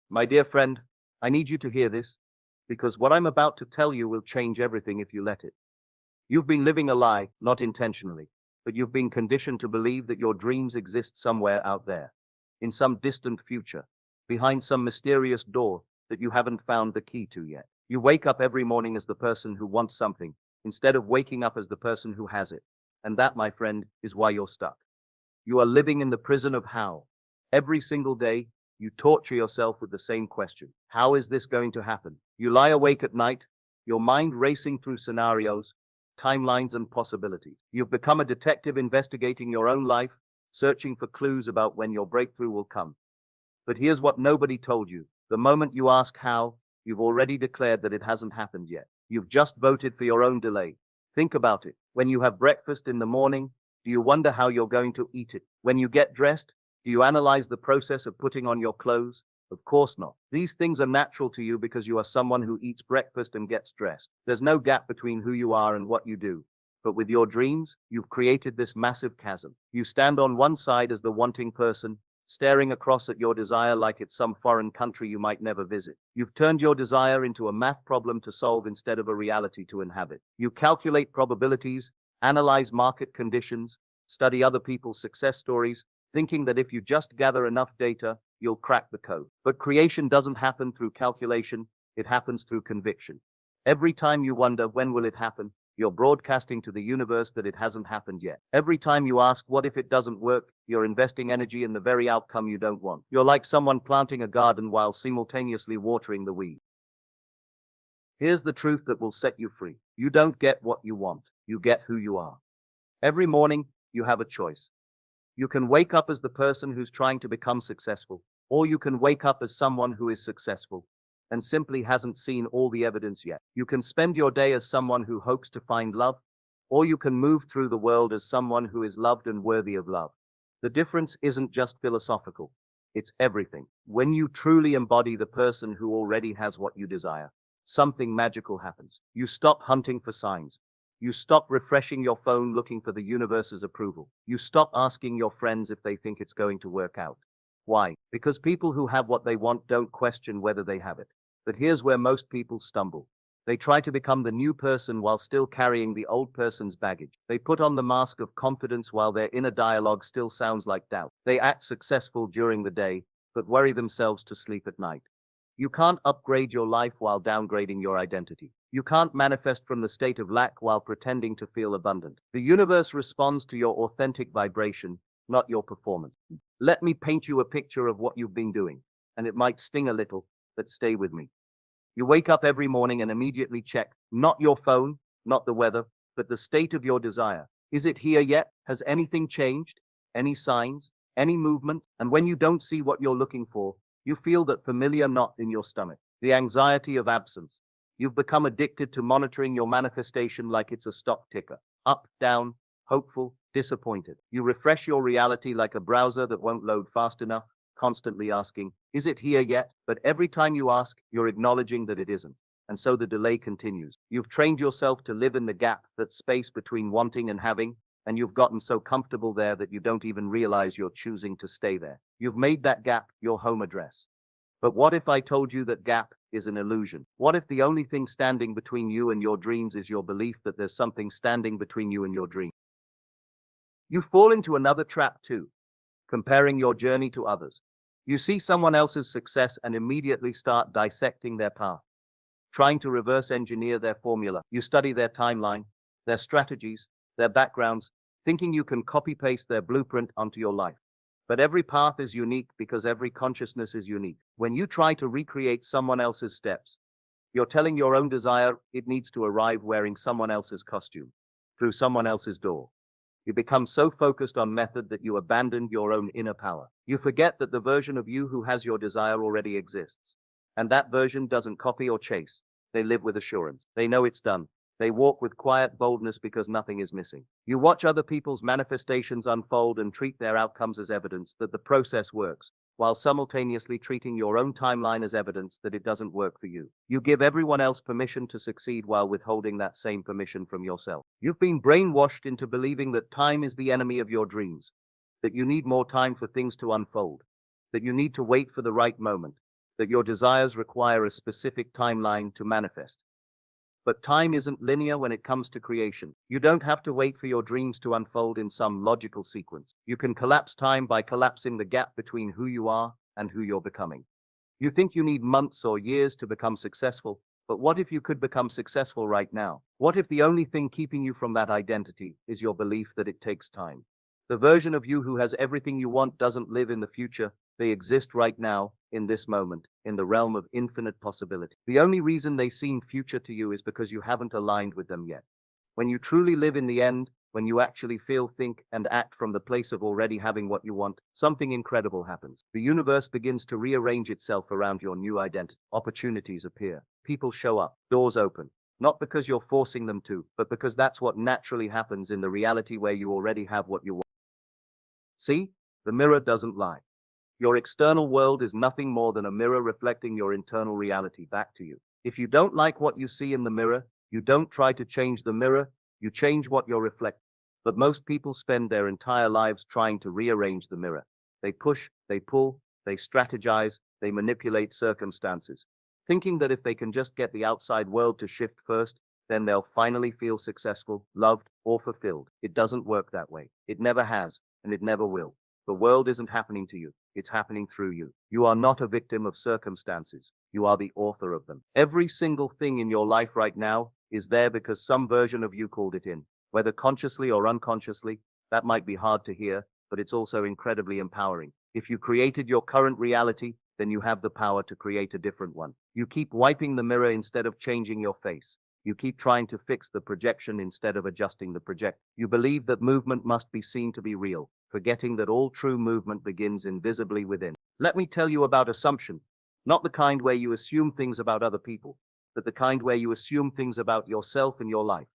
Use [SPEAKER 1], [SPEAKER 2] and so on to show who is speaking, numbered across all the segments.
[SPEAKER 1] My dear friend, I need you to hear this, because what I'm about to tell you will change everything if you let it. You've been living a lie, not intentionally, but you've been conditioned to believe that your dreams exist somewhere out there, in some distant future, behind some mysterious door that you haven't found the key to yet. You wake up every morning as the person who wants something, instead of waking up as the person who has it. And that, my friend, is why you're stuck. You are living in the prison of how. Every single day, you torture yourself with the same question. How is this going to happen? You lie awake at night, your mind racing through scenarios, timelines, and possibilities. You've become a detective investigating your own life, searching for clues about when your breakthrough will come. But here's what nobody told you. The moment you ask how, you've already declared that it hasn't happened yet. You've just voted for your own delay. Think about it. When you have breakfast in the morning, do you wonder how you're going to eat it? When you get dressed, do you analyze the process of putting on your clothes? Of course not. These things are natural to you because you are someone who eats breakfast and gets dressed. There's no gap between who you are and what you do. But with your dreams, you've created this massive chasm. You stand on one side as the wanting person, staring across at your desire like it's some foreign country you might never visit. You've turned your desire into a math problem to solve instead of a reality to inhabit. You calculate probabilities, analyze market conditions, study other people's success stories, thinking that if you just gather enough data, you'll crack the code. But creation doesn't happen through calculation, it happens through conviction. Every time you wonder when will it happen, you're broadcasting to the universe that it hasn't happened yet. Every time you ask what if it doesn't work, you're investing energy in the very outcome you don't want. You're like someone planting a garden while simultaneously watering the weeds. Here's the truth that will set you free. You don't get what you want, you get who you are. Every morning, you have a choice. You can wake up as the person who's trying to become successful, or you can wake up as someone who is successful and simply hasn't seen all the evidence yet. You can spend your day as someone who hopes to find love, or you can move through the world as someone who is loved and worthy of love. The difference isn't just philosophical, it's everything. When you truly embody the person who already has what you desire, something magical happens. You stop hunting for signs. You stop refreshing your phone looking for the universe's approval. You stop asking your friends if they think it's going to work out. Why? Because people who have what they want don't question whether they have it. But here's where most people stumble. They try to become the new person while still carrying the old person's baggage. They put on the mask of confidence while their inner dialogue still sounds like doubt. They act successful during the day, but worry themselves to sleep at night. You can't upgrade your life while downgrading your identity. You can't manifest from the state of lack while pretending to feel abundant. The universe responds to your authentic vibration, not your performance. Let me paint you a picture of what you've been doing, and it might sting a little, but stay with me. You wake up every morning and immediately check, not your phone, not the weather, but the state of your desire. Is it here yet? Has anything changed? Any signs? Any movement? And when you don't see what you're looking for, you feel that familiar knot in your stomach, the anxiety of absence. You've become addicted to monitoring your manifestation like it's a stock ticker. Up, down, hopeful, disappointed. You refresh your reality like a browser that won't load fast enough, constantly asking, is it here yet? But every time you ask, you're acknowledging that it isn't. And so the delay continues. You've trained yourself to live in the gap, that space between wanting and having, and you've gotten so comfortable there that you don't even realize you're choosing to stay there. You've made that gap your home address. But what if I told you that gap is an illusion? What if the only thing standing between you and your dreams is your belief that there's something standing between you and your dream? You fall into another trap too, comparing your journey to others. You see someone else's success and immediately start dissecting their path, trying to reverse engineer their formula. You study their timeline, their strategies, their backgrounds, thinking you can copy-paste their blueprint onto your life. But every path is unique because every consciousness is unique. When you try to recreate someone else's steps, you're telling your own desire it needs to arrive wearing someone else's costume, through someone else's door. You become so focused on method that you abandon your own inner power. You forget that the version of you who has your desire already exists. And that version doesn't copy or chase. They live with assurance. They know it's done. They walk with quiet boldness because nothing is missing. You watch other people's manifestations unfold and treat their outcomes as evidence that the process works, while simultaneously treating your own timeline as evidence that it doesn't work for you. You give everyone else permission to succeed while withholding that same permission from yourself. You've been brainwashed into believing that time is the enemy of your dreams, that you need more time for things to unfold, that you need to wait for the right moment, that your desires require a specific timeline to manifest. But time isn't linear when it comes to creation. You don't have to wait for your dreams to unfold in some logical sequence. You can collapse time by collapsing the gap between who you are and who you're becoming. You think you need months or years to become successful, but what if you could become successful right now? What if the only thing keeping you from that identity is your belief that it takes time? The version of you who has everything you want doesn't live in the future. They exist right now, in this moment, in the realm of infinite possibility. The only reason they seem future to you is because you haven't aligned with them yet. When you truly live in the end, when you actually feel, think, and act from the place of already having what you want, something incredible happens. The universe begins to rearrange itself around your new identity. Opportunities appear. People show up. Doors open. Not because you're forcing them to, but because that's what naturally happens in the reality where you already have what you want. See, the mirror doesn't lie. Your external world is nothing more than a mirror reflecting your internal reality back to you. If you don't like what you see in the mirror, you don't try to change the mirror, you change what you're reflecting. But most people spend their entire lives trying to rearrange the mirror. They push, they pull, they strategize, they manipulate circumstances, thinking that if they can just get the outside world to shift first, then they'll finally feel successful, loved, or fulfilled. It doesn't work that way. It never has, and it never will. The world isn't happening to you. It's happening through you. You are not a victim of circumstances. You are the author of them. Every single thing in your life right now is there because some version of you called it in. Whether consciously or unconsciously, that might be hard to hear, but it's also incredibly empowering. If you created your current reality, then you have the power to create a different one. You keep wiping the mirror instead of changing your face. You keep trying to fix the projection instead of adjusting the project. You believe that movement must be seen to be real, forgetting that all true movement begins invisibly within. Let me tell you about assumption, not the kind where you assume things about other people, but the kind where you assume things about yourself and your life.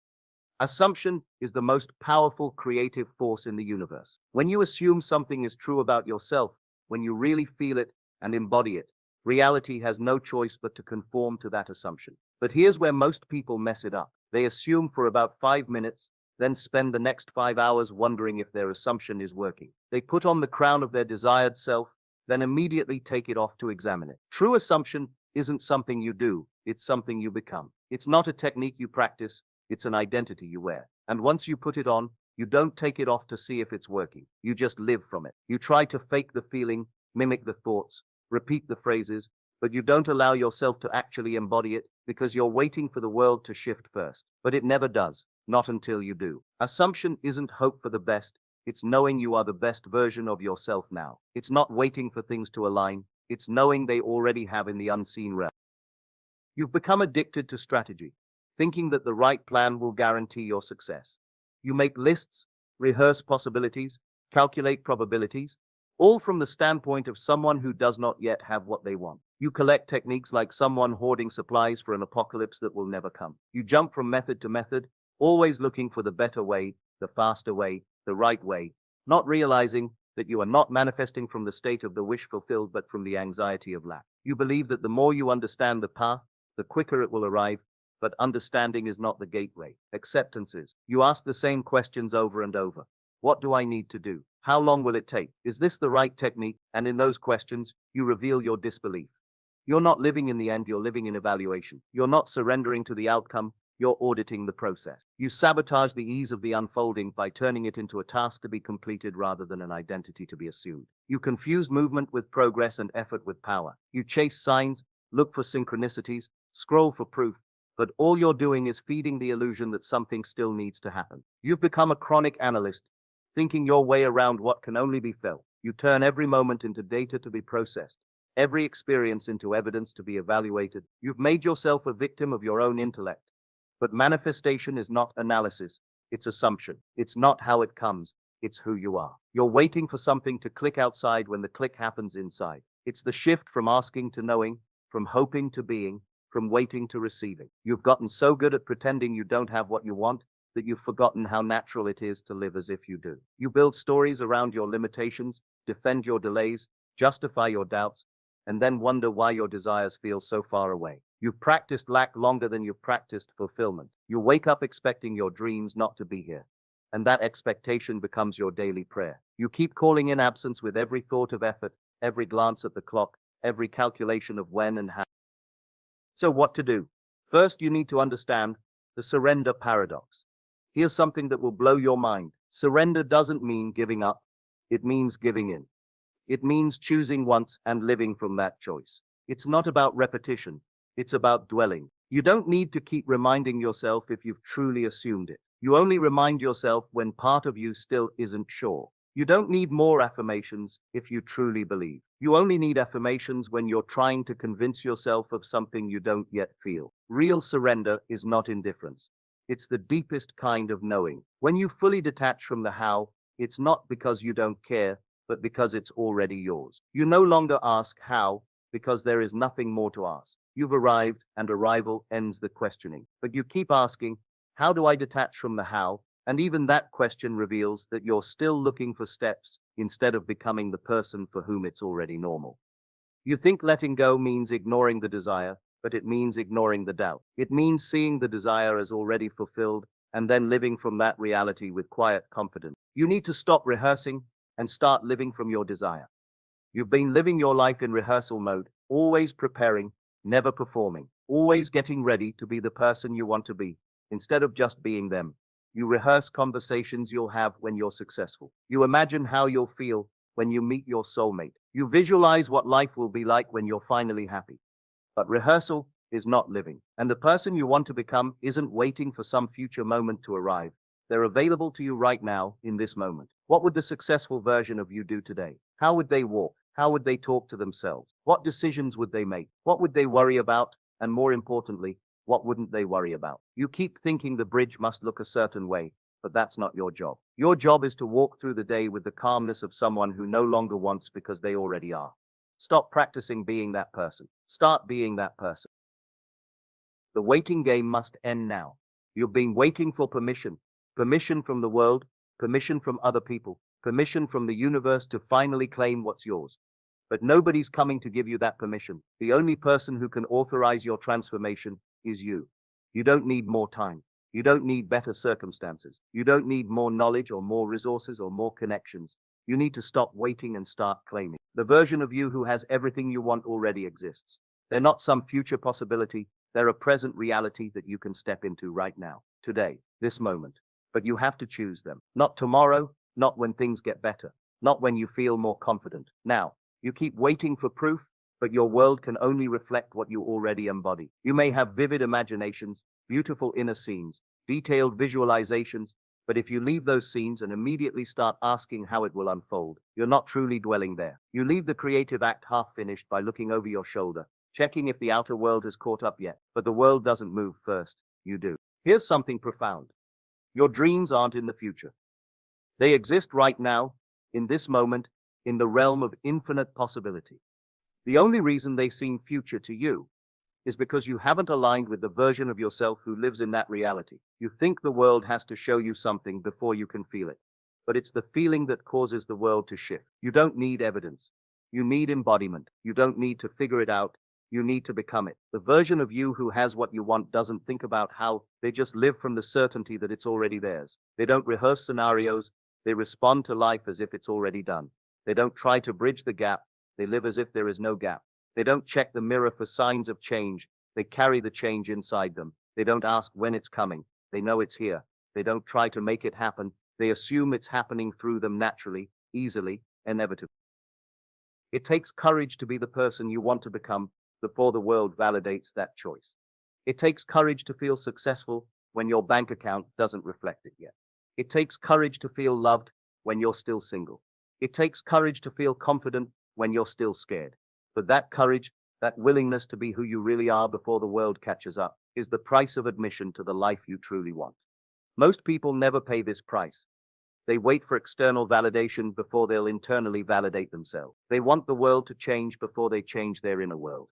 [SPEAKER 1] Assumption is the most powerful creative force in the universe. When you assume something is true about yourself, when you really feel it and embody it, reality has no choice but to conform to that assumption. But here's where most people mess it up. They assume for about 5 minutes, then spend the next 5 hours wondering if their assumption is working. They put on the crown of their desired self, then immediately take it off to examine it. True assumption isn't something you do, it's something you become. It's not a technique you practice, it's an identity you wear. And once you put it on, you don't take it off to see if it's working. You just live from it. You try to fake the feeling, mimic the thoughts, repeat the phrases, but you don't allow yourself to actually embody it because you're waiting for the world to shift first. But it never does, not until you do. Assumption isn't hope for the best, it's knowing you are the best version of yourself now. It's not waiting for things to align, it's knowing they already have in the unseen realm. You've become addicted to strategy, thinking that the right plan will guarantee your success. You make lists, rehearse possibilities, calculate probabilities, all from the standpoint of someone who does not yet have what they want. You collect techniques like someone hoarding supplies for an apocalypse that will never come. You jump from method to method, always looking for the better way, the faster way, the right way, not realizing that you are not manifesting from the state of the wish fulfilled, but from the anxiety of lack. You believe that the more you understand the path, the quicker it will arrive, but understanding is not the gateway. Acceptance is. You ask the same questions over and over. What do I need to do? How long will it take? Is this the right technique? And in those questions, you reveal your disbelief. You're not living in the end, you're living in evaluation. You're not surrendering to the outcome, you're auditing the process. You sabotage the ease of the unfolding by turning it into a task to be completed rather than an identity to be assumed. You confuse movement with progress and effort with power. You chase signs, look for synchronicities, scroll for proof, but all you're doing is feeding the illusion that something still needs to happen. You've become a chronic analyst, thinking your way around what can only be felt. You turn every moment into data to be processed, every experience into evidence to be evaluated. You've made yourself a victim of your own intellect. But manifestation is not analysis, it's assumption. It's not how it comes, it's who you are. You're waiting for something to click outside when the click happens inside. It's the shift from asking to knowing, from hoping to being, from waiting to receiving. You've gotten so good at pretending you don't have what you want that you've forgotten how natural it is to live as if you do. You build stories around your limitations, defend your delays, justify your doubts, and then wonder why your desires feel so far away. You've practiced lack longer than you've practiced fulfillment. You wake up expecting your dreams not to be here, and that expectation becomes your daily prayer. You keep calling in absence with every thought of effort, every glance at the clock, every calculation of when and how. So what to do? First, you need to understand the surrender paradox. Here's something that will blow your mind. Surrender doesn't mean giving up. It means giving in. It means choosing once and living from that choice. It's not about repetition. It's about dwelling. You don't need to keep reminding yourself if you've truly assumed it. You only remind yourself when part of you still isn't sure. You don't need more affirmations if you truly believe. You only need affirmations when you're trying to convince yourself of something you don't yet feel. Real surrender is not indifference. It's the deepest kind of knowing. When you fully detach from the how, it's not because you don't care, but because it's already yours. You no longer ask how, because there is nothing more to ask. You've arrived, and arrival ends the questioning. But you keep asking, how do I detach from the how? And even that question reveals that you're still looking for steps instead of becoming the person for whom it's already normal. You think letting go means ignoring the desire, but it means ignoring the doubt. It means seeing the desire as already fulfilled and then living from that reality with quiet confidence. You need to stop rehearsing and start living from your desire. You've been living your life in rehearsal mode, always preparing, never performing, always getting ready to be the person you want to be, instead of just being them. You rehearse conversations you'll have when you're successful. You imagine how you'll feel when you meet your soulmate. You visualize what life will be like when you're finally happy. But rehearsal is not living. And the person you want to become isn't waiting for some future moment to arrive. They're available to you right now in this moment. What would the successful version of you do today? How would they walk? How would they talk to themselves? What decisions would they make? What would they worry about? And more importantly, what wouldn't they worry about? You keep thinking the bridge must look a certain way, but that's not your job. Your job is to walk through the day with the calmness of someone who no longer wants because they already are. Stop practicing being that person. Start being that person. The waiting game must end now. You've been waiting for permission. Permission from the world, permission from other people, permission from the universe to finally claim what's yours. But nobody's coming to give you that permission. The only person who can authorize your transformation is you. You don't need more time. You don't need better circumstances. You don't need more knowledge or more resources or more connections. You need to stop waiting and start claiming. The version of you who has everything you want already exists. They're not some future possibility. They're a present reality that you can step into right now, today, this moment. But you have to choose them. Not tomorrow, not when things get better, not when you feel more confident. Now, you keep waiting for proof, but your world can only reflect what you already embody. You may have vivid imaginations, beautiful inner scenes, detailed visualizations, but if you leave those scenes and immediately start asking how it will unfold, you're not truly dwelling there. You leave the creative act half finished by looking over your shoulder, checking if the outer world has caught up yet. But the world doesn't move first, you do. Here's something profound. Your dreams aren't in the future. They exist right now, in this moment, in the realm of infinite possibility. The only reason they seem future to you is because you haven't aligned with the version of yourself who lives in that reality. You think the world has to show you something before you can feel it. But it's the feeling that causes the world to shift. You don't need evidence. You need embodiment. You don't need to figure it out. You need to become it. The version of you who has what you want doesn't think about how. They just live from the certainty that it's already theirs. They don't rehearse scenarios. They respond to life as if it's already done. They don't try to bridge the gap. They live as if there is no gap. They don't check the mirror for signs of change. They carry the change inside them. They don't ask when it's coming. They know it's here. They don't try to make it happen. They assume it's happening through them naturally, easily, inevitably. It takes courage to be the person you want to become before the world validates that choice. It takes courage to feel successful when your bank account doesn't reflect it yet. It takes courage to feel loved when you're still single. It takes courage to feel confident when you're still scared. But that courage, that willingness to be who you really are before the world catches up, is the price of admission to the life you truly want. Most people never pay this price. They wait for external validation before they'll internally validate themselves. They want the world to change before they change their inner world.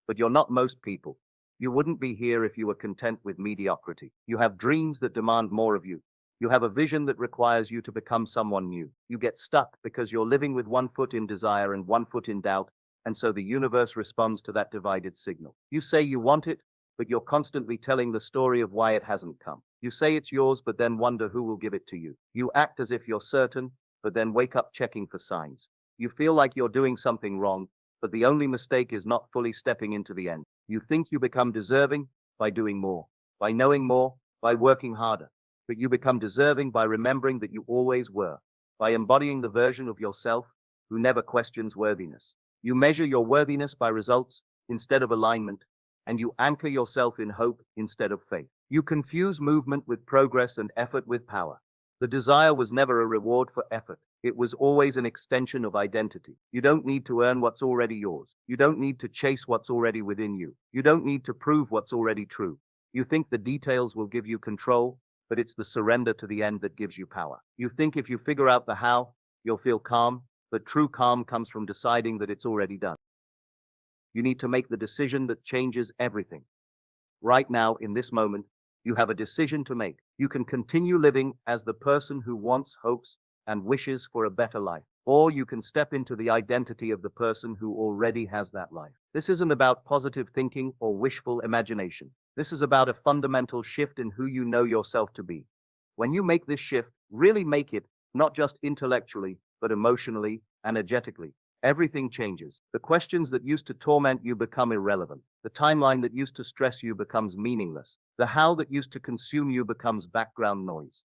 [SPEAKER 1] But you're not most people. You wouldn't be here if you were content with mediocrity. You have dreams that demand more of you. You have a vision that requires you to become someone new. You get stuck because you're living with one foot in desire and one foot in doubt, and so the universe responds to that divided signal. You say you want it, but you're constantly telling the story of why it hasn't come. You say it's yours, but then wonder who will give it to you. You act as if you're certain, but then wake up checking for signs. You feel like you're doing something wrong, But the only mistake is not fully stepping into the end. You think you become deserving by doing more, by knowing more, by working harder. But you become deserving by remembering that you always were, by embodying the version of yourself who never questions worthiness. You measure your worthiness by results instead of alignment, and you anchor yourself in hope instead of faith. You confuse movement with progress and effort with power. The desire was never a reward for effort. It was always an extension of identity. You don't need to earn what's already yours. You don't need to chase what's already within you. You don't need to prove what's already true. You think the details will give you control, but it's the surrender to the end that gives you power. You think if you figure out the how, you'll feel calm, but true calm comes from deciding that it's already done. You need to make the decision that changes everything. Right now, in this moment, you have a decision to make. You can continue living as the person who wants, hopes, and wishes for a better life, or you can step into the identity of the person who already has that life. This isn't about positive thinking or wishful imagination. This is about a fundamental shift in who you know yourself to be. When you make this shift, really make it, not just intellectually, but emotionally, energetically, everything changes. The questions that used to torment you become irrelevant. The timeline that used to stress you becomes meaningless. The how that used to consume you becomes background noise.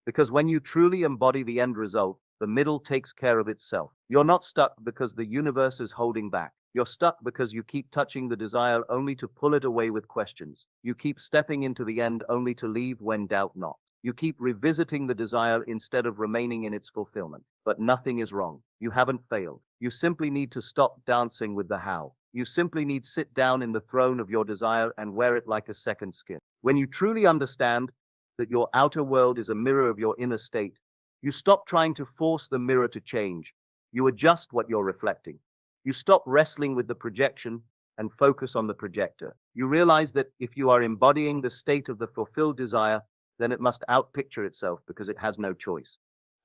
[SPEAKER 1] Because when you truly embody the end result, the middle takes care of itself. You're not stuck because the universe is holding back. You're stuck because you keep touching the desire only to pull it away with questions. You keep stepping into the end only to leave when doubt knocks. You keep revisiting the desire instead of remaining in its fulfillment. But nothing is wrong. You haven't failed. You simply need to stop dancing with the how. You simply need to sit down in the throne of your desire and wear it like a second skin. When you truly understand that your outer world is a mirror of your inner state, you stop trying to force the mirror to change. You adjust what you're reflecting. You stop wrestling with the projection and focus on the projector. You realize that if you are embodying the state of the fulfilled desire, then it must outpicture itself because it has no choice.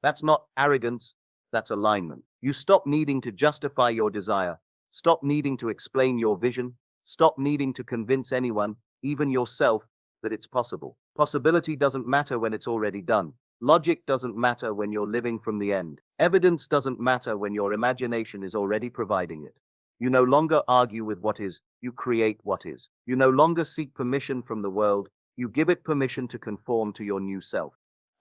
[SPEAKER 1] That's not arrogance, that's alignment. You stop needing to justify your desire, stop needing to explain your vision, stop needing to convince anyone, even yourself, that it's possible. Possibility doesn't matter when it's already done. Logic doesn't matter when you're living from the end. Evidence doesn't matter when your imagination is already providing it. You no longer argue with what is, you create what is. You no longer seek permission from the world, you give it permission to conform to your new self.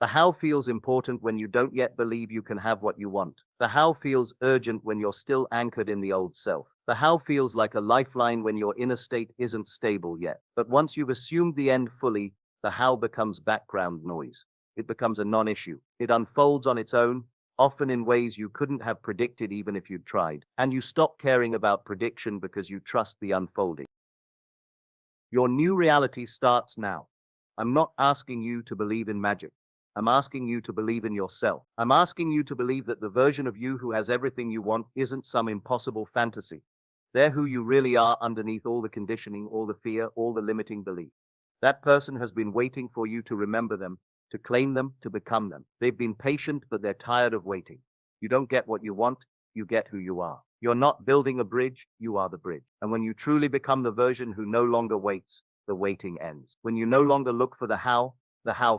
[SPEAKER 1] The how feels important when you don't yet believe you can have what you want. The how feels urgent when you're still anchored in the old self. The how feels like a lifeline when your inner state isn't stable yet. But once you've assumed the end fully, the how becomes background noise. It becomes a non-issue. It unfolds on its own, often in ways you couldn't have predicted even if you'd tried. And you stop caring about prediction because you trust the unfolding. Your new reality starts now. I'm not asking you to believe in magic. I'm asking you to believe in yourself. I'm asking you to believe that the version of you who has everything you want isn't some impossible fantasy. They're who you really are underneath all the conditioning, all the fear, all the limiting belief. That person has been waiting for you to remember them, to claim them, to become them. They've been patient, but they're tired of waiting. You don't get what you want, you get who you are. You're not building a bridge, you are the bridge. And when you truly become the version who no longer waits, the waiting ends. When you no longer look for the how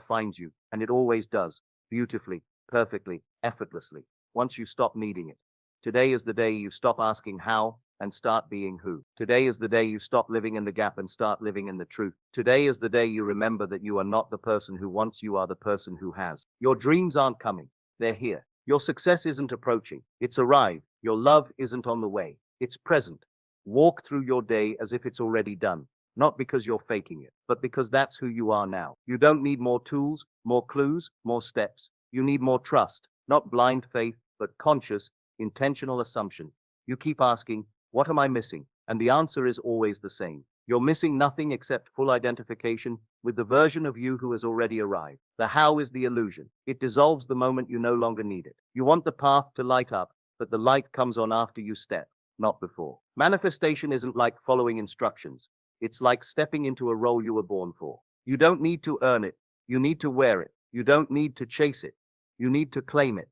[SPEAKER 1] finds you, and it always does, beautifully, perfectly, effortlessly, once you stop needing it. Today is the day you stop asking how and start being who. Today is the day you stop living in the gap and start living in the truth. Today is the day you remember that you are not the person who wants, you are the person who has. Your dreams aren't coming, they're here. Your success isn't approaching, it's arrived. Your love isn't on the way, it's present. Walk through your day as if it's already done. Not because you're faking it, but because that's who you are now. You don't need more tools, more clues, more steps. You need more trust, not blind faith, but conscious, intentional assumption. You keep asking, what am I missing? And the answer is always the same. You're missing nothing except full identification with the version of you who has already arrived. The how is the illusion. It dissolves the moment you no longer need it. You want the path to light up, but the light comes on after you step, not before. Manifestation isn't like following instructions. It's like stepping into a role you were born for. You don't need to earn it. You need to wear it. You don't need to chase it. You need to claim it.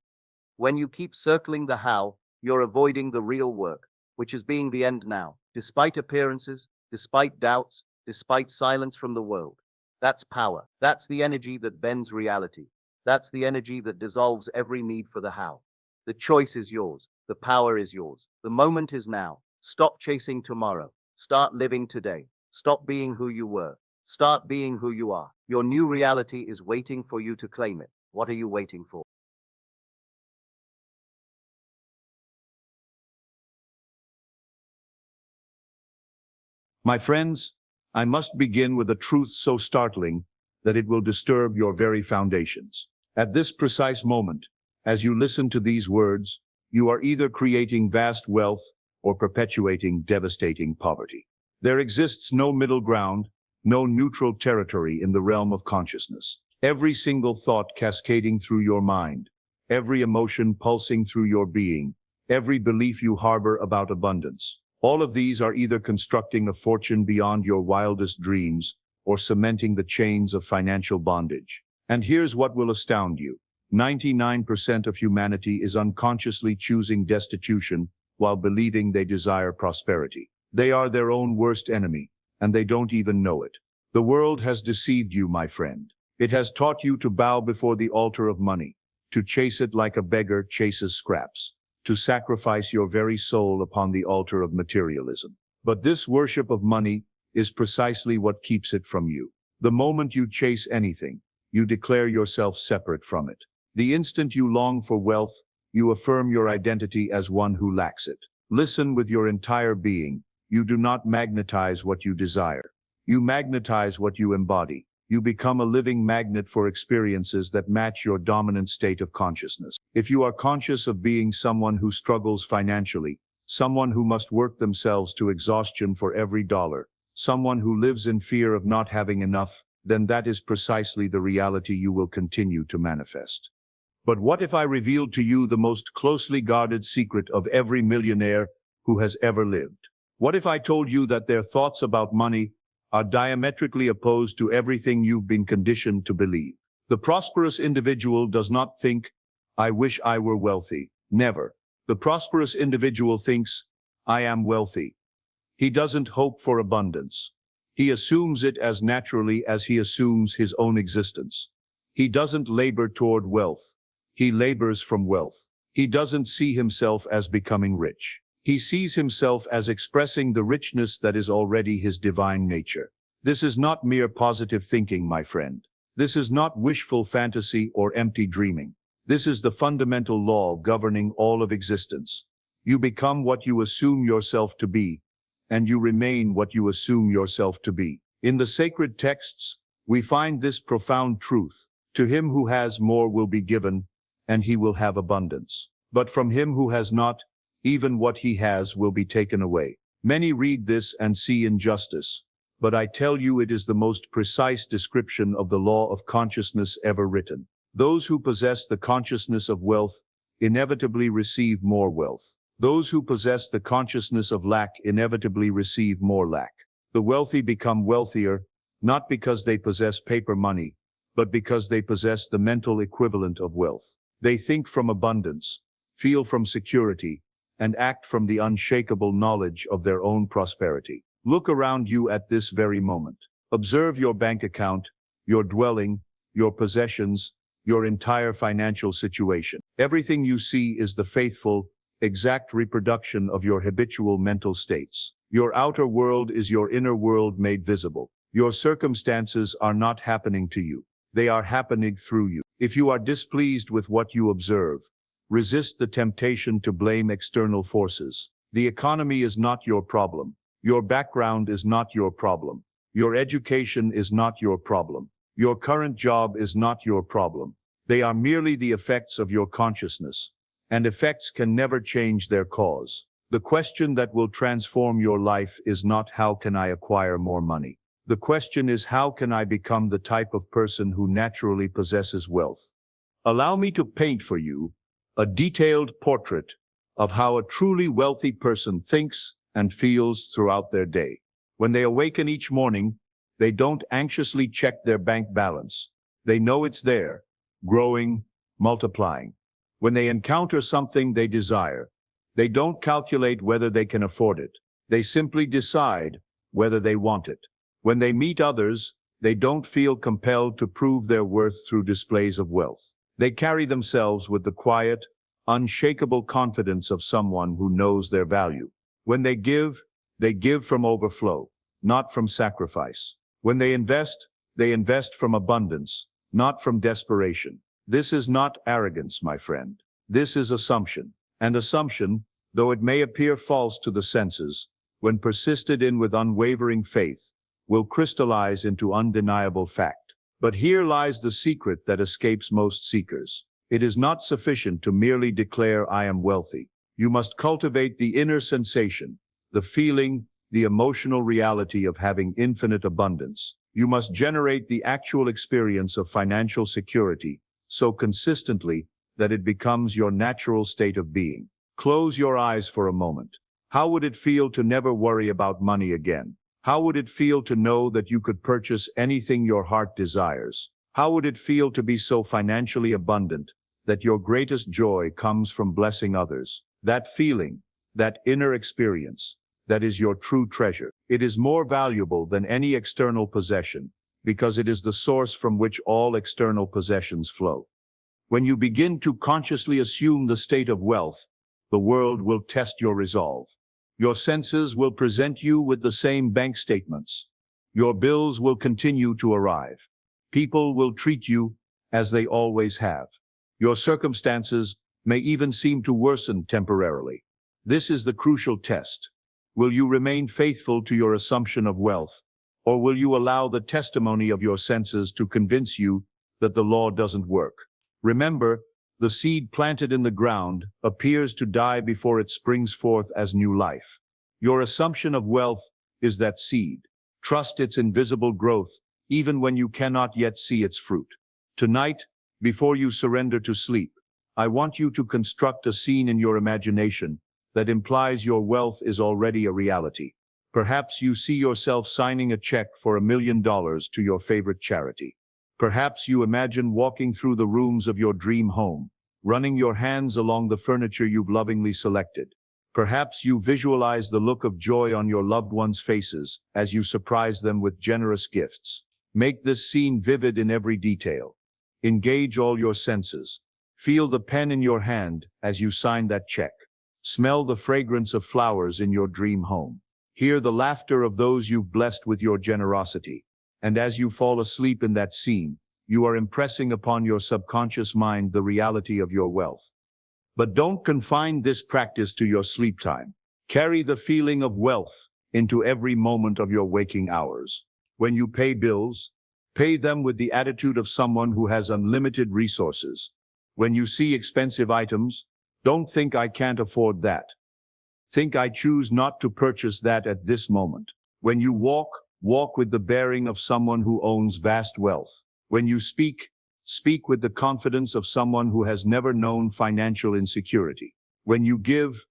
[SPEAKER 1] When you keep circling the how, you're avoiding the real work, which is being the end now, despite appearances, despite doubts, despite silence from the world. That's power. That's the energy that bends reality. That's the energy that dissolves every need for the how. The choice is yours. The power is yours. The moment is now. Stop chasing tomorrow. Start living today. Stop being who you were. Start being who you are. Your new reality is waiting for you to claim it. What are you waiting for?
[SPEAKER 2] My friends, I must begin with a truth so startling that it will disturb your very foundations. At this precise moment, as you listen to these words, you are either creating vast wealth or perpetuating devastating poverty. There exists no middle ground, no neutral territory in the realm of consciousness. Every single thought cascading through your mind, every emotion pulsing through your being, every belief you harbor about abundance, all of these are either constructing a fortune beyond your wildest dreams or cementing the chains of financial bondage. And here's what will astound you. 99% of humanity is unconsciously choosing destitution while believing they desire prosperity. They are their own worst enemy, and they don't even know it. The world has deceived you, my friend. It has taught you to bow before the altar of money, to chase it like a beggar chases scraps, to sacrifice your very soul upon the altar of materialism. But this worship of money is precisely what keeps it from you. The moment you chase anything, you declare yourself separate from it. The instant you long for wealth, you affirm your identity as one who lacks it. Listen with your entire being. You do not magnetize what you desire. You magnetize what you embody. You become a living magnet for experiences that match your dominant state of consciousness. If you are conscious of being someone who struggles financially, someone who must work themselves to exhaustion for every dollar, someone who lives in fear of not having enough, then that is precisely the reality you will continue to manifest. But what if I revealed to you the most closely guarded secret of every millionaire who has ever lived? What if I told you that their thoughts about money are diametrically opposed to everything you've been conditioned to believe? The prosperous individual does not think, "I wish I were wealthy." Never. The prosperous individual thinks, "I am wealthy." He doesn't hope for abundance. He assumes it as naturally as he assumes his own existence. He doesn't labor toward wealth. He labors from wealth. He doesn't see himself as becoming rich. He sees himself as expressing the richness that is already his divine nature. This is not mere positive thinking, my friend. This is not wishful fantasy or empty dreaming. This is the fundamental law governing all of existence. You become what you assume yourself to be, and you remain what you assume yourself to be. In the sacred texts, we find this profound truth. To him who has more will be given, and he will have abundance. But from him who has not, even what he has will be taken away. Many read this and see injustice, but I tell you it is the most precise description of the law of consciousness ever written. Those who possess the consciousness of wealth inevitably receive more wealth. Those who possess the consciousness of lack inevitably receive more lack. The wealthy become wealthier, not because they possess paper money, but because they possess the mental equivalent of wealth. They think from abundance, feel from security, and act from the unshakable knowledge of their own prosperity. Look around you at this very moment. Observe your bank account, your dwelling, your possessions, your entire financial situation. Everything you see is the faithful, exact reproduction of your habitual mental states. Your outer world is your inner world made visible. Your circumstances are not happening to you. They are happening through you. If you are displeased with what you observe, resist the temptation to blame external forces. The economy is not your problem. Your background is not your problem. Your education is not your problem. Your current job is not your problem. They are merely the effects of your consciousness, and effects can never change their cause. The question that will transform your life is not how can I acquire more money. The question is how can I become the type of person who naturally possesses wealth. Allow me to paint for you a detailed portrait of how a truly wealthy person thinks and feels throughout their day. When they awaken each morning, they don't anxiously check their bank balance. They know it's there, growing, multiplying. When they encounter something they desire, they don't calculate whether they can afford it. They simply decide whether they want it. When they meet others, they don't feel compelled to prove their worth through displays of wealth. They carry themselves with the quiet, unshakable confidence of someone who knows their value. When they give from overflow, not from sacrifice. When they invest from abundance, not from desperation. This is not arrogance, my friend. This is assumption. And assumption, though it may appear false to the senses, when persisted in with unwavering faith, will crystallize into undeniable fact. But here lies the secret that escapes most seekers. It is not sufficient to merely declare I am wealthy. You must cultivate the inner sensation, the feeling, the emotional reality of having infinite abundance. You must generate the actual experience of financial security so consistently that it becomes your natural state of being. Close your eyes for a moment. How would it feel to never worry about money again? How would it feel to know that you could purchase anything your heart desires? How would it feel to be so financially abundant that your greatest joy comes from blessing others? That feeling, that inner experience, that is your true treasure. It is more valuable than any external possession because it is the source from which all external possessions flow. When you begin to consciously assume the state of wealth, the world will test your resolve. Your senses will present you with the same bank statements. Your bills will continue to arrive. People will treat you as they always have. Your circumstances may even seem to worsen temporarily. This is the crucial test. Will you remain faithful to your assumption of wealth, or will you allow the testimony of your senses to convince you that the law doesn't work? Remember, the seed planted in the ground appears to die before it springs forth as new life. Your assumption of wealth is that seed. Trust its invisible growth, even when you cannot yet see its fruit. Tonight, before you surrender to sleep, I want you to construct a scene in your imagination that implies your wealth is already a reality. Perhaps you see yourself signing a check for $1 million to your favorite charity. Perhaps you imagine walking through the rooms of your dream home, running your hands along the furniture you've lovingly selected. Perhaps you visualize the look of joy on your loved ones' faces as you surprise them with generous gifts. Make this scene vivid in every detail. Engage all your senses. Feel the pen in your hand as you sign that check. Smell the fragrance of flowers in your dream home. Hear the laughter of those you've blessed with your generosity. And as you fall asleep in that scene, you are impressing upon your subconscious mind the reality of your wealth. But don't confine this practice to your sleep time. Carry the feeling of wealth into every moment of your waking hours. When you pay bills, pay them with the attitude of someone who has unlimited resources. When you see expensive items, don't think I can't afford that. Think I choose not to purchase that at this moment. When you walk with the bearing of someone who owns vast wealth. When you speak with the confidence of someone who has never known financial insecurity. When you give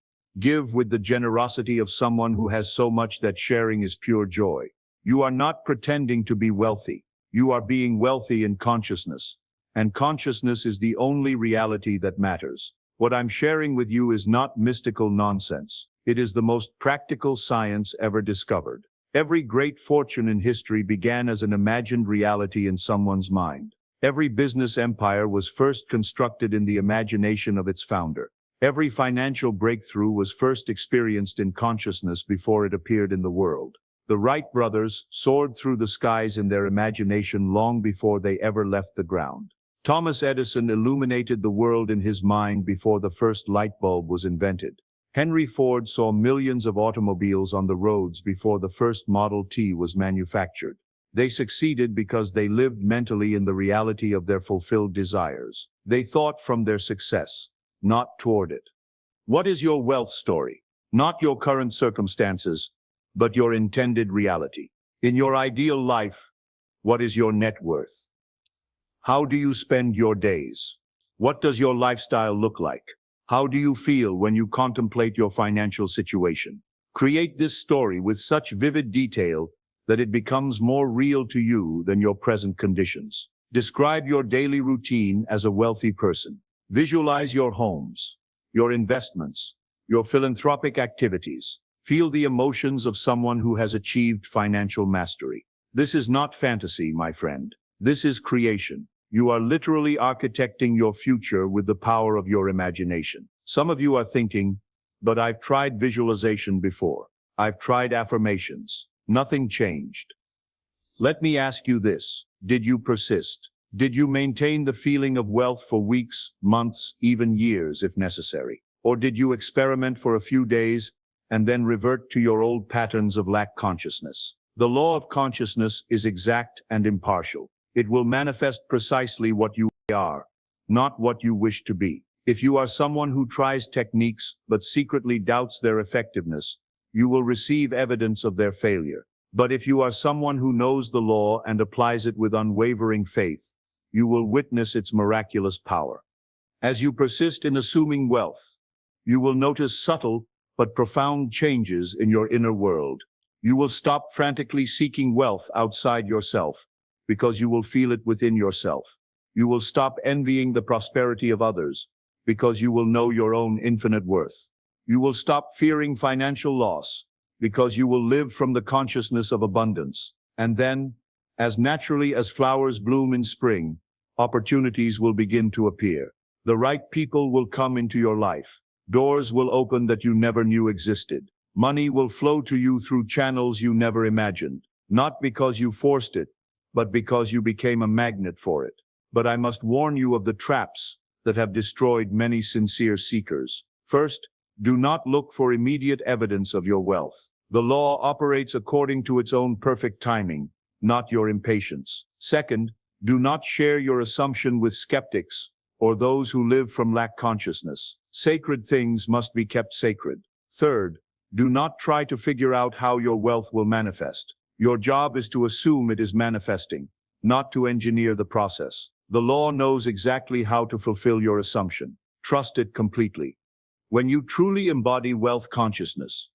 [SPEAKER 2] with the generosity of someone who has so much that sharing is pure joy. You are not pretending to be wealthy. You are being wealthy in consciousness. And consciousness is the only reality that matters. What I'm sharing with you is not mystical nonsense. It is the most practical science ever discovered. Every great fortune in history began as an imagined reality in someone's mind. Every business empire was first constructed in the imagination of its founder. Every financial breakthrough was first experienced in consciousness before it appeared in the world. The Wright brothers soared through the skies in their imagination long before they ever left the ground. Thomas Edison illuminated the world in his mind before the first light bulb was invented. Henry Ford saw millions of automobiles on the roads before the first Model T was manufactured. They succeeded because they lived mentally in the reality of their fulfilled desires. They thought from their success, not toward it. What is your wealth story? Not your current circumstances, but your intended reality. In your ideal life, what is your net worth? How do you spend your days? What does your lifestyle look like? How do you feel when you contemplate your financial situation? Create this story with such vivid detail that it becomes more real to you than your present conditions. Describe your daily routine as a wealthy person. Visualize your homes, your investments, your philanthropic activities. Feel the emotions of someone who has achieved financial mastery. This is not fantasy, my friend. This is creation. You are literally architecting your future with the power of your imagination. Some of you are thinking, But I've tried visualization before. I've tried affirmations. Nothing changed. Let me ask you this. Did you persist? Did you maintain the feeling of wealth for weeks, months, even years if necessary? Or did you experiment for a few days and then revert to your old patterns of lack consciousness? The law of consciousness is exact and impartial. It will manifest precisely what you are, not what you wish to be. If you are someone who tries techniques but secretly doubts their effectiveness, you will receive evidence of their failure. But if you are someone who knows the law and applies it with unwavering faith, you will witness its miraculous power. As you persist in assuming wealth, you will notice subtle but profound changes in your inner world. You will stop frantically seeking wealth outside yourself because you will feel it within yourself. You will stop envying the prosperity of others because you will know your own infinite worth. You will stop fearing financial loss because you will live from the consciousness of abundance. And then, as naturally as flowers bloom in spring, opportunities will begin to appear. The right people will come into your life. Doors will open that you never knew existed. Money will flow to you through channels you never imagined, not because you forced it, but because you became a magnet for it. But I must warn you of the traps that have destroyed many sincere seekers. First, do not look for immediate evidence of your wealth. The law operates according to its own perfect timing, not your impatience. Second, do not share your assumption with skeptics or those who live from lack consciousness. Sacred things must be kept sacred. Third, do not try to figure out how your wealth will manifest. Your job is to assume it is manifesting, not to engineer the process. The law knows exactly how to fulfill your assumption. Trust it completely. When you truly embody wealth consciousness,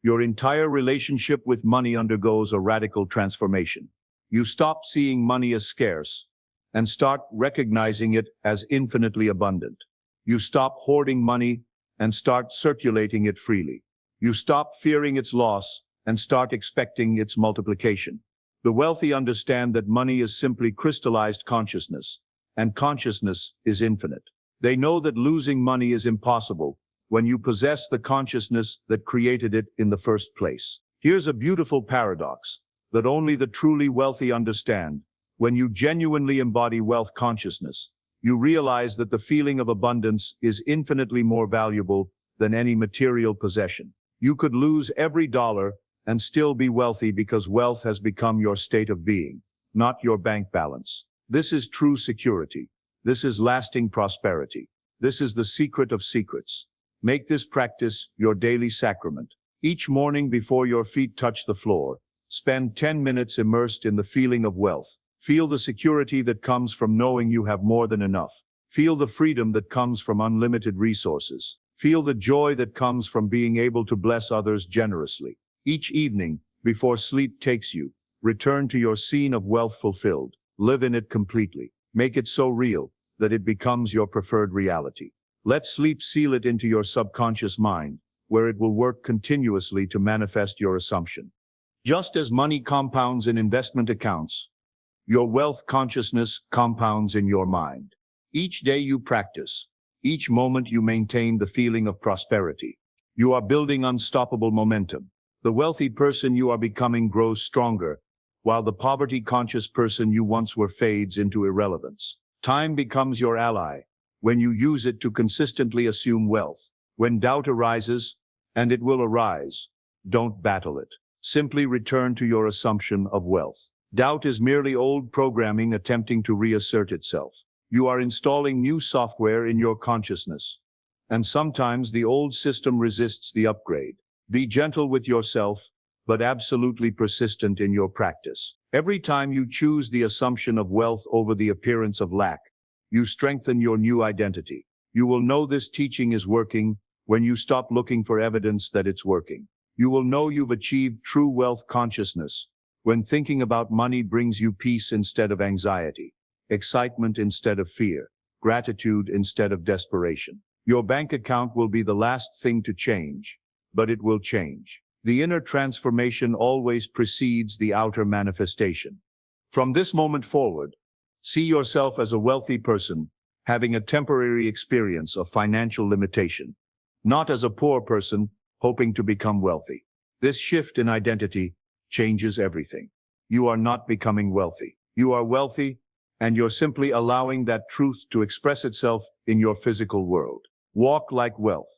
[SPEAKER 2] your entire relationship with money undergoes a radical transformation. You stop seeing money as scarce and start recognizing it as infinitely abundant. You stop hoarding money and start circulating it freely. You stop fearing its loss and start expecting its multiplication. The wealthy understand that money is simply crystallized consciousness, and consciousness is infinite. They know that losing money is impossible when you possess the consciousness that created it in the first place. Here's a beautiful paradox that only the truly wealthy understand. When you genuinely embody wealth consciousness, you realize that the feeling of abundance is infinitely more valuable than any material possession. You could lose every dollar and still be wealthy because wealth has become your state of being, not your bank balance. This is true security. This is lasting prosperity. This is the secret of secrets. Make this practice your daily sacrament. Each morning before your feet touch the floor, spend 10 minutes immersed in the feeling of wealth. Feel the security that comes from knowing you have more than enough. Feel the freedom that comes from unlimited resources. Feel the joy that comes from being able to bless others generously. Each evening, before sleep takes you, return to your scene of wealth fulfilled. Live in it completely. Make it so real that it becomes your preferred reality. Let sleep seal it into your subconscious mind, where it will work continuously to manifest your assumption. Just as money compounds in investment accounts, your wealth consciousness compounds in your mind. Each day you practice, each moment you maintain the feeling of prosperity. You are building unstoppable momentum. The wealthy person you are becoming grows stronger, while the poverty-conscious person you once were fades into irrelevance. Time becomes your ally when you use it to consistently assume wealth. When doubt arises, and it will arise, don't battle it. Simply return to your assumption of wealth. Doubt is merely old programming attempting to reassert itself. You are installing new software in your consciousness, and sometimes the old system resists the upgrade. Be gentle with yourself, but absolutely persistent in your practice. Every time you choose the assumption of wealth over the appearance of lack, you strengthen your new identity. You will know this teaching is working when you stop looking for evidence that it's working. You will know you've achieved true wealth consciousness when thinking about money brings you peace instead of anxiety, excitement instead of fear, gratitude instead of desperation. Your bank account will be the last thing to change, but it will change. The inner transformation always precedes the outer manifestation. From this moment forward, see yourself as a wealthy person having a temporary experience of financial limitation, not as a poor person hoping to become wealthy. This shift in identity changes everything. You are not becoming wealthy. You are wealthy, and you're simply allowing that truth to express itself in your physical world. Walk like wealth,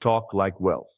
[SPEAKER 2] talk like wealth,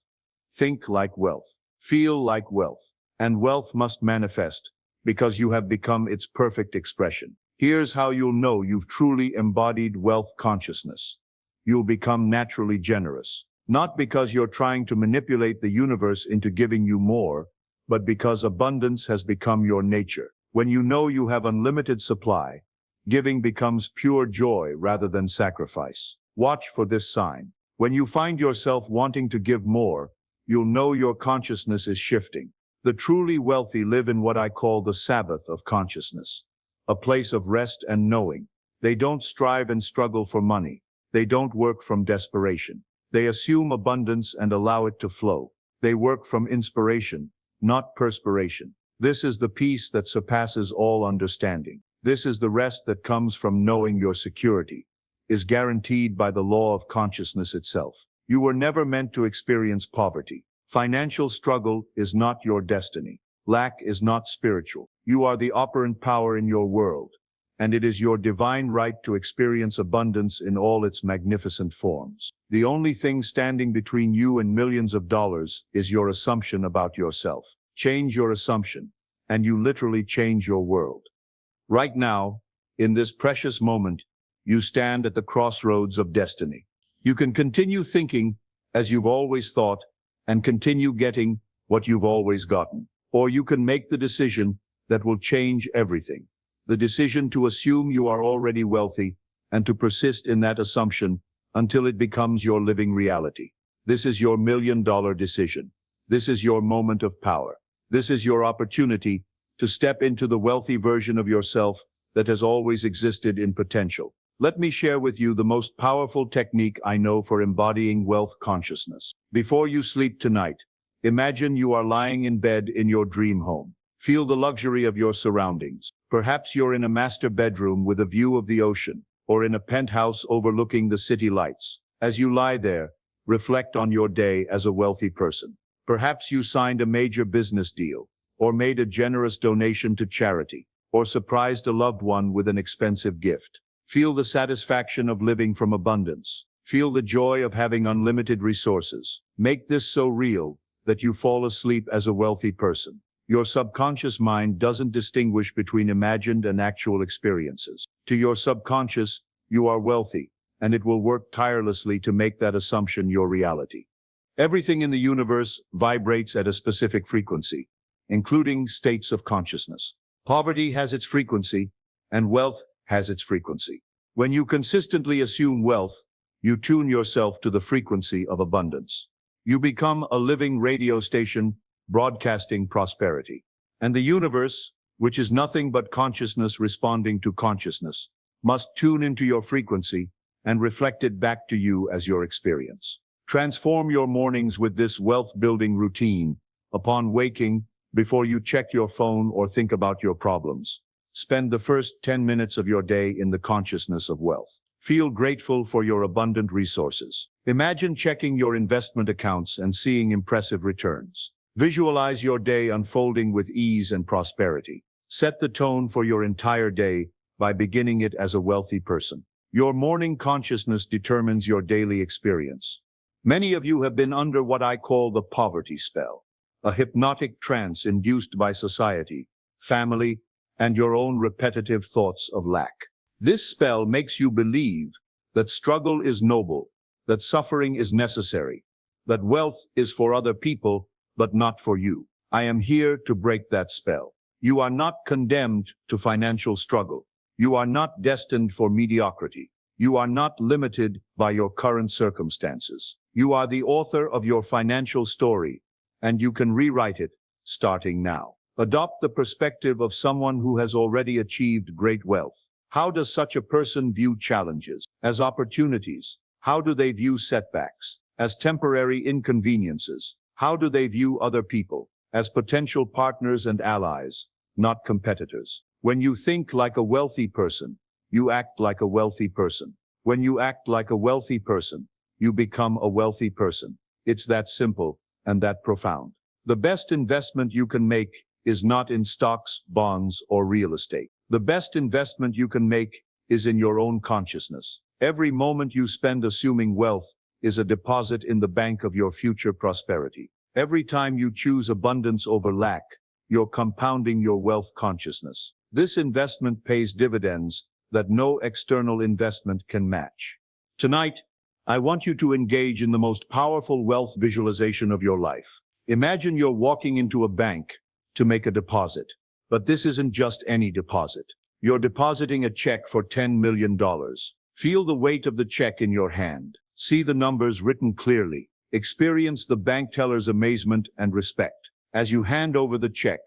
[SPEAKER 2] think like wealth, feel like wealth, and wealth must manifest because you have become its perfect expression. Here's how you'll know you've truly embodied wealth consciousness. You'll become naturally generous, not because you're trying to manipulate the universe into giving you more, but because abundance has become your nature. When you know you have unlimited supply, giving becomes pure joy rather than sacrifice. Watch for this sign. When you find yourself wanting to give more, you'll know your consciousness is shifting. The truly wealthy live in what I call the Sabbath of consciousness, a place of rest and knowing. They don't strive and struggle for money. They don't work from desperation. They assume abundance and allow it to flow. They work from inspiration, not perspiration. This is the peace that surpasses all understanding. This is the rest that comes from knowing your security is guaranteed by the law of consciousness itself. You were never meant to experience poverty. Financial struggle is not your destiny. Lack is not spiritual. You are the operant power in your world, and it is your divine right to experience abundance in all its magnificent forms. The only thing standing between you and millions of dollars is your assumption about yourself. Change your assumption, and you literally change your world. Right now, in this precious moment, you stand at the crossroads of destiny. You can continue thinking as you've always thought and continue getting what you've always gotten. Or you can make the decision that will change everything. The decision to assume you are already wealthy and to persist in that assumption until it becomes your living reality. This is your million-dollar decision. This is your moment of power. This is your opportunity to step into the wealthy version of yourself that has always existed in potential. Let me share with you the most powerful technique I know for embodying wealth consciousness. Before you sleep tonight, imagine you are lying in bed in your dream home. Feel the luxury of your surroundings. Perhaps you're in a master bedroom with a view of the ocean, or in a penthouse overlooking the city lights. As you lie there, reflect on your day as a wealthy person. Perhaps you signed a major business deal, or made a generous donation to charity, or surprised a loved one with an expensive gift. Feel the satisfaction of living from abundance. Feel the joy of having unlimited resources. Make this so real that you fall asleep as a wealthy person. Your subconscious mind doesn't distinguish between imagined and actual experiences. To your subconscious, you are wealthy, and it will work tirelessly to make that assumption your reality. Everything in the universe vibrates at a specific frequency, including states of consciousness. Poverty has its frequency, and wealth has its frequency. When you consistently assume wealth, you tune yourself to the frequency of abundance. You become a living radio station broadcasting prosperity. And the universe, which is nothing but consciousness responding to consciousness, must tune into your frequency and reflect it back to you as your experience. Transform your mornings with this wealth-building routine. Upon waking, before you check your phone or think about your problems, spend the first 10 minutes of your day in the consciousness of wealth. Feel grateful for your abundant resources. Imagine checking your investment accounts and seeing impressive returns. Visualize your day unfolding with ease and prosperity. Set the tone for your entire day by beginning it as a wealthy person. Your morning consciousness determines your daily experience. Many of you have been under what I call the poverty spell, a hypnotic trance induced by society, family, and your own repetitive thoughts of lack. This spell makes you believe that struggle is noble, that suffering is necessary, that wealth is for other people, but not for you. I am here to break that spell. You are not condemned to financial struggle. You are not destined for mediocrity. You are not limited by your current circumstances. You are the author of your financial story, and you can rewrite it starting now. Adopt the perspective of someone who has already achieved great wealth. How does such a person view challenges? As opportunities? How do they view setbacks? As temporary inconveniences? How do they view other people? As potential partners and allies, not competitors. When you think like a wealthy person, you act like a wealthy person. When you act like a wealthy person, you become a wealthy person. It's that simple and that profound. The best investment you can make is not in stocks, bonds, or real estate. The best investment you can make is in your own consciousness. Every moment you spend assuming wealth is a deposit in the bank of your future prosperity. Every time you choose abundance over lack, you're compounding your wealth consciousness. This investment pays dividends that no external investment can match. Tonight, I want you to engage in the most powerful wealth visualization of your life. Imagine you're walking into a bank to make a deposit. But this isn't just any deposit. You're depositing a check for $10 million. Feel the weight of the check in your hand. See the numbers written clearly. Experience the bank teller's amazement and respect. As you hand over the check,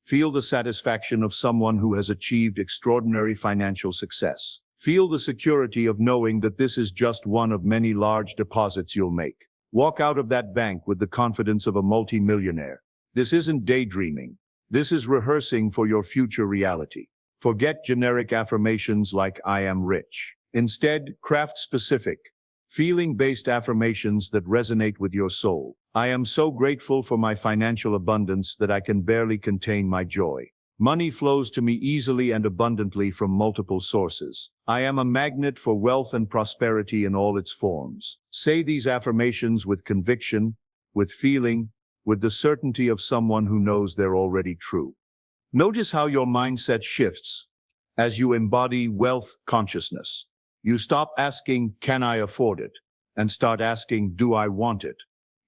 [SPEAKER 2] feel the satisfaction of someone who has achieved extraordinary financial success. Feel the security of knowing that this is just one of many large deposits you'll make. Walk out of that bank with the confidence of a multi-millionaire. This isn't daydreaming. This is rehearsing for your future reality. Forget generic affirmations like "I am rich." Instead, craft specific, feeling-based affirmations that resonate with your soul. I am so grateful for my financial abundance that I can barely contain my joy. Money flows to me easily and abundantly from multiple sources. I am a magnet for wealth and prosperity in all its forms. Say these affirmations with conviction, with feeling, with the certainty of someone who knows they're already true. Notice how your mindset shifts as you embody wealth consciousness. You stop asking, "Can I afford it?" and start asking, "Do I want it?"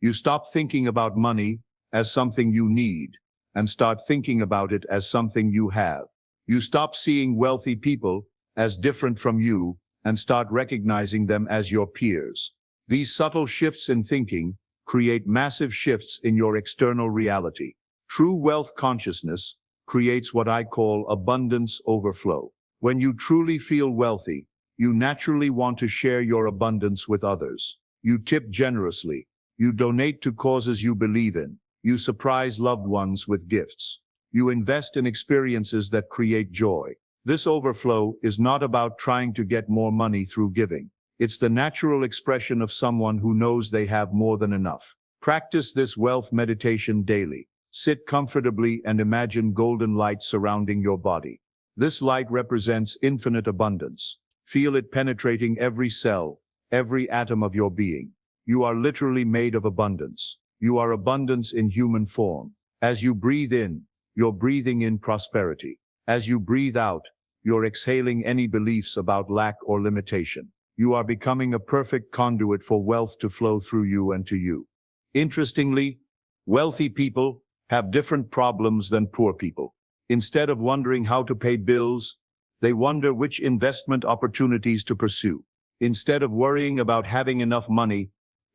[SPEAKER 2] You stop thinking about money as something you need and start thinking about it as something you have. You stop seeing wealthy people as different from you and start recognizing them as your peers. These subtle shifts in thinking create massive shifts in your external reality. True wealth consciousness creates what I call abundance overflow. When you truly feel wealthy, you naturally want to share your abundance with others. You tip generously. You donate to causes you believe in. You surprise loved ones with gifts. You invest in experiences that create joy. This overflow is not about trying to get more money through giving. It's the natural expression of someone who knows they have more than enough. Practice this wealth meditation daily. Sit comfortably and imagine golden light surrounding your body. This light represents infinite abundance. Feel it penetrating every cell, every atom of your being. You are literally made of abundance. You are abundance in human form. As you breathe in, you're breathing in prosperity. As you breathe out, you're exhaling any beliefs about lack or limitation. You are becoming a perfect conduit for wealth to flow through you and to you. Interestingly, wealthy people have different problems than poor people. Instead of wondering how to pay bills, they wonder which investment opportunities to pursue. Instead of worrying about having enough money,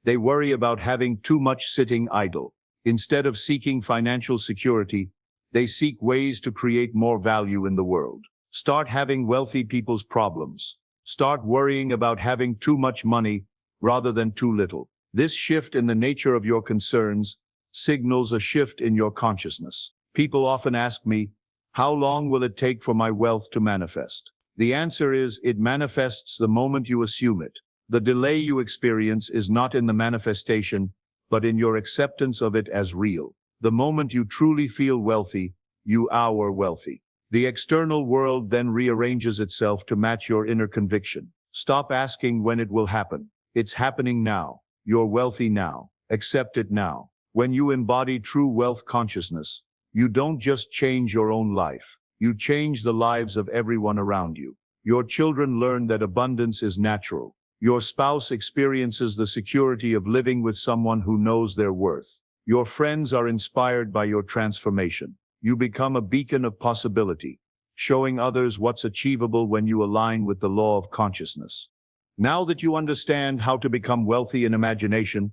[SPEAKER 2] they worry about having too much sitting idle. Instead of seeking financial security, they seek ways to create more value in the world. Start having wealthy people's problems. Start worrying about having too much money rather than too little. This shift in the nature of your concerns signals a shift in your consciousness. People often ask me, how long will it take for my wealth to manifest? The answer is, it manifests the moment you assume it. The delay you experience is not in the manifestation, but in your acceptance of it as real. The moment you truly feel wealthy, you are wealthy. The external world then rearranges itself to match your inner conviction. Stop asking when it will happen. It's happening now. You're wealthy now. Accept it now. When you embody true wealth consciousness, you don't just change your own life. You change the lives of everyone around you. Your children learn that abundance is natural. Your spouse experiences the security of living with someone who knows their worth. Your friends are inspired by your transformation. You become a beacon of possibility, showing others what's achievable when you align with the law of consciousness. Now that you understand how to become wealthy in imagination,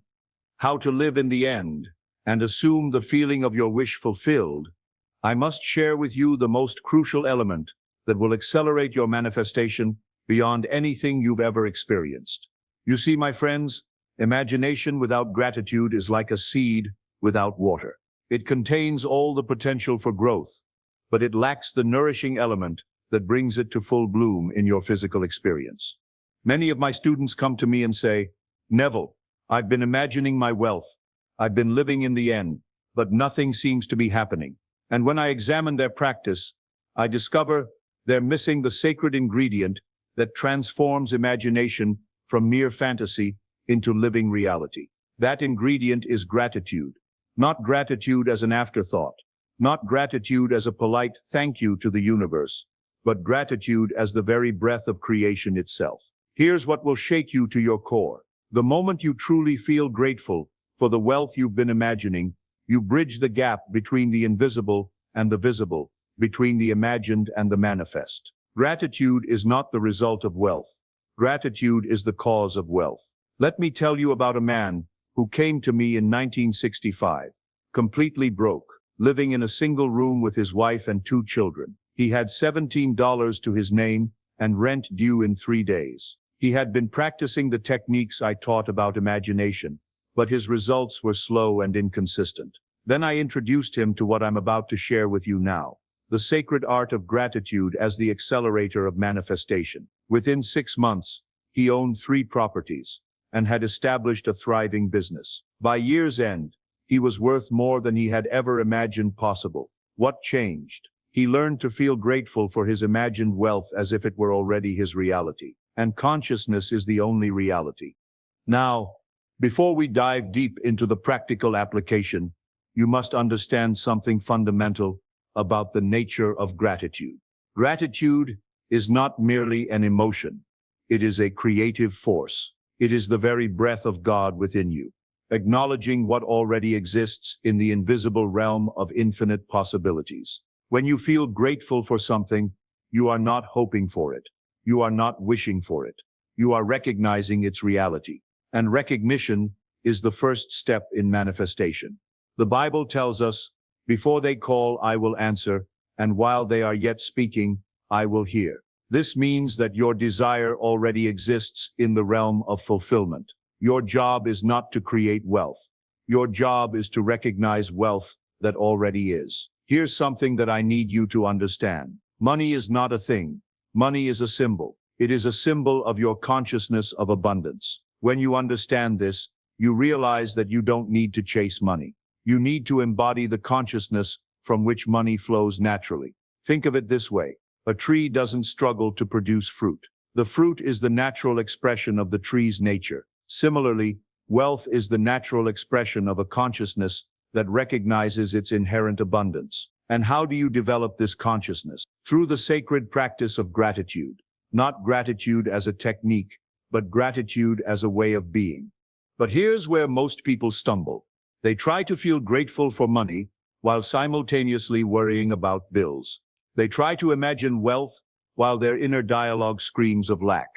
[SPEAKER 2] how to live in the end, and assume the feeling of your wish fulfilled, I must share with you the most crucial element that will accelerate your manifestation beyond anything you've ever experienced. You see, my friends, imagination without gratitude is like a seed without water. It contains all the potential for growth, but it lacks the nourishing element that brings it to full bloom in your physical experience. Many of my students come to me and say, Neville, I've been imagining my wealth. I've been living in the end, but nothing seems to be happening. And when I examine their practice, I discover they're missing the sacred ingredient that transforms imagination from mere fantasy into living reality. That ingredient is gratitude. Not gratitude as an afterthought, not gratitude as a polite thank you to the universe, but gratitude as the very breath of creation itself. Here's what will shake you to your core. The moment you truly feel grateful for the wealth you've been imagining, you bridge the gap between the invisible and the visible, between the imagined and the manifest. Gratitude is not the result of wealth. Gratitude is the cause of wealth. Let me tell you about a man who came to me in 1965, completely broke, living in a single room with his wife and 2 children. He had $17 to his name and rent due in 3 days. He had been practicing the techniques I taught about imagination, but his results were slow and inconsistent. Then I introduced him to what I'm about to share with you now, the sacred art of gratitude as the accelerator of manifestation. Within 6 months, he owned 3 properties and had established a thriving business. By year's end, he was worth more than he had ever imagined possible. What changed? He learned to feel grateful for his imagined wealth as if it were already his reality. And consciousness is the only reality. Now, before we dive deep into the practical application, you must understand something fundamental about the nature of gratitude. Gratitude is not merely an emotion. It is a creative force. It is the very breath of God within you, acknowledging what already exists in the invisible realm of infinite possibilities. When you feel grateful for something, you are not hoping for it. You are not wishing for it. You are recognizing its reality. And recognition is the first step in manifestation. The Bible tells us, before they call, I will answer, and while they are yet speaking, I will hear. This means that your desire already exists in the realm of fulfillment. Your job is not to create wealth. Your job is to recognize wealth that already is. Here's something that I need you to understand. Money is not a thing. Money is a symbol. It is a symbol of your consciousness of abundance. When you understand this, you realize that you don't need to chase money. You need to embody the consciousness from which money flows naturally. Think of it this way. A tree doesn't struggle to produce fruit. The fruit is the natural expression of the tree's nature. Similarly, wealth is the natural expression of a consciousness that recognizes its inherent abundance. And how do you develop this consciousness? Through the sacred practice of gratitude. Not gratitude as a technique, but gratitude as a way of being. But here's where most people stumble. They try to feel grateful for money while simultaneously worrying about bills. They try to imagine wealth while their inner dialogue screams of lack.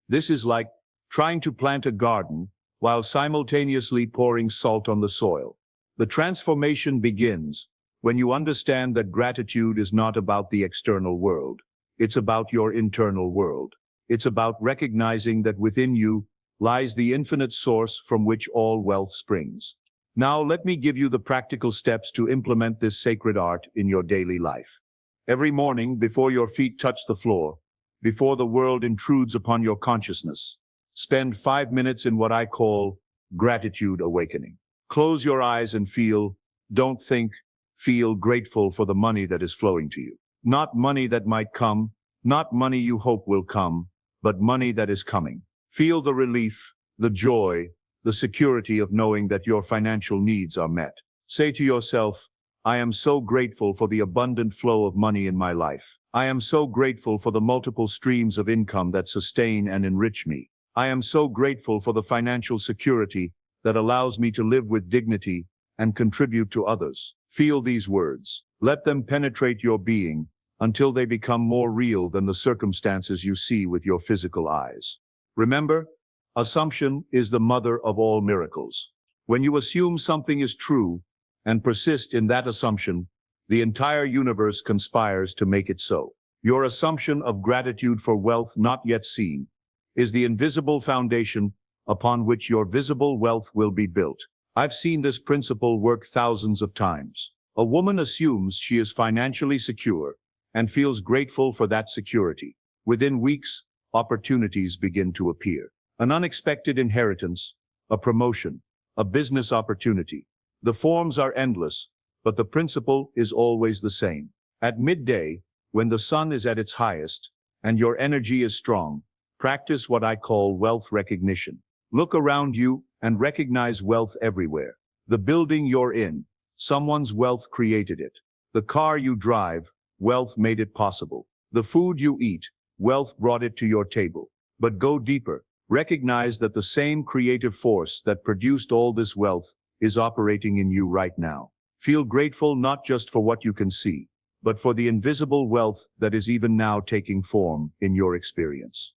[SPEAKER 2] This is like trying to plant a garden while simultaneously pouring salt on the soil. The transformation begins when you understand that gratitude is not about the external world. It's about your internal world. It's about recognizing that within you lies the infinite source from which all wealth springs. Now let me give you the practical steps to implement this sacred art in your daily life. Every morning, before your feet touch the floor, before the world intrudes upon your consciousness, spend 5 minutes in what I call gratitude awakening. Close your eyes and feel, don't think, feel grateful for the money that is flowing to you. Not money that might come, not money you hope will come, but money that is coming. Feel the relief, the joy, the security of knowing that your financial needs are met. Say to yourself, I am so grateful for the abundant flow of money in my life. I am so grateful for the multiple streams of income that sustain and enrich me. I am so grateful for the financial security that allows me to live with dignity and contribute to others. Feel these words. Let them penetrate your being until they become more real than the circumstances you see with your physical eyes. Remember, assumption is the mother of all miracles. When you assume something is true and persist in that assumption, the entire universe conspires to make it so. Your assumption of gratitude for wealth not yet seen is the invisible foundation upon which your visible wealth will be built. I've seen this principle work thousands of times. A woman assumes she is financially secure and feels grateful for that security. Within weeks, opportunities begin to appear. An unexpected inheritance, a promotion, a business opportunity. The forms are endless, but the principle is always the same. At midday, when the sun is at its highest, and your energy is strong, practice what I call wealth recognition. Look around you and recognize wealth everywhere. The building you're in, someone's wealth created it. The car you drive, wealth made it possible. The food you eat, wealth brought it to your table. But go deeper. Recognize that the same creative force that produced all this wealth is operating in you right now. Feel grateful not just for what you can see, but for the invisible wealth that is even now taking form in your experience.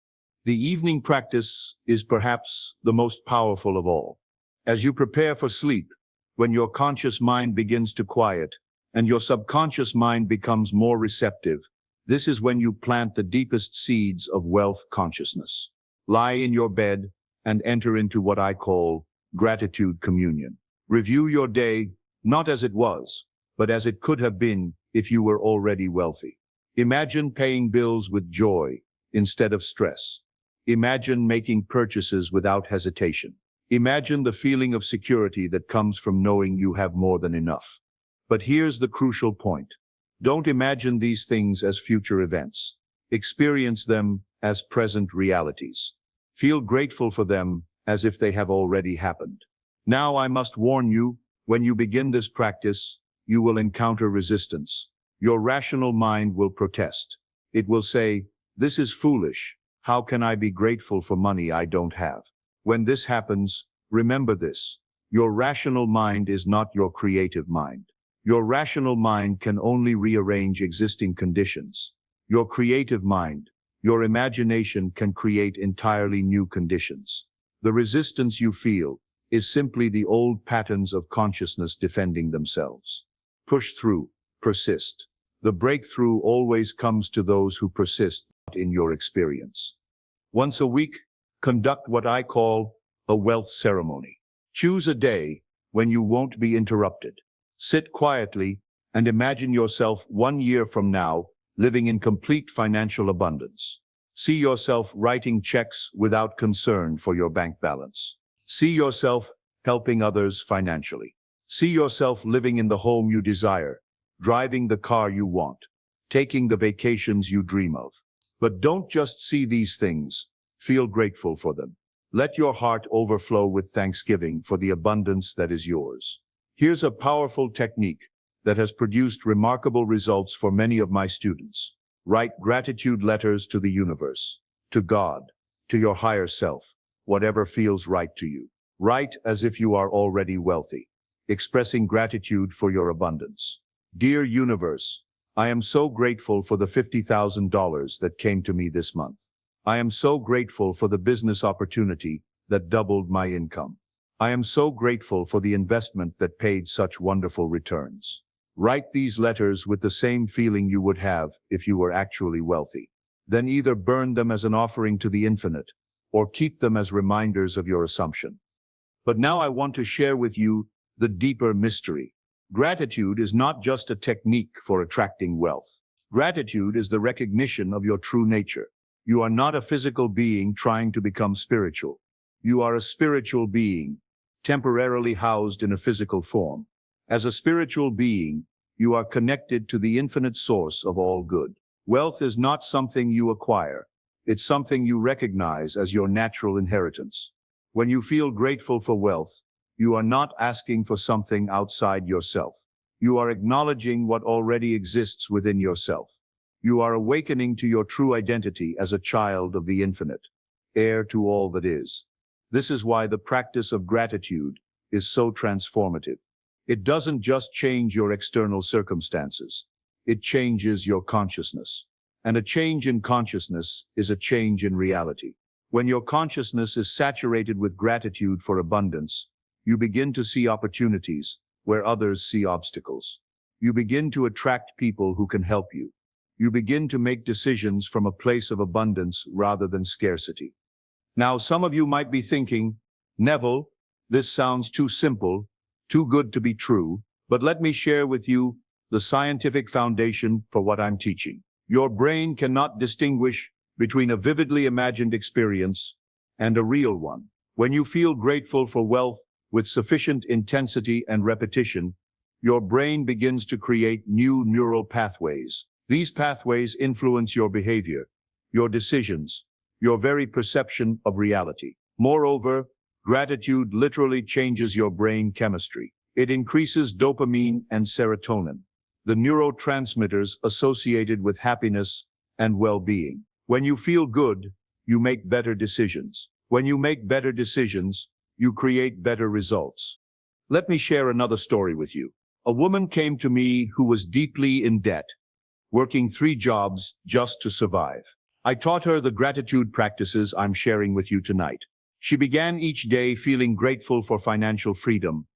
[SPEAKER 2] The evening practice is perhaps the most powerful of all. As you prepare for sleep, when your conscious mind begins to quiet and your subconscious mind becomes more receptive, this is when you plant the deepest seeds of wealth consciousness. Lie in your bed and enter into what I call gratitude communion. Review your day, not as it was, but as it could have been if you were already wealthy. Imagine paying bills with joy instead of stress. Imagine making purchases without hesitation. Imagine the feeling of security that comes from knowing you have more than enough. But here's the crucial point. Don't imagine these things as future events. Experience them as present realities. Feel grateful for them as if they have already happened. Now I must warn you, when you begin this practice, you will encounter resistance. Your rational mind will protest. It will say, "This is foolish. How can I be grateful for money I don't have?" When this happens, remember this. Your rational mind is not your creative mind. Your rational mind can only rearrange existing conditions. Your creative mind, your imagination can create entirely new conditions. The resistance you feel is simply the old patterns of consciousness defending themselves. Push through, persist. The breakthrough always comes to those who persist in your experience. Once a week, conduct what I call a wealth ceremony. Choose a day when you won't be interrupted. Sit quietly and imagine yourself 1 year from now living in complete financial abundance. See yourself writing checks without concern for your bank balance. See yourself helping others financially. See yourself living in the home you desire, driving the car you want, taking the vacations you dream of. But don't just see these things, feel grateful for them. Let your heart overflow with thanksgiving for the abundance that is yours. Here's a powerful technique that has produced remarkable results for many of my students. Write gratitude letters to the universe, to God, to your higher self, whatever feels right to you. Write as if you are already wealthy, expressing gratitude for your abundance. Dear universe, I am so grateful for the $50,000 that came to me this month. I am so grateful for the business opportunity that doubled my income. I am so grateful for the investment that paid such wonderful returns. Write these letters with the same feeling you would have if you were actually wealthy. Then either burn them as an offering to the infinite, or keep them as reminders of your assumption. But now I want to share with you the deeper mystery. Gratitude is not just a technique for attracting wealth. Gratitude is the recognition of your true nature. You are not a physical being trying to become spiritual. You are a spiritual being, temporarily housed in a physical form. As a spiritual being, you are connected to the infinite source of all good. Wealth is not something you acquire. It's something you recognize as your natural inheritance. When you feel grateful for wealth, you are not asking for something outside yourself. You are acknowledging what already exists within yourself. You are awakening to your true identity as a child of the infinite, heir to all that is. This is why the practice of gratitude is so transformative. It doesn't just change your external circumstances. It changes your consciousness. And a change in consciousness is a change in reality. When your consciousness is saturated with gratitude for abundance, you begin to see opportunities where others see obstacles. You begin to attract people who can help you. You begin to make decisions from a place of abundance rather than scarcity. Now, some of you might be thinking, Neville, this sounds too simple, too good to be true, but let me share with you the scientific foundation for what I'm teaching. Your brain cannot distinguish between a vividly imagined experience and a real one. When you feel grateful for wealth with sufficient intensity and repetition, your brain begins to create new neural pathways. These pathways influence your behavior, your decisions, your very perception of reality. Moreover, gratitude literally changes your brain chemistry. It increases dopamine and serotonin, the neurotransmitters associated with happiness and well-being. When you feel good, you make better decisions. When you make better decisions, you create better results. Let me share another story with you. A woman came to me who was deeply in debt, working 3 jobs just to survive. I taught her the gratitude practices I'm sharing with you tonight. She began each day feeling grateful for financial freedom,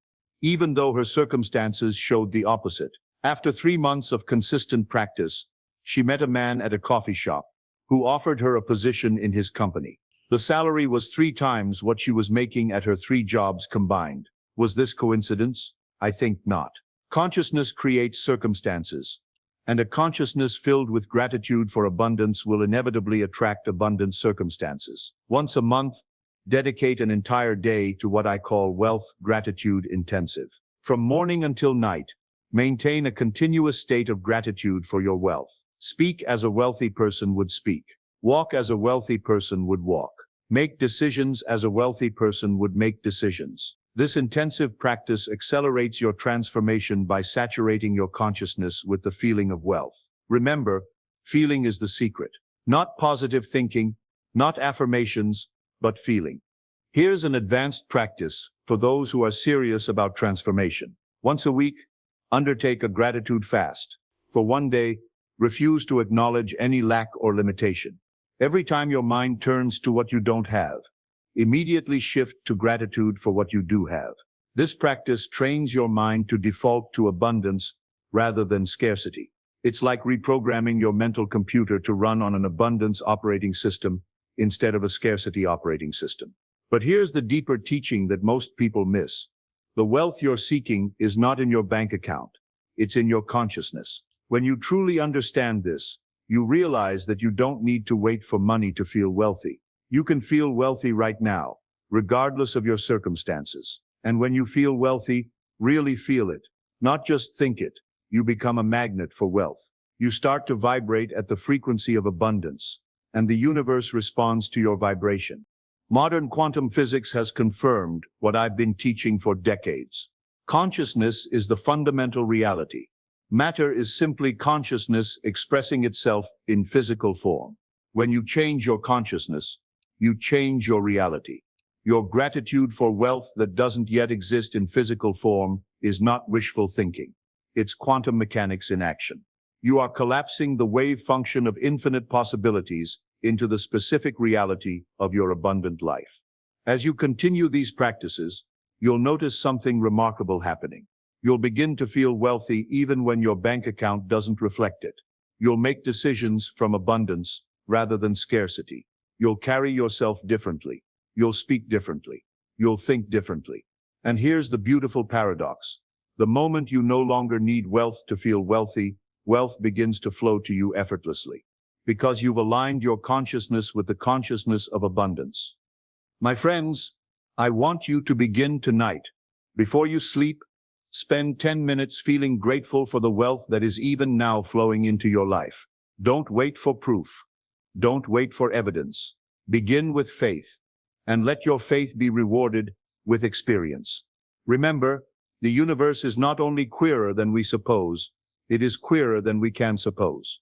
[SPEAKER 2] even though her circumstances showed the opposite. After 3 months of consistent practice, she met a man at a coffee shop who offered her a position in his company. The salary was 3 times what she was making at her 3 jobs combined. Was this coincidence? I think not. Consciousness creates circumstances, and a consciousness filled with gratitude for abundance will inevitably attract abundant circumstances. Once a month, dedicate an entire day to what I call wealth gratitude intensive. From morning until night, maintain a continuous state of gratitude for your wealth. Speak as a wealthy person would speak. Walk as a wealthy person would walk. Make decisions as a wealthy person would make decisions. This intensive practice accelerates your transformation by saturating your consciousness with the feeling of wealth. Remember, feeling is the secret. Not positive thinking, not affirmations, but feeling. Here's an advanced practice for those who are serious about transformation. Once a week, undertake a gratitude fast. For 1 day, refuse to acknowledge any lack or limitation. Every time your mind turns to what you don't have, immediately shift to gratitude for what you do have. This practice trains your mind to default to abundance rather than scarcity. It's like reprogramming your mental computer to run on an abundance operating system instead of a scarcity operating system. But here's the deeper teaching that most people miss. The wealth you're seeking is not in your bank account. It's in your consciousness. When you truly understand this, you realize that you don't need to wait for money to feel wealthy. You can feel wealthy right now, regardless of your circumstances. And when you feel wealthy, really feel it, not just think it. You become a magnet for wealth. You start to vibrate at the frequency of abundance, and the universe responds to your vibration. Modern quantum physics has confirmed what I've been teaching for decades. Consciousness is the fundamental reality. Matter is simply consciousness expressing itself in physical form. When you change your consciousness, you change your reality. Your gratitude for wealth that doesn't yet exist in physical form is not wishful thinking. It's quantum mechanics in action. You are collapsing the wave function of infinite possibilities into the specific reality of your abundant life. As you continue these practices, you'll notice something remarkable happening. You'll begin to feel wealthy even when your bank account doesn't reflect it. You'll make decisions from abundance rather than scarcity. You'll carry yourself differently. You'll speak differently. You'll think differently. And here's the beautiful paradox. The moment you no longer need wealth to feel wealthy, wealth begins to flow to you effortlessly, because you've aligned your consciousness with the consciousness of abundance. My friends, I want you to begin tonight. Before you sleep, spend 10 minutes feeling grateful for the wealth that is even now flowing into your life. Don't wait for proof. Don't wait for evidence. Begin with faith, and let your faith be rewarded with experience. Remember, the universe is not only queerer than we suppose, it is queerer than we can suppose.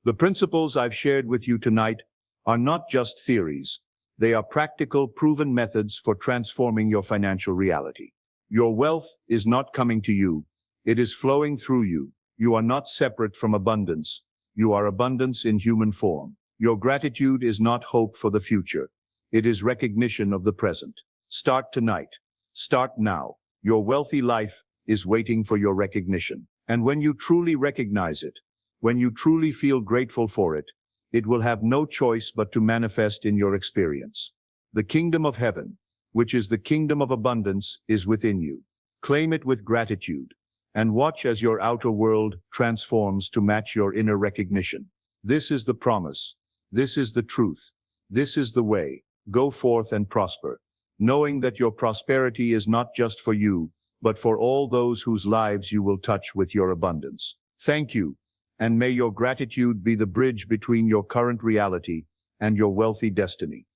[SPEAKER 2] The principles I've shared with you tonight are not just theories. They are practical, proven methods for transforming your financial reality. Your wealth is not coming to you. It is flowing through you. You are not separate from abundance. You are abundance in human form. Your gratitude is not hope for the future. It is recognition of the present. Start tonight. Start now. Your wealthy life is waiting for your recognition. And when you truly recognize it, when you truly feel grateful for it, it will have no choice but to manifest in your experience. The kingdom of heaven, which is the kingdom of abundance, is within you. Claim it with gratitude, and watch as your outer world transforms to match your inner recognition. This is the promise. This is the truth. This is the way. Go forth and prosper. knowing that your prosperity is not just for you, but for all those whose lives you will touch with your abundance. Thank you, and may your gratitude be the bridge between your current reality and your wealthy destiny.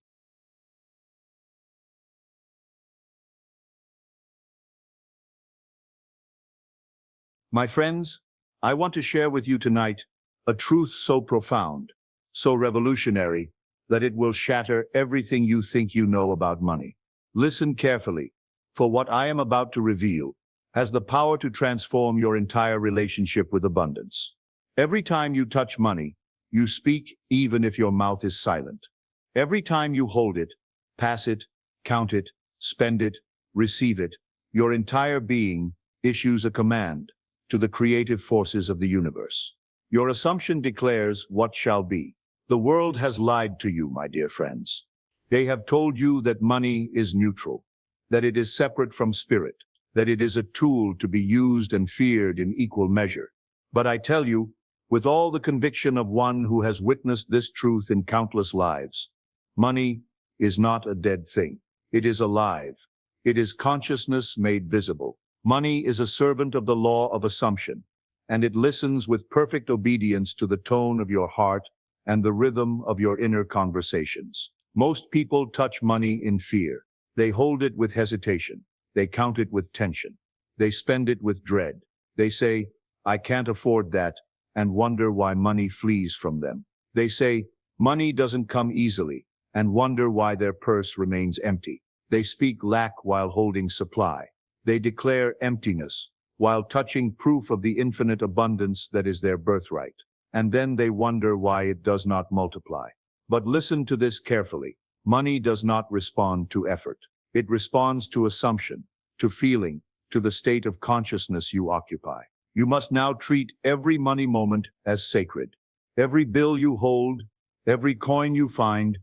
[SPEAKER 2] My friends, I want to share with you tonight a truth so profound, so revolutionary, that it will shatter everything you think you know about money. Listen carefully, for what I am about to reveal has the power to transform your entire relationship with abundance. Every time you touch money, you speak even if your mouth is silent. Every time you hold it, pass it, count it, spend it, receive it, your entire being issues a command to the creative forces of the universe. Your assumption declares what shall be. The world has lied to you, my dear friends. They have told you that money is neutral, that it is separate from spirit, that it is a tool to be used and feared in equal measure. But I tell you, with all the conviction of one who has witnessed this truth in countless lives, money is not a dead thing. It is alive. It is consciousness made visible. Money is a servant of the law of assumption, and it listens with perfect obedience to the tone of your heart and the rhythm of your inner conversations. Most people touch money in fear. They hold it with hesitation. They count it with tension. They spend it with dread. They say, I can't afford that, and wonder why money flees from them. They say, money doesn't come easily, and wonder why their purse remains empty. They speak lack while holding supply. They declare emptiness while touching proof of the infinite abundance that is their birthright. And then they wonder why it does not multiply. But listen to this carefully. Money does not respond to effort. It responds to assumption, to feeling, to the state of consciousness you occupy. You must now treat every money moment as sacred. Every bill you hold, every coin you find,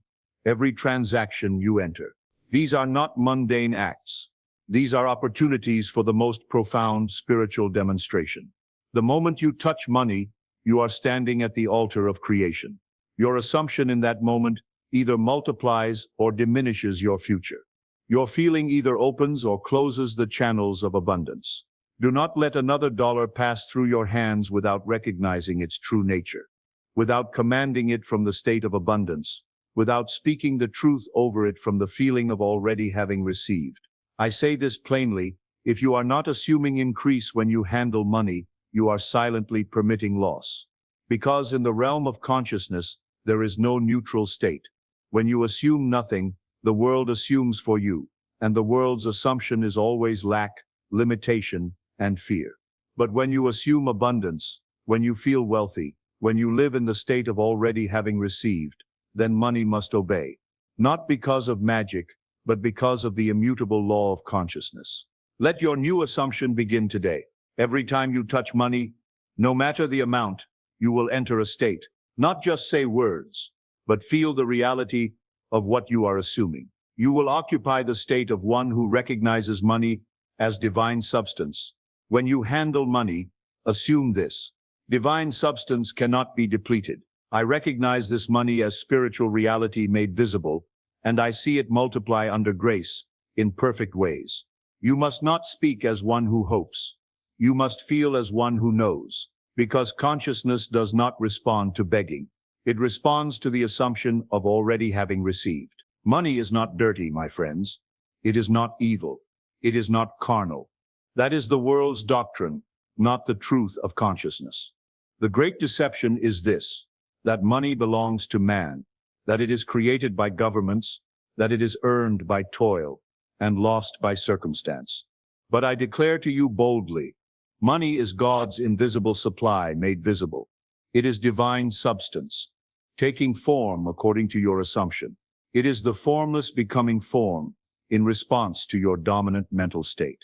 [SPEAKER 2] every transaction you enter. These are not mundane acts. These are opportunities for the most profound spiritual demonstration. The moment you touch money, you are standing at the altar of creation. Your assumption in that moment either multiplies or diminishes your future. Your feeling either opens or closes the channels of abundance. Do not let another dollar pass through your hands without recognizing its true nature, without commanding it from the state of abundance, without speaking the truth over it from the feeling of already having received. I say this plainly, if you are not assuming increase when you handle money, you are silently permitting loss. Because in the realm of consciousness, there is no neutral state. When you assume nothing, the world assumes for you, and the world's assumption is always lack, limitation, and fear. But when you assume abundance, when you feel wealthy, when you live in the state of already having received, then money must obey. Not because of magic, but because of the immutable law of consciousness. Let your new assumption begin today. Every time you touch money, no matter the amount, you will enter a state. Not just say words, but feel the reality of what you are assuming. You will occupy the state of one who recognizes money as divine substance. When you handle money, assume this. Divine substance cannot be depleted. I recognize this money as spiritual reality made visible, and I see it multiply under grace in perfect ways. You must not speak as one who hopes. You must feel as one who knows, because consciousness does not respond to begging. It responds to the assumption of already having received. Money is not dirty, my friends. It is not evil. It is not carnal. That is the world's doctrine, not the truth of consciousness. The great deception is this, that money belongs to man, that it is created by governments, that it is earned by toil, and lost by circumstance. But I declare to you boldly, money is God's invisible supply made visible. It is divine substance, taking form according to your assumption. It is the formless becoming form in response to your dominant mental state.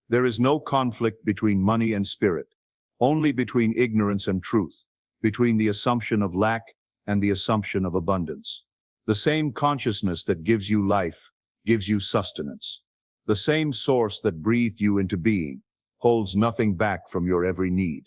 [SPEAKER 2] There is no conflict between money and spirit, only between ignorance and truth, between the assumption of lack and the assumption of abundance. The same consciousness that gives you life gives you sustenance. The same source that breathed you into being holds nothing back from your every need.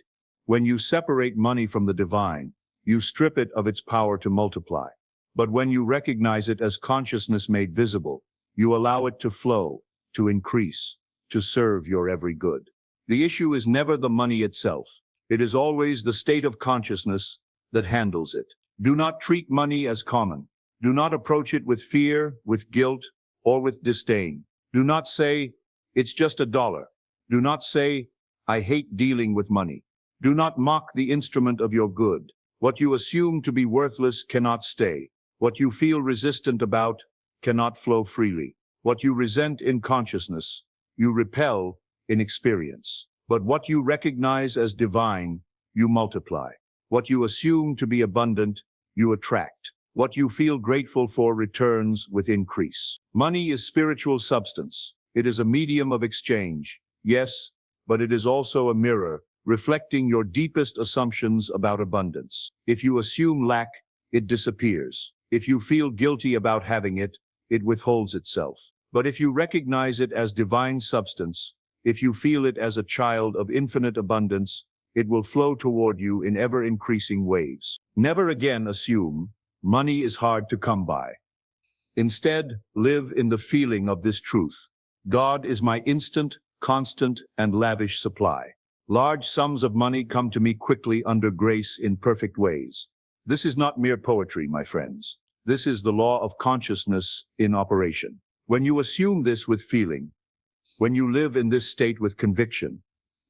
[SPEAKER 2] When you separate money from the divine, you strip it of its power to multiply. But when you recognize it as consciousness made visible, You allow it to flow, to increase, to serve your every good. The issue is never the money itself. It is always the state of consciousness that handles it. Do not treat money as common. Do not approach it with fear, with guilt, or with disdain. Do not say, it's just $1. Do not say, I hate dealing with money. Do not mock the instrument of your good. What you assume to be worthless cannot stay. What you feel resistant about cannot flow freely. What you resent in consciousness, you repel in experience. But what you recognize as divine, you multiply. What you assume to be abundant, you attract. What you feel grateful for returns with increase. Money is spiritual substance. It is a medium of exchange, yes, but it is also a mirror, reflecting your deepest assumptions about abundance. If you assume lack, it disappears. If you feel guilty about having it, it withholds itself. But if you recognize it as divine substance, if you feel it as a child of infinite abundance, it will flow toward you in ever-increasing waves. Never again assume money is hard to come by. Instead, live in the feeling of this truth. God is my instant, constant, and lavish supply. Large sums of money come to me quickly under grace in perfect ways. This is not mere poetry, my friends. This is the law of consciousness in operation. When you assume this with feeling, when you live in this state with conviction,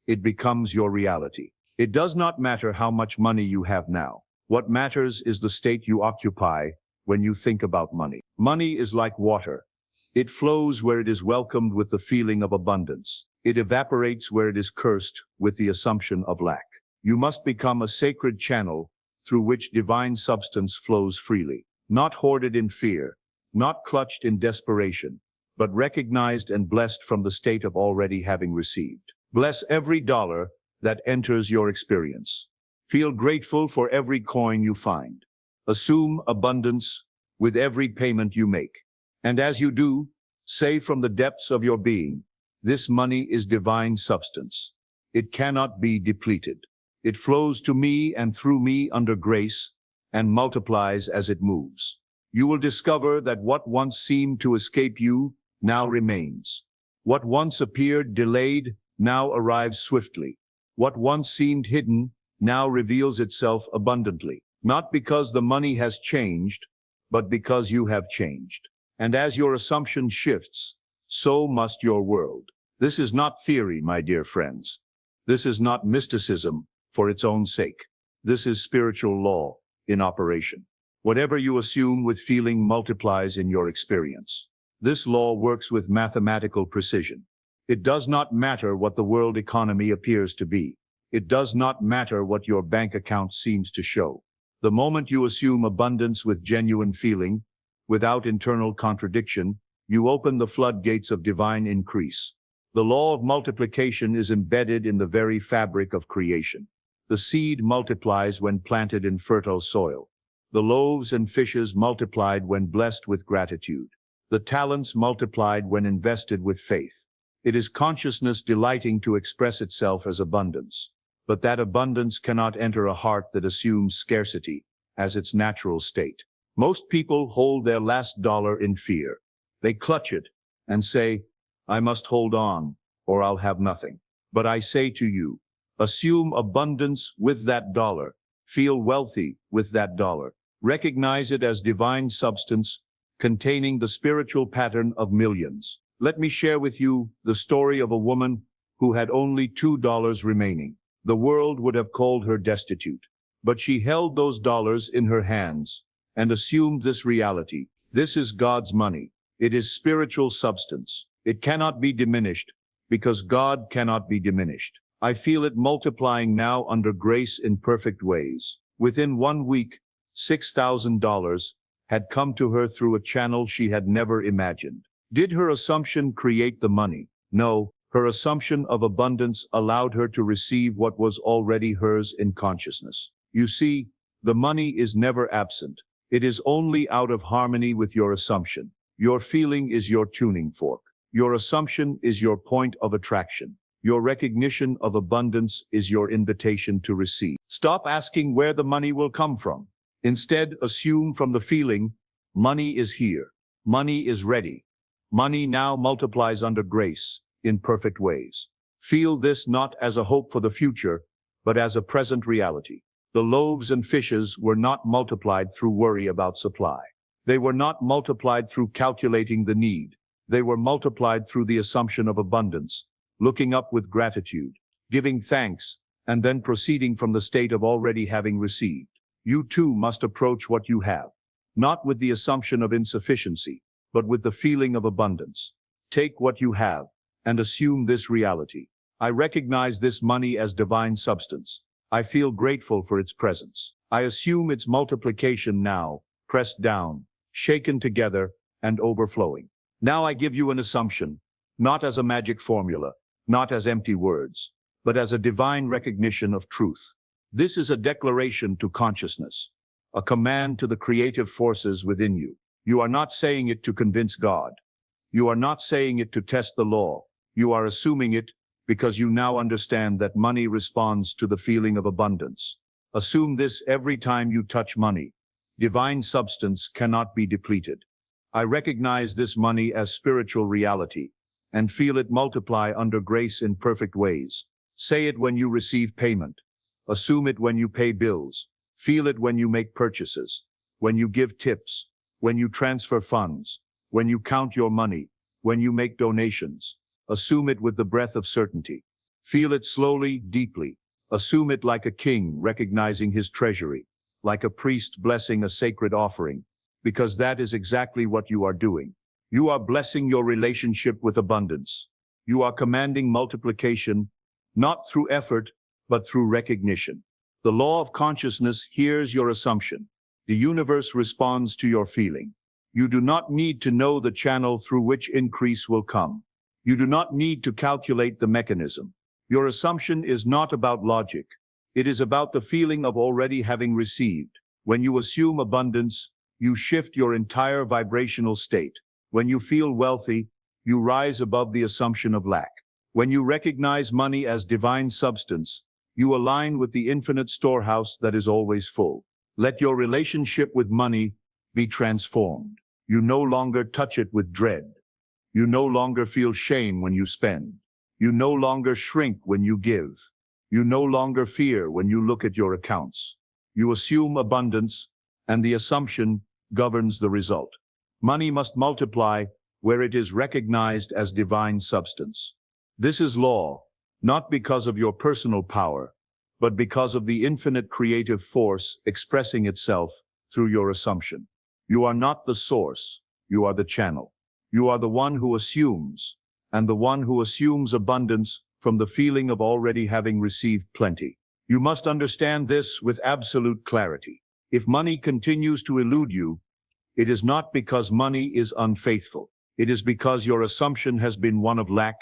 [SPEAKER 2] it becomes your reality. It does not matter how much money you have now. What matters is the state you occupy when you think about money. Money is like water. It flows where it is welcomed with the feeling of abundance. It evaporates where it is cursed with the assumption of lack. You must become a sacred channel through which divine substance flows freely, not hoarded in fear, not clutched in desperation, but recognized and blessed from the state of already having received. Bless every dollar that enters your experience. Feel grateful for every coin you find. Assume abundance with every payment you make. And as you do, say from the depths of your being, this money is divine substance. It cannot be depleted. It flows to me and through me under grace and multiplies as it moves. You will discover that what once seemed to escape you now remains. What once appeared delayed now arrives swiftly. What once seemed hidden now reveals itself abundantly, not because the money has changed, but because you have changed. And as your assumption shifts, so must your world. This is not theory, my dear friends. This is not mysticism for its own sake. This is spiritual law in operation. Whatever you assume with feeling multiplies in your experience. This law works with mathematical precision. It does not matter what the world economy appears to be. It does not matter what your bank account seems to show. The moment you assume abundance with genuine feeling, without internal contradiction, you open the floodgates of divine increase. The law of multiplication is embedded in the very fabric of creation. The seed multiplies when planted in fertile soil. The loaves and fishes multiplied when blessed with gratitude. The talents multiplied when invested with faith. It is consciousness delighting to express itself as abundance. But that abundance cannot enter a heart that assumes scarcity as its natural state. Most people hold their last dollar in fear. They clutch it and say, I must hold on, or I'll have nothing. But I say to you, assume abundance with that dollar. Feel wealthy with that dollar. Recognize it as divine substance containing the spiritual pattern of millions. Let me share with you the story of a woman who had only $2 remaining. The world would have called her destitute, but she held those dollars in her hands and assumed this reality. This is God's money. It is spiritual substance. It cannot be diminished because God cannot be diminished. I feel it multiplying now under grace in perfect ways. Within 1 week, $6,000 had come to her through a channel she had never imagined. Did her assumption create the money? No. Her assumption of abundance allowed her to receive what was already hers in consciousness. You see, the money is never absent. It is only out of harmony with your assumption. Your feeling is your tuning fork. Your assumption is your point of attraction. Your recognition of abundance is your invitation to receive. Stop asking where the money will come from. Instead, assume from the feeling, money is here. Money is ready. Money now multiplies under grace, in perfect ways. Feel this not as a hope for the future, but as a present reality. The loaves and fishes were not multiplied through worry about supply. They were not multiplied through calculating the need. They were multiplied through the assumption of abundance, looking up with gratitude, giving thanks, and then proceeding from the state of already having received. You too must approach what you have, not with the assumption of insufficiency, but with the feeling of abundance. Take what you have, and assume this reality. I recognize this money as divine substance. I feel grateful for its presence. I assume its multiplication now, pressed down, shaken together, and overflowing. Now I give you an assumption, not as a magic formula, not as empty words, but as a divine recognition of truth. This is a declaration to consciousness, a command to the creative forces within you. You are not saying it to convince God. You are not saying it to test the law. You are assuming it because you now understand that money responds to the feeling of abundance. Assume this every time you touch money. Divine substance cannot be depleted. I recognize this money as spiritual reality and feel it multiply under grace in perfect ways. Say it when you receive payment. Assume it when you pay bills. Feel it when you make purchases, when you give tips, when you transfer funds, when you count your money, when you make donations. Assume it with the breath of certainty. Feel it slowly, deeply. Assume it like a king recognizing his treasury, like a priest blessing a sacred offering, because that is exactly what you are doing. You are blessing your relationship with abundance. You are commanding multiplication, not through effort, but through recognition. The law of consciousness hears your assumption. The universe responds to your feeling. You do not need to know the channel through which increase will come. You do not need to calculate the mechanism. Your assumption is not about logic. It is about the feeling of already having received. When you assume abundance, you shift your entire vibrational state. When you feel wealthy, you rise above the assumption of lack. When you recognize money as divine substance, you align with the infinite storehouse that is always full. Let your relationship with money be transformed. You no longer touch it with dread. You no longer feel shame when you spend. You no longer shrink when you give. You no longer fear when you look at your accounts. You assume abundance, and the assumption governs the result. Money must multiply where it is recognized as divine substance. This is law, not because of your personal power, but because of the infinite creative force expressing itself through your assumption. You are not the source, you are the channel. You are the one who assumes, and the one who assumes abundance from the feeling of already having received plenty. You must understand this with absolute clarity. If money continues to elude you, it is not because money is unfaithful. It is because your assumption has been one of lack,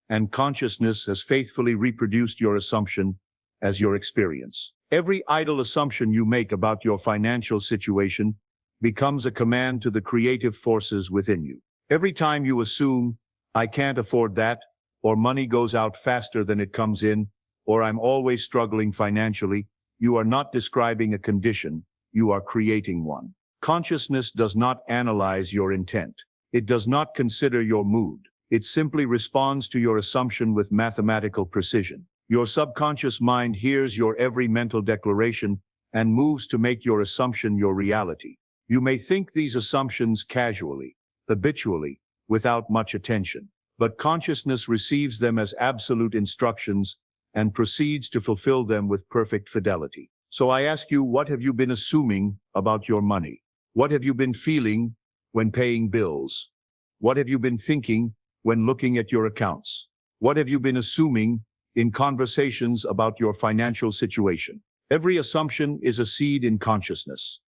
[SPEAKER 2] and consciousness has faithfully reproduced your assumption as your experience. Every idle assumption you make about your financial situation becomes a command to the creative forces within you. Every time you assume, I can't afford that, or money goes out faster than it comes in, or I'm always struggling financially, you are not describing a condition, you are creating one. Consciousness does not analyze your intent. It does not consider your mood. It simply responds to your assumption with mathematical precision. Your subconscious mind hears your every mental declaration and moves to make your assumption your reality. You may think these assumptions casually, habitually, without much attention, but consciousness receives them as absolute instructions and proceeds to fulfill them with perfect fidelity. So I ask you, what have you been assuming about your money? What have you been feeling when paying bills? What have you been thinking when looking at your accounts? What have you been assuming in conversations about your financial situation? Every assumption is a seed in consciousness,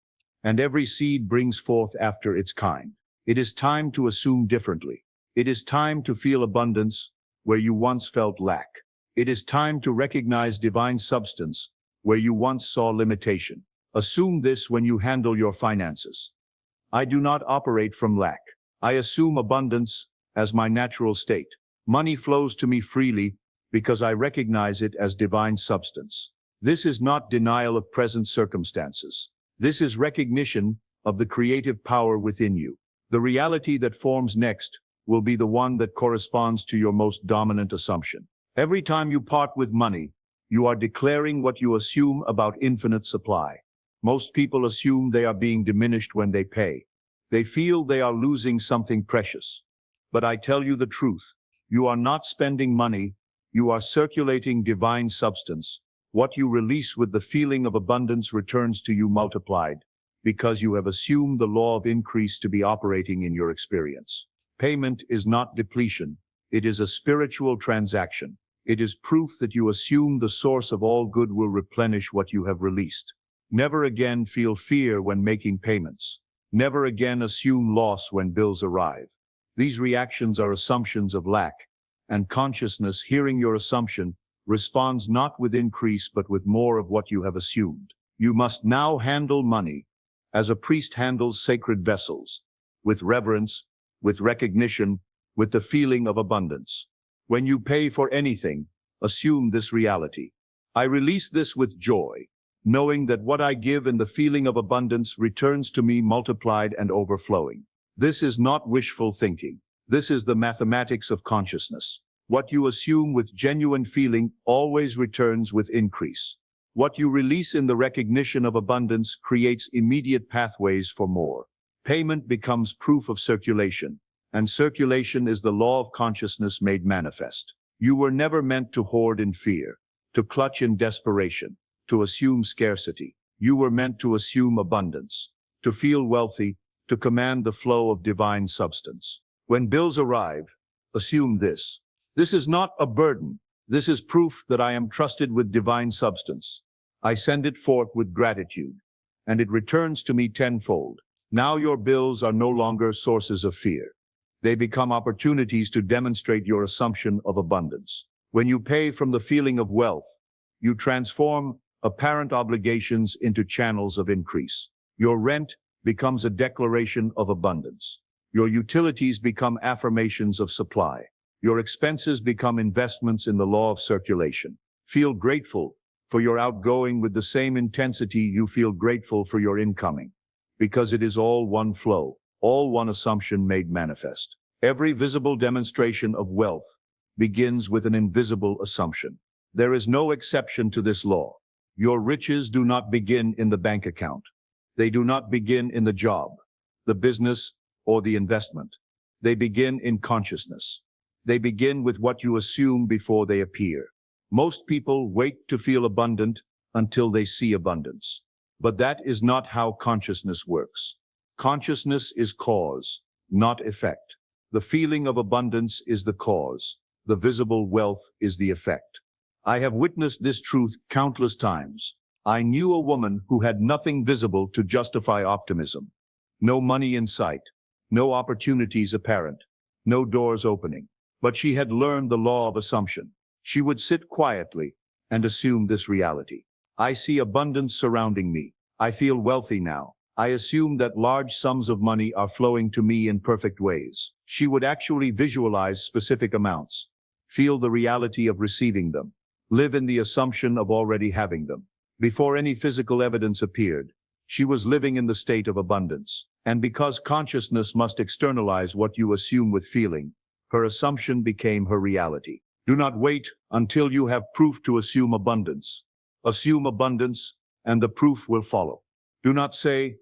[SPEAKER 2] and every seed brings forth after its kind. It is time to assume differently. It is time to feel abundance where you once felt lack. It is time to recognize divine substance where you once saw limitation. Assume this when you handle your finances. I do not operate from lack. I assume abundance as my natural state. Money flows to me freely because I recognize it as divine substance. This is not denial of present circumstances. This is recognition of the creative power within you. The reality that forms next will be the one that corresponds to your most dominant assumption. Every time you part with money, you are declaring what you assume about infinite supply. Most people assume they are being diminished when they pay. They feel they are losing something precious. But I tell you the truth, you are not spending money, you are circulating divine substance. What you release with the feeling of abundance returns to you multiplied, because you have assumed the law of increase to be operating in your experience. Payment is not depletion, it is a spiritual transaction. It is proof that you assume the source of all good will replenish what you have released. Never again feel fear when making payments. Never again assume loss when bills arrive. These reactions are assumptions of lack, and consciousness, hearing your assumption, responds not with increase but with more of what you have assumed. You must now handle money as a priest handles sacred vessels, with reverence, with recognition, with the feeling of abundance. When you pay for anything, assume this reality. I release this with joy, knowing that what I give in the feeling of abundance returns to me multiplied and overflowing. This is not wishful thinking. This is the mathematics of consciousness. What you assume with genuine feeling always returns with increase. What you release in the recognition of abundance creates immediate pathways for more. Payment becomes proof of circulation, and circulation is the law of consciousness made manifest. You were never meant to hoard in fear, to clutch in desperation, to assume scarcity. You were meant to assume abundance, to feel wealthy, to command the flow of divine substance. When bills arrive, assume this. This is not a burden. This is proof that I am trusted with divine substance. I send it forth with gratitude, and it returns to me tenfold. Now your bills are no longer sources of fear. They become opportunities to demonstrate your assumption of abundance. When you pay from the feeling of wealth, you transform apparent obligations into channels of increase. Your rent becomes a declaration of abundance. Your utilities become affirmations of supply. Your expenses become investments in the law of circulation. Feel grateful for your outgoing with the same intensity you feel grateful for your incoming, because it is all one flow, all one assumption made manifest. Every visible demonstration of wealth begins with an invisible assumption. There is no exception to this law. Your riches do not begin in the bank account. They do not begin in the job, the business, or the investment. They begin in consciousness. They begin with what you assume before they appear. Most people wait to feel abundant until they see abundance. But that is not how consciousness works. Consciousness is cause, not effect. The feeling of abundance is the cause. The visible wealth is the effect. I have witnessed this truth countless times. I knew a woman who had nothing visible to justify optimism. No money in sight, no opportunities apparent, no doors opening. But she had learned the law of assumption. She would sit quietly and assume this reality. I see abundance surrounding me. I feel wealthy now. I assume that large sums of money are flowing to me in perfect ways. She would actually visualize specific amounts, feel the reality of receiving them, live in the assumption of already having them. Before any physical evidence appeared, she was living in the state of abundance. And because consciousness must externalize what you assume with feeling, her assumption became her reality. Do not wait until you have proof to assume abundance. Assume abundance, and the proof will follow. Do not say,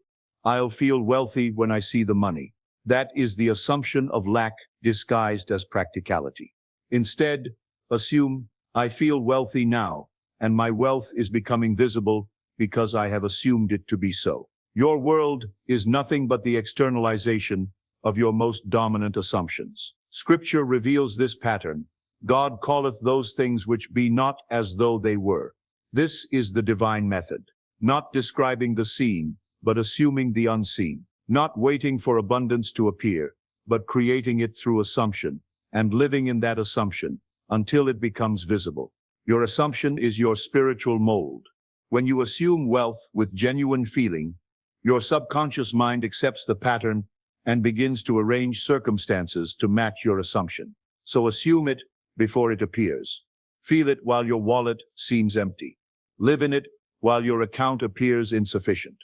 [SPEAKER 2] I'll feel wealthy when I see the money. That is the assumption of lack disguised as practicality. Instead, assume, I feel wealthy now, and my wealth is becoming visible because I have assumed it to be so. Your world is nothing but the externalization of your most dominant assumptions. Scripture reveals this pattern. God calleth those things which be not as though they were. This is the divine method. Not describing the seen, but assuming the unseen. Not waiting for abundance to appear, but creating it through assumption, and living in that assumption until it becomes visible. Your assumption is your spiritual mold. When you assume wealth with genuine feeling, your subconscious mind accepts the pattern and begins to arrange circumstances to match your assumption. So assume it before it appears. Feel it while your wallet seems empty. Live in it while your account appears insufficient.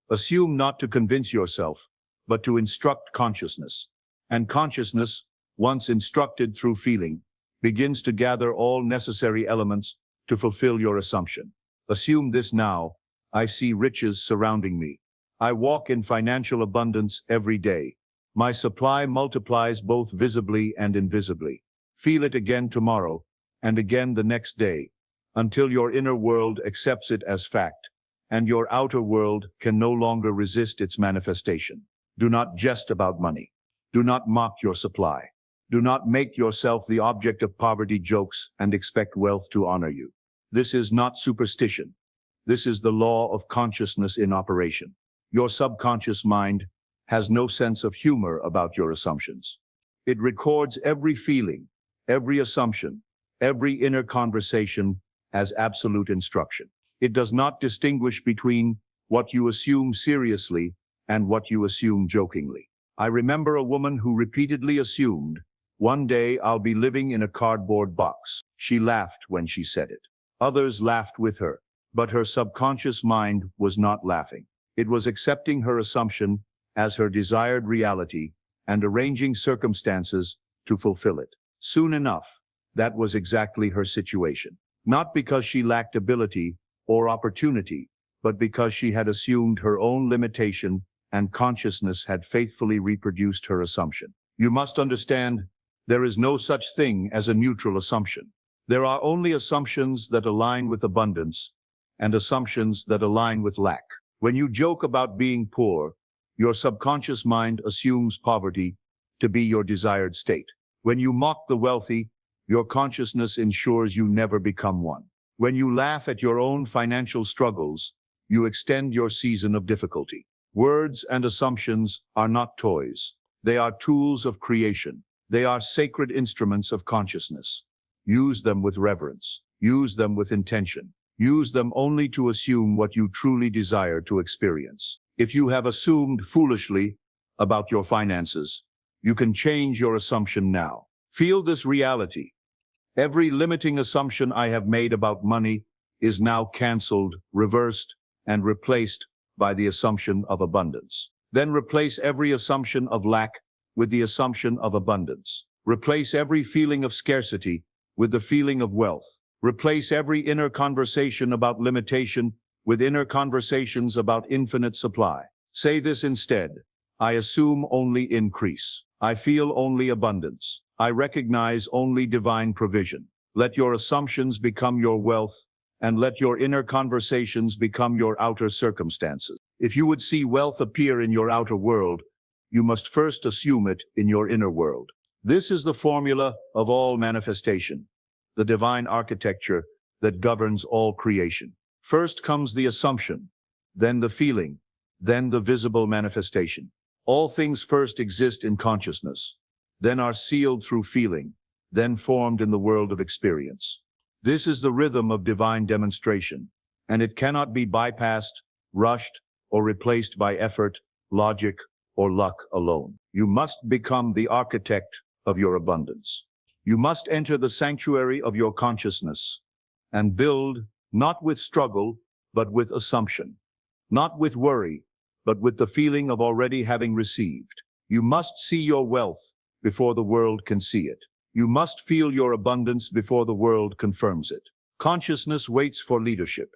[SPEAKER 2] Assume not to convince yourself, but to instruct consciousness. And consciousness, once instructed through feeling, begins to gather all necessary elements to fulfill your assumption. Assume this now. I see riches surrounding me. I walk in financial abundance every day. My supply multiplies both visibly and invisibly. Feel it again tomorrow, and again the next day, until your inner world accepts it as fact, and your outer world can no longer resist its manifestation. Do not jest about money. Do not mock your supply. Do not make yourself the object of poverty jokes and expect wealth to honor you. This is not superstition. This is the law of consciousness in operation. Your subconscious mind has no sense of humor about your assumptions. It records every feeling, every assumption, every inner conversation as absolute instruction. It does not distinguish between what you assume seriously and what you assume jokingly. I remember a woman who repeatedly assumed, "One day I'll be living in a cardboard box." She laughed when she said it. Others laughed with her, but her subconscious mind was not laughing. It was accepting her assumption as her desired reality and arranging circumstances to fulfill it. Soon enough, that was exactly her situation. Not because she lacked ability or opportunity, but because she had assumed her own limitation and consciousness had faithfully reproduced her assumption. You must understand, there is no such thing as a neutral assumption. There are only assumptions that align with abundance and assumptions that align with lack. When you joke about being poor, your subconscious mind assumes poverty to be your desired state. When you mock the wealthy, your consciousness ensures you never become one. When you laugh at your own financial struggles, you extend your season of difficulty. Words and assumptions are not toys. They are tools of creation. They are sacred instruments of consciousness. Use them with reverence. Use them with intention. Use them only to assume what you truly desire to experience. If you have assumed foolishly about your finances, you can change your assumption now. Feel this reality. Every limiting assumption I have made about money is now canceled, reversed, and replaced by the assumption of abundance. Then replace every assumption of lack with the assumption of abundance. Replace every feeling of scarcity with the feeling of wealth. Replace every inner conversation about limitation with inner conversations about infinite supply. Say this instead: I assume only increase. I feel only abundance. I recognize only divine provision. Let your assumptions become your wealth, and let your inner conversations become your outer circumstances. If you would see wealth appear in your outer world, you must first assume it in your inner world. This is the formula of all manifestation, the divine architecture that governs all creation. First comes the assumption, then the feeling, then the visible manifestation. All things first exist in consciousness, then are sealed through feeling, then formed in the world of experience. This is the rhythm of divine demonstration, and it cannot be bypassed, rushed, or replaced by effort, logic, or luck alone. You must become the architect of your abundance. You must enter the sanctuary of your consciousness and build not with struggle, but with assumption, not with worry, but with the feeling of already having received. You must see your wealth before the world can see it. You must feel your abundance before the world confirms it. Consciousness waits for leadership,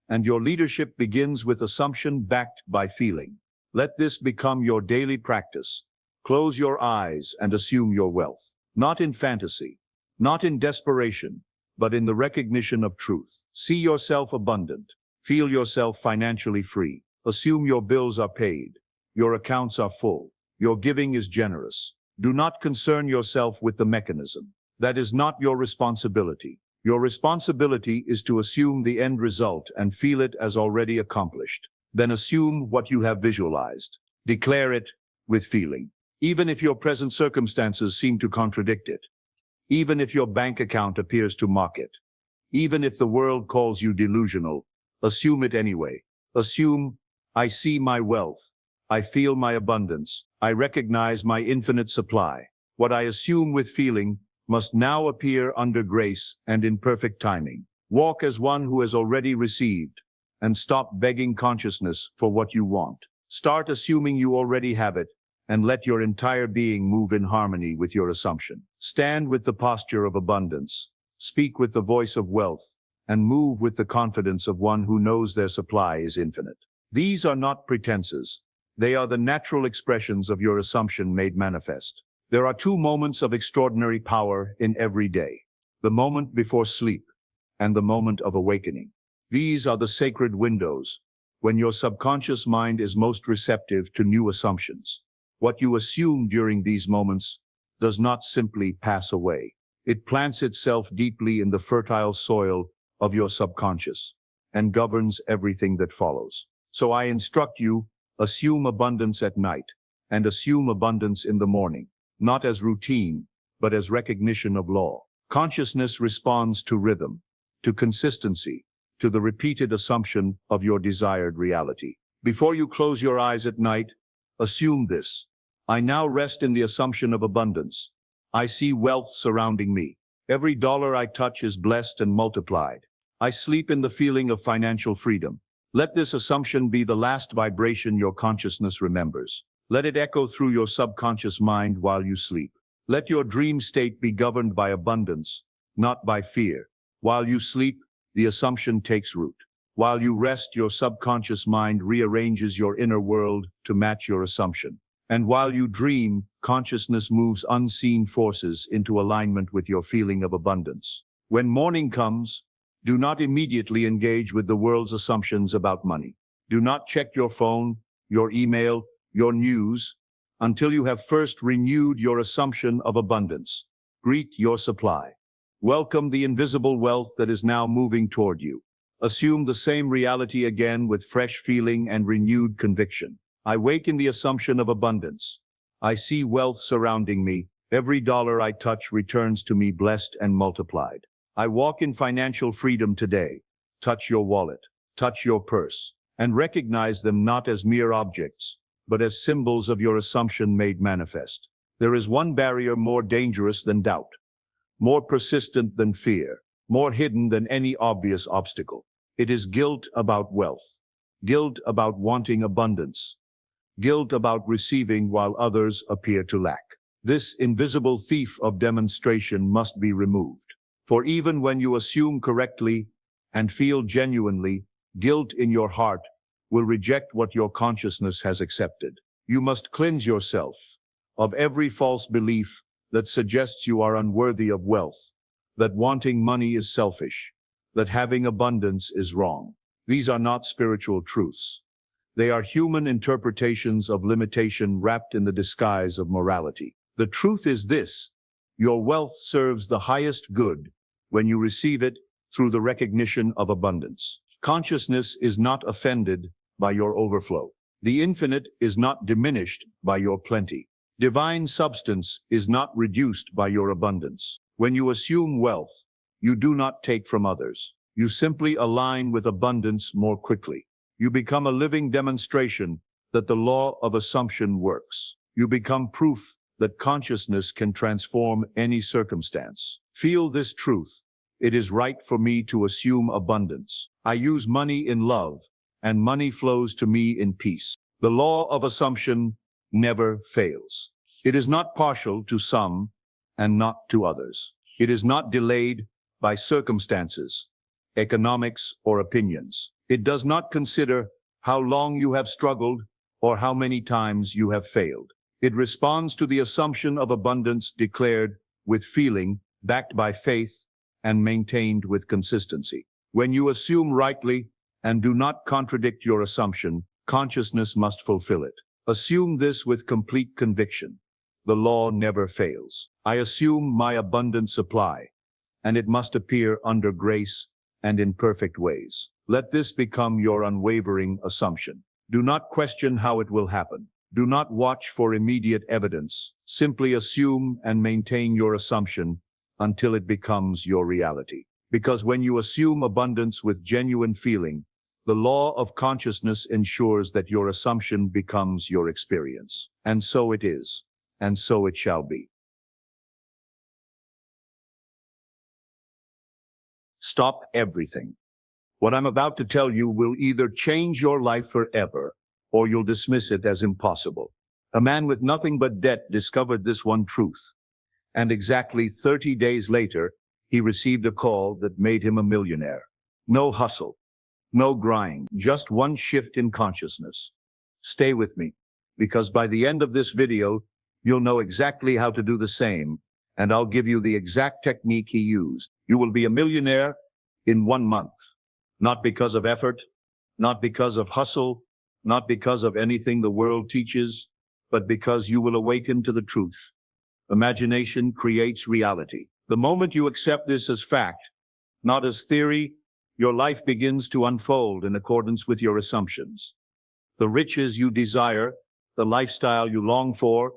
[SPEAKER 2] and your leadership begins with assumption backed by feeling. Let this become your daily practice. Close your eyes and assume your wealth, not in fantasy, not in desperation, but in the recognition of truth. See yourself abundant. Feel yourself financially free. Assume your bills are paid. Your accounts are full. Your giving is generous. Do not concern yourself with the mechanism. That is not your responsibility. Your responsibility is to assume the end result and feel it as already accomplished. Then assume what you have visualized. Declare it with feeling. Even if your present circumstances seem to contradict it. Even if your bank account appears to mock it. Even if the world calls you delusional, assume it anyway. Assume, I see my wealth. I feel my abundance. I recognize my infinite supply. What I assume with feeling must now appear under grace and in perfect timing. Walk as one who has already received, and stop begging consciousness for what you want. Start assuming you already have it, and let your entire being move in harmony with your assumption. Stand with the posture of abundance, speak with the voice of wealth, and move with the confidence of one who knows their supply is infinite. These are not pretenses. They are the natural expressions of your assumption made manifest. There are two moments of extraordinary power in every day: the moment before sleep and the moment of awakening. These are the sacred windows when your subconscious mind is most receptive to new assumptions. What you assume during these moments does not simply pass away. It plants itself deeply in the fertile soil of your subconscious and governs everything that follows. So I instruct you, assume abundance at night and assume abundance in the morning, not as routine, but as recognition of law. Consciousness responds to rhythm, to consistency, to the repeated assumption of your desired reality. Before you close your eyes at night, assume this: I now rest in the assumption of abundance. I see wealth surrounding me. Every dollar I touch is blessed and multiplied. I sleep in the feeling of financial freedom. Let this assumption be the last vibration your consciousness remembers. Let it echo through your subconscious mind while you sleep. Let your dream state be governed by abundance, not by fear. While you sleep, the assumption takes root. While you rest, your subconscious mind rearranges your inner world to match your assumption. And while you dream, consciousness moves unseen forces into alignment with your feeling of abundance. When morning comes, do not immediately engage with the world's assumptions about money. Do not check your phone, your email, your news, until you have first renewed your assumption of abundance. Greet your supply. Welcome the invisible wealth that is now moving toward you. Assume the same reality again with fresh feeling and renewed conviction. I wake in the assumption of abundance. I see wealth surrounding me. Every dollar I touch returns to me blessed and multiplied. I walk in financial freedom today. Touch your wallet, touch your purse, and recognize them not as mere objects, but as symbols of your assumption made manifest. There is one barrier more dangerous than doubt, more persistent than fear, more hidden than any obvious obstacle. It is guilt about wealth, guilt about wanting abundance, guilt about receiving while others appear to lack. This invisible thief of demonstration must be removed. For even when you assume correctly and feel genuinely, guilt in your heart will reject what your consciousness has accepted. You must cleanse yourself of every false belief that suggests you are unworthy of wealth, that wanting money is selfish, that having abundance is wrong. These are not spiritual truths. They are human interpretations of limitation wrapped in the disguise of morality. The truth is this: your wealth serves the highest good when you receive it through the recognition of abundance. Consciousness is not offended by your overflow. The infinite is not diminished by your plenty. Divine substance is not reduced by your abundance. When you assume wealth, you do not take from others. You simply align with abundance more quickly. You become a living demonstration that the law of assumption works. You become proof that consciousness can transform any circumstance. Feel this truth: it is right for me to assume abundance. I use money in love, and money flows to me in peace. The law of assumption never fails. It is not partial to some and not to others. It is not delayed by circumstances, economics, or opinions. It does not consider how long you have struggled or how many times you have failed. It responds to the assumption of abundance declared with feeling, backed by faith, and maintained with consistency. When you assume rightly and do not contradict your assumption, consciousness must fulfill it. Assume this with complete conviction. The law never fails. I assume my abundant supply, and it must appear under grace and in perfect ways. Let this become your unwavering assumption. Do not question how it will happen. Do not watch for immediate evidence. Simply assume and maintain your assumption until it becomes your reality. Because when you assume abundance with genuine feeling, the law of consciousness ensures that your assumption becomes your experience. And so it is, and so it shall be. Stop everything. What I'm about to tell you will either change your life forever, or you'll dismiss it as impossible. A man with nothing but debt discovered this one truth, and exactly 30 days later, he received a call that made him a millionaire. No hustle, no grind, just one shift in consciousness. Stay with me, because by the end of this video, you'll know exactly how to do the same, and I'll give you the exact technique he used. You will be a millionaire in 1 month, not because of effort, not because of hustle, not because of anything the world teaches, but because you will awaken to the truth. Imagination creates reality. The moment you accept this as fact, not as theory, your life begins to unfold in accordance with your assumptions. The riches you desire, the lifestyle you long for,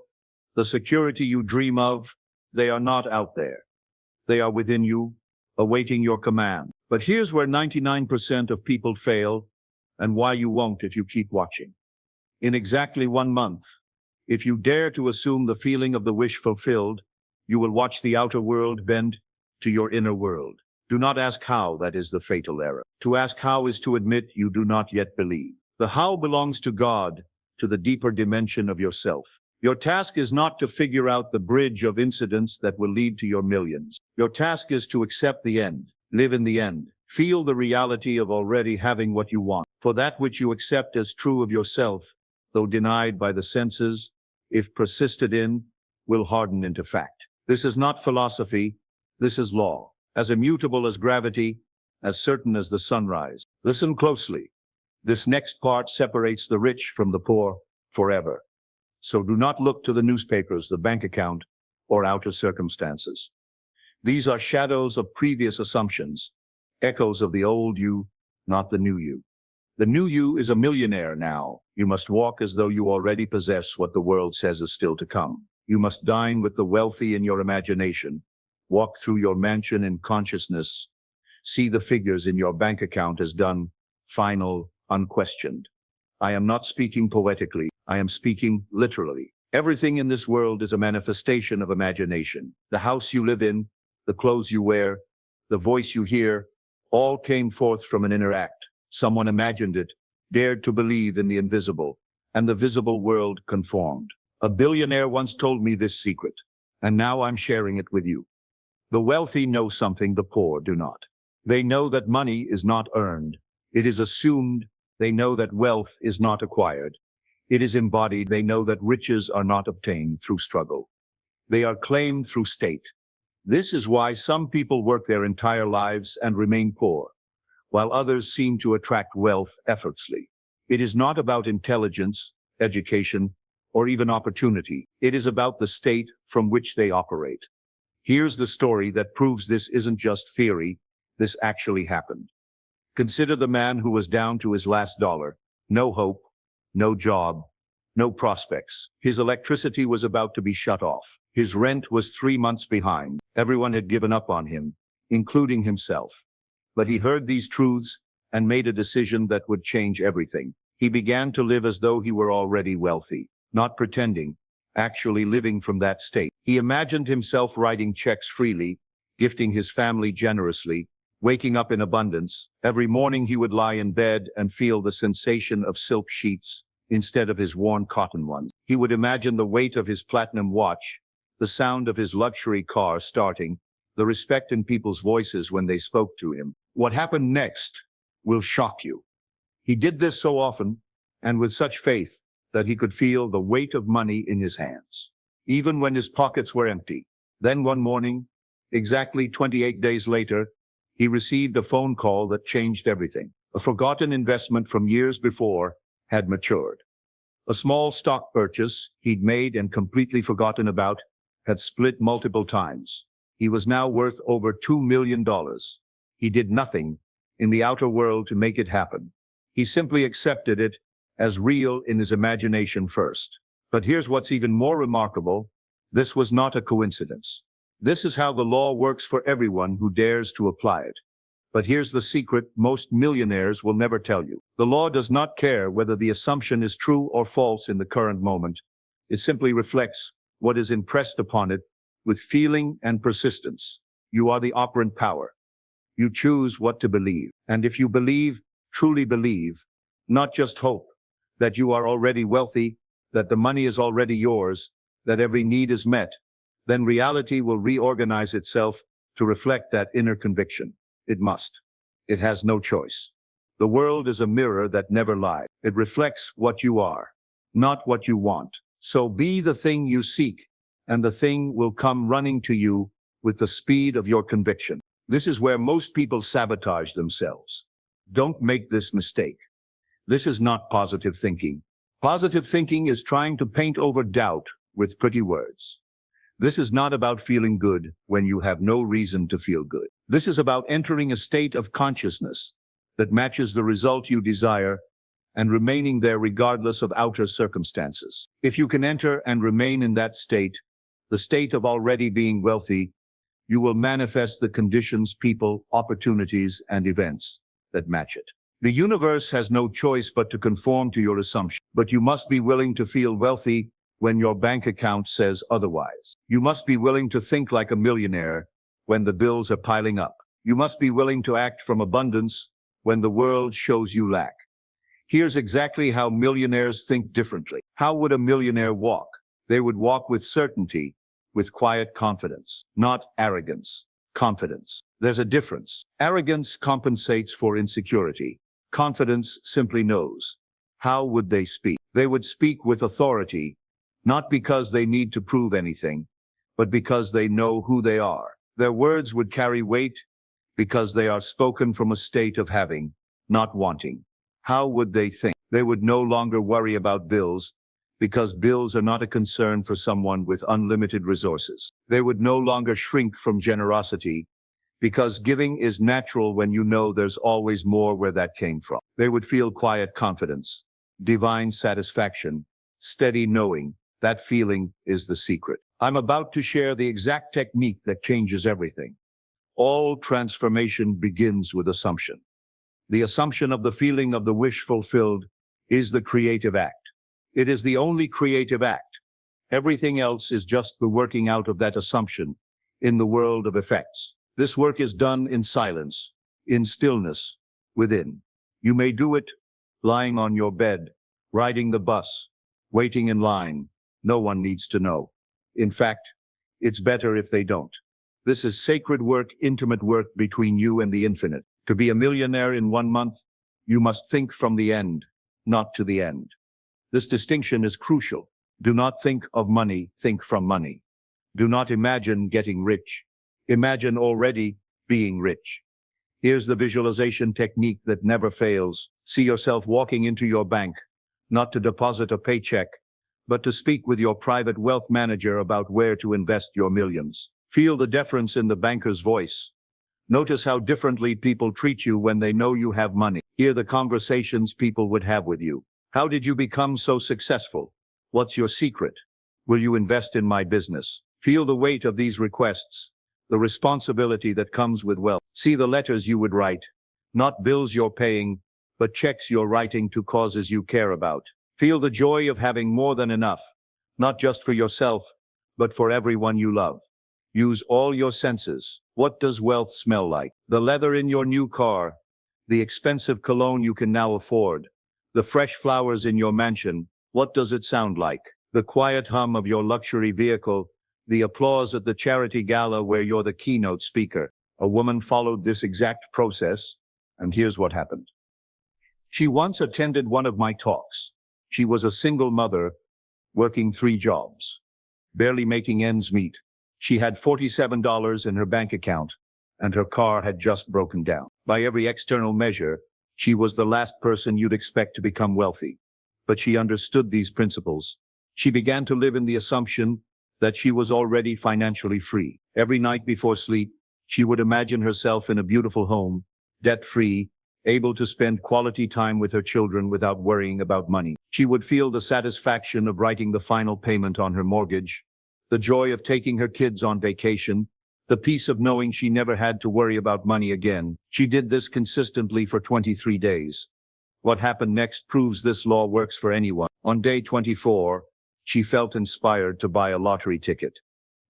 [SPEAKER 2] the security you dream of, they are not out there. They are within you, awaiting your command. But here's where 99% of people fail, and why you won't if you keep watching. In exactly 1 month, if you dare to assume the feeling of the wish fulfilled, you will watch the outer world bend to your inner world. Do not ask how, that is the fatal error. To ask how is to admit you do not yet believe. The how belongs to God, to the deeper dimension of yourself. Your task is not to figure out the bridge of incidents that will lead to your millions. Your task is to accept the end, live in the end, feel the reality of already having what you want. For that which you accept as true of yourself, though denied by the senses, if persisted in, will harden into fact. This is not philosophy, this is law, as immutable as gravity, as certain as the sunrise. Listen closely. This next part separates the rich from the poor forever. So do not look to the newspapers, the bank account, or outer circumstances. These are shadows of previous assumptions, echoes of the old you, not the new you. The new you is a millionaire now. You must walk as though you already possess what the world says is still to come. You must dine with the wealthy in your imagination, walk through your mansion in consciousness, see the figures in your bank account as done, final, unquestioned. I am not speaking poetically, I am speaking literally. Everything in this world is a manifestation of imagination. The house you live in, the clothes you wear, the voice you hear, all came forth from an inner act. Someone imagined it, dared to believe in the invisible, and the visible world conformed. A billionaire once told me this secret, and now I'm sharing it with you. The wealthy know something the poor do not. They know that money is not earned. It is assumed. They know that wealth is not acquired. It is embodied. They know that riches are not obtained through struggle. They are claimed through state. This is why some people work their entire lives and remain poor, while others seem to attract wealth effortlessly. It is not about intelligence, education, or even opportunity. It is about the state from which they operate. Here's the story that proves this isn't just theory, this actually happened. Consider the man who was down to his last dollar. No hope, no job, no prospects. His electricity was about to be shut off. His rent was 3 months behind. Everyone had given up on him, including himself. But he heard these truths and made a decision that would change everything. He began to live as though he were already wealthy, not pretending, actually living from that state. He imagined himself writing checks freely, gifting his family generously, waking up in abundance. Every morning he would lie in bed and feel the sensation of silk sheets instead of his worn cotton ones. He would imagine the weight of his platinum watch, the sound of his luxury car starting, the respect in people's voices when they spoke to him. What happened next will shock you. He did this so often and with such faith that he could feel the weight of money in his hands, even when his pockets were empty. Then one morning, exactly 28 days later, he received a phone call that changed everything. A forgotten investment from years before had matured. A small stock purchase he'd made and completely forgotten about had split multiple times. He was now worth over $2 million. He did nothing in the outer world to make it happen. He simply accepted it as real in his imagination first. But here's what's even more remarkable. This was not a coincidence. This is how the law works for everyone who dares to apply it. But here's the secret most millionaires will never tell you. The law does not care whether the assumption is true or false in the current moment. It simply reflects what is impressed upon it with feeling and persistence. You are the operant power. You choose what to believe. And if you believe, truly believe, not just hope, that you are already wealthy, that the money is already yours, that every need is met, then reality will reorganize itself to reflect that inner conviction. It must. It has no choice. The world is a mirror that never lies. It reflects what you are, not what you want. So be the thing you seek, and the thing will come running to you with the speed of your conviction. This is where most people sabotage themselves. Don't make this mistake. This is not positive thinking. Positive thinking is trying to paint over doubt with pretty words. This is not about feeling good when you have no reason to feel good. This is about entering a state of consciousness that matches the result you desire and remaining there regardless of outer circumstances. If you can enter and remain in that state, the state of already being wealthy, you will manifest the conditions, people, opportunities, and events that match it. The universe has no choice but to conform to your assumption, but you must be willing to feel wealthy when your bank account says otherwise. You must be willing to think like a millionaire when the bills are piling up. You must be willing to act from abundance when the world shows you lack. Here's exactly how millionaires think differently. How would a millionaire walk? They would walk with certainty, with quiet confidence, not arrogance, confidence. There's a difference. Arrogance compensates for insecurity. Confidence simply knows. How would they speak? They would speak with authority, not because they need to prove anything, but because they know who they are. Their words would carry weight because they are spoken from a state of having, not wanting. How would they think? They would no longer worry about bills because bills are not a concern for someone with unlimited resources. They would no longer shrink from generosity because giving is natural when you know there's always more where that came from. They would feel quiet confidence, divine satisfaction, steady knowing. That feeling is the secret. I'm about to share the exact technique that changes everything. All transformation begins with assumption. The assumption of the feeling of the wish fulfilled is the creative act. It is the only creative act. Everything else is just the working out of that assumption in the world of effects. This work is done in silence, in stillness, within. You may do it lying on your bed, riding the bus, waiting in line. No one needs to know. In fact, it's better if they don't. This is sacred work, intimate work between you and the infinite. To be a millionaire in 1 month, you must think from the end, not to the end. This distinction is crucial. Do not think of money, think from money. Do not imagine getting rich. Imagine already being rich. Here's the visualization technique that never fails. See yourself walking into your bank, not to deposit a paycheck, but to speak with your private wealth manager about where to invest your millions. Feel the deference in the banker's voice. Notice how differently people treat you when they know you have money. Hear the conversations people would have with you. How did you become so successful? What's your secret? Will you invest in my business? Feel the weight of these requests, the responsibility that comes with wealth. See the letters you would write, not bills you're paying, but checks you're writing to causes you care about. Feel the joy of having more than enough, not just for yourself, but for everyone you love. Use all your senses. What does wealth smell like? The leather in your new car, the expensive cologne you can now afford, the fresh flowers in your mansion. What does it sound like? The quiet hum of your luxury vehicle, the applause at the charity gala where you're the keynote speaker. A woman followed this exact process, and here's what happened. She once attended one of my talks. She was a single mother, working 3 jobs, barely making ends meet. She had $47 in her bank account, and her car had just broken down. By every external measure, she was the last person you'd expect to become wealthy. But she understood these principles. She began to live in the assumption that she was already financially free. Every night before sleep, she would imagine herself in a beautiful home, debt-free, able to spend quality time with her children without worrying about money. She would feel the satisfaction of writing the final payment on her mortgage, the joy of taking her kids on vacation, the peace of knowing she never had to worry about money again. She did this consistently for 23 days. What happened next proves this law works for anyone. On day 24, she felt inspired to buy a lottery ticket.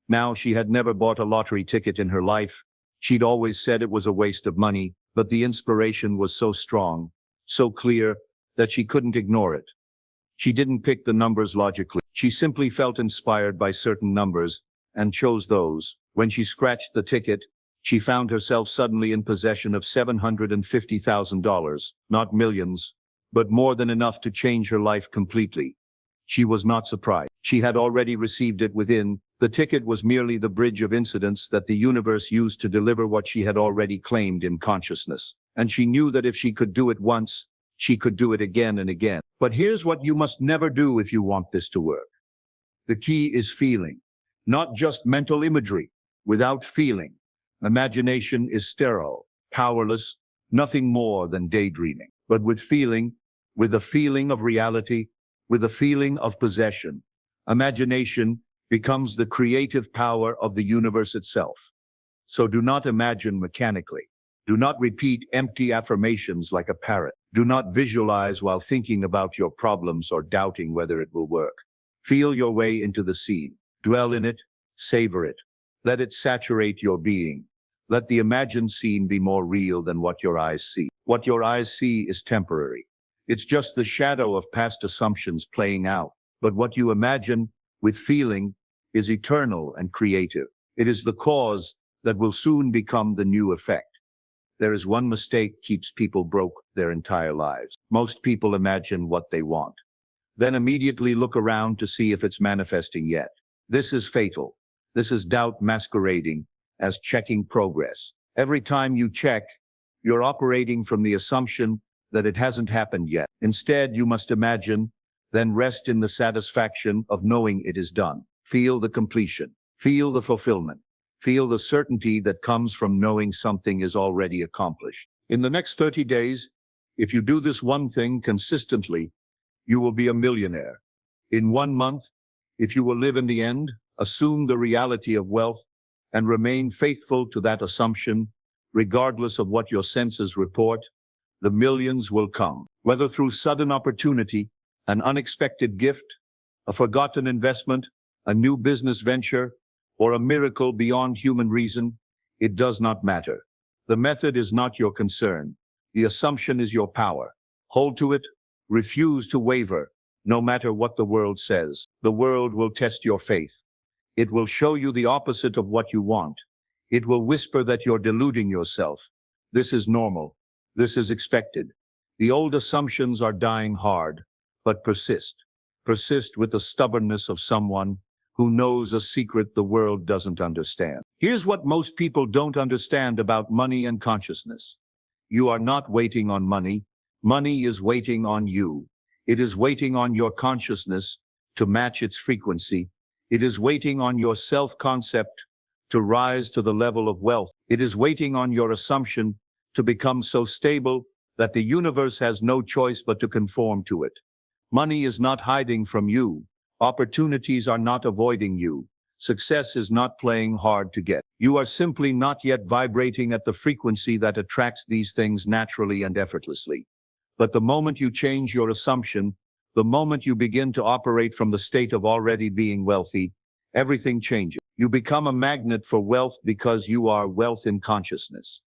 [SPEAKER 2] Now, she had never bought a lottery ticket in her life. She'd always said it was a waste of money, but the inspiration was so strong, so clear, that she couldn't ignore it. She didn't pick the numbers logically. She simply felt inspired by certain numbers and chose those. When she scratched the ticket, she found herself suddenly in possession of $750,000, not millions, but more than enough to change her life completely. She was not surprised. She had already received it within. The ticket was merely the bridge of incidents that the universe used to deliver what she had already claimed in consciousness. And she knew that if she could do it once, she could do it again and again. But here's what you must never do if you want this to work. The key is feeling, not just mental imagery. Without feeling, imagination is sterile, powerless, nothing more than daydreaming. But with feeling, with the feeling of reality, with the feeling of possession, imagination becomes the creative power of the universe itself. So do not imagine mechanically. Do not repeat empty affirmations like a parrot. Do not visualize while thinking about your problems or doubting whether it will work. Feel your way into the scene. Dwell in it. Savor it. Let it saturate your being. Let the imagined scene be more real than what your eyes see. What your eyes see is temporary. It's just the shadow of past assumptions playing out. But what you imagine with feeling is eternal and creative. It is the cause that will soon become the new effect. There is one mistake keeps people broke their entire lives. Most people imagine what they want, then immediately look around to see if it's manifesting yet. This is fatal. This is doubt masquerading as checking progress. Every time you check, you're operating from the assumption that it hasn't happened yet. Instead, you must imagine, then rest in the satisfaction of knowing it is done. Feel the completion. Feel the fulfillment. Feel the certainty that comes from knowing something is already accomplished. In the next 30 days, if you do this one thing consistently, you will be a millionaire. In 1 month, if you will live in the end, assume the reality of wealth, and remain faithful to that assumption, regardless of what your senses report, the millions will come. Whether through sudden opportunity, an unexpected gift, a forgotten investment, a new business venture, or a miracle beyond human reason, it does not matter. The method is not your concern. The assumption is your power. Hold to it. Refuse to waver, no matter what the world says. The world will test your faith. It will show you the opposite of what you want. It will whisper that you're deluding yourself. This is normal. This is expected. The old assumptions are dying hard, but persist. Persist with the stubbornness of someone who knows a secret the world doesn't understand. Here's what most people don't understand about money and consciousness. You are not waiting on money. Money is waiting on you. It is waiting on your consciousness to match its frequency. It is waiting on your self-concept to rise to the level of wealth. It is waiting on your assumption to become so stable that the universe has no choice but to conform to it. Money is not hiding from you. Opportunities are not avoiding you. Success is not playing hard to get. You are simply not yet vibrating at the frequency that attracts these things naturally and effortlessly. But the moment you change your assumption, the moment you begin to operate from the state of already being wealthy, everything changes. You become a magnet for wealth because you are wealth in consciousness.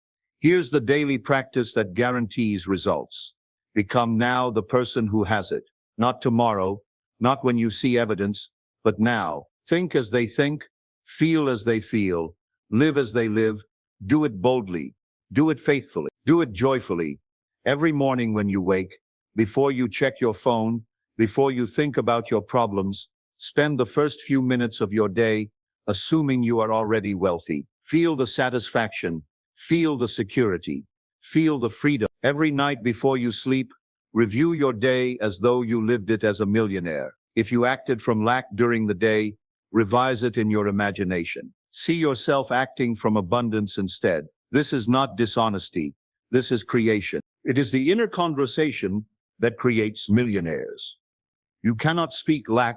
[SPEAKER 2] Here's the daily practice that guarantees results. Become now the person who has it. Not tomorrow, not when you see evidence, but now. Think as they think, feel as they feel, live as they live, do it boldly, do it faithfully, do it joyfully. Every morning when you wake, before you check your phone, before you think about your problems, spend the first few minutes of your day assuming you are already wealthy. Feel the satisfaction, feel the security, feel the freedom. Every night before you sleep, review your day as though you lived it as a millionaire. If you acted from lack during the day, revise it in your imagination. See yourself acting from abundance instead. This is not dishonesty. This is creation. It is the inner conversation that creates millionaires. You cannot speak lack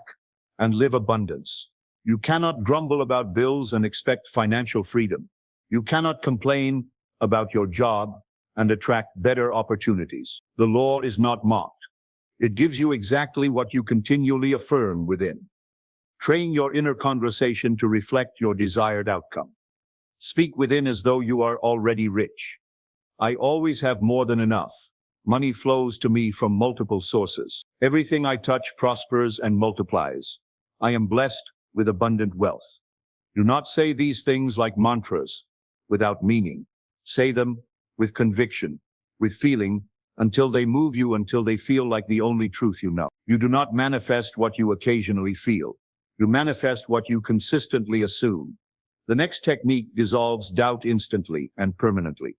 [SPEAKER 2] and live abundance. You cannot grumble about bills and expect financial freedom. You cannot complain about your job and attract better opportunities. The law is not mocked. It gives you exactly what you continually affirm within. Train your inner conversation to reflect your desired outcome. Speak within as though you are already rich. I always have more than enough. Money flows to me from multiple sources. Everything I touch prospers and multiplies. I am blessed with abundant wealth. Do not say these things like mantras, without meaning. Say them with conviction, with feeling, until they move you, until they feel like the only truth you know. You do not manifest what you occasionally feel. You manifest what you consistently assume. The next technique dissolves doubt instantly and permanently.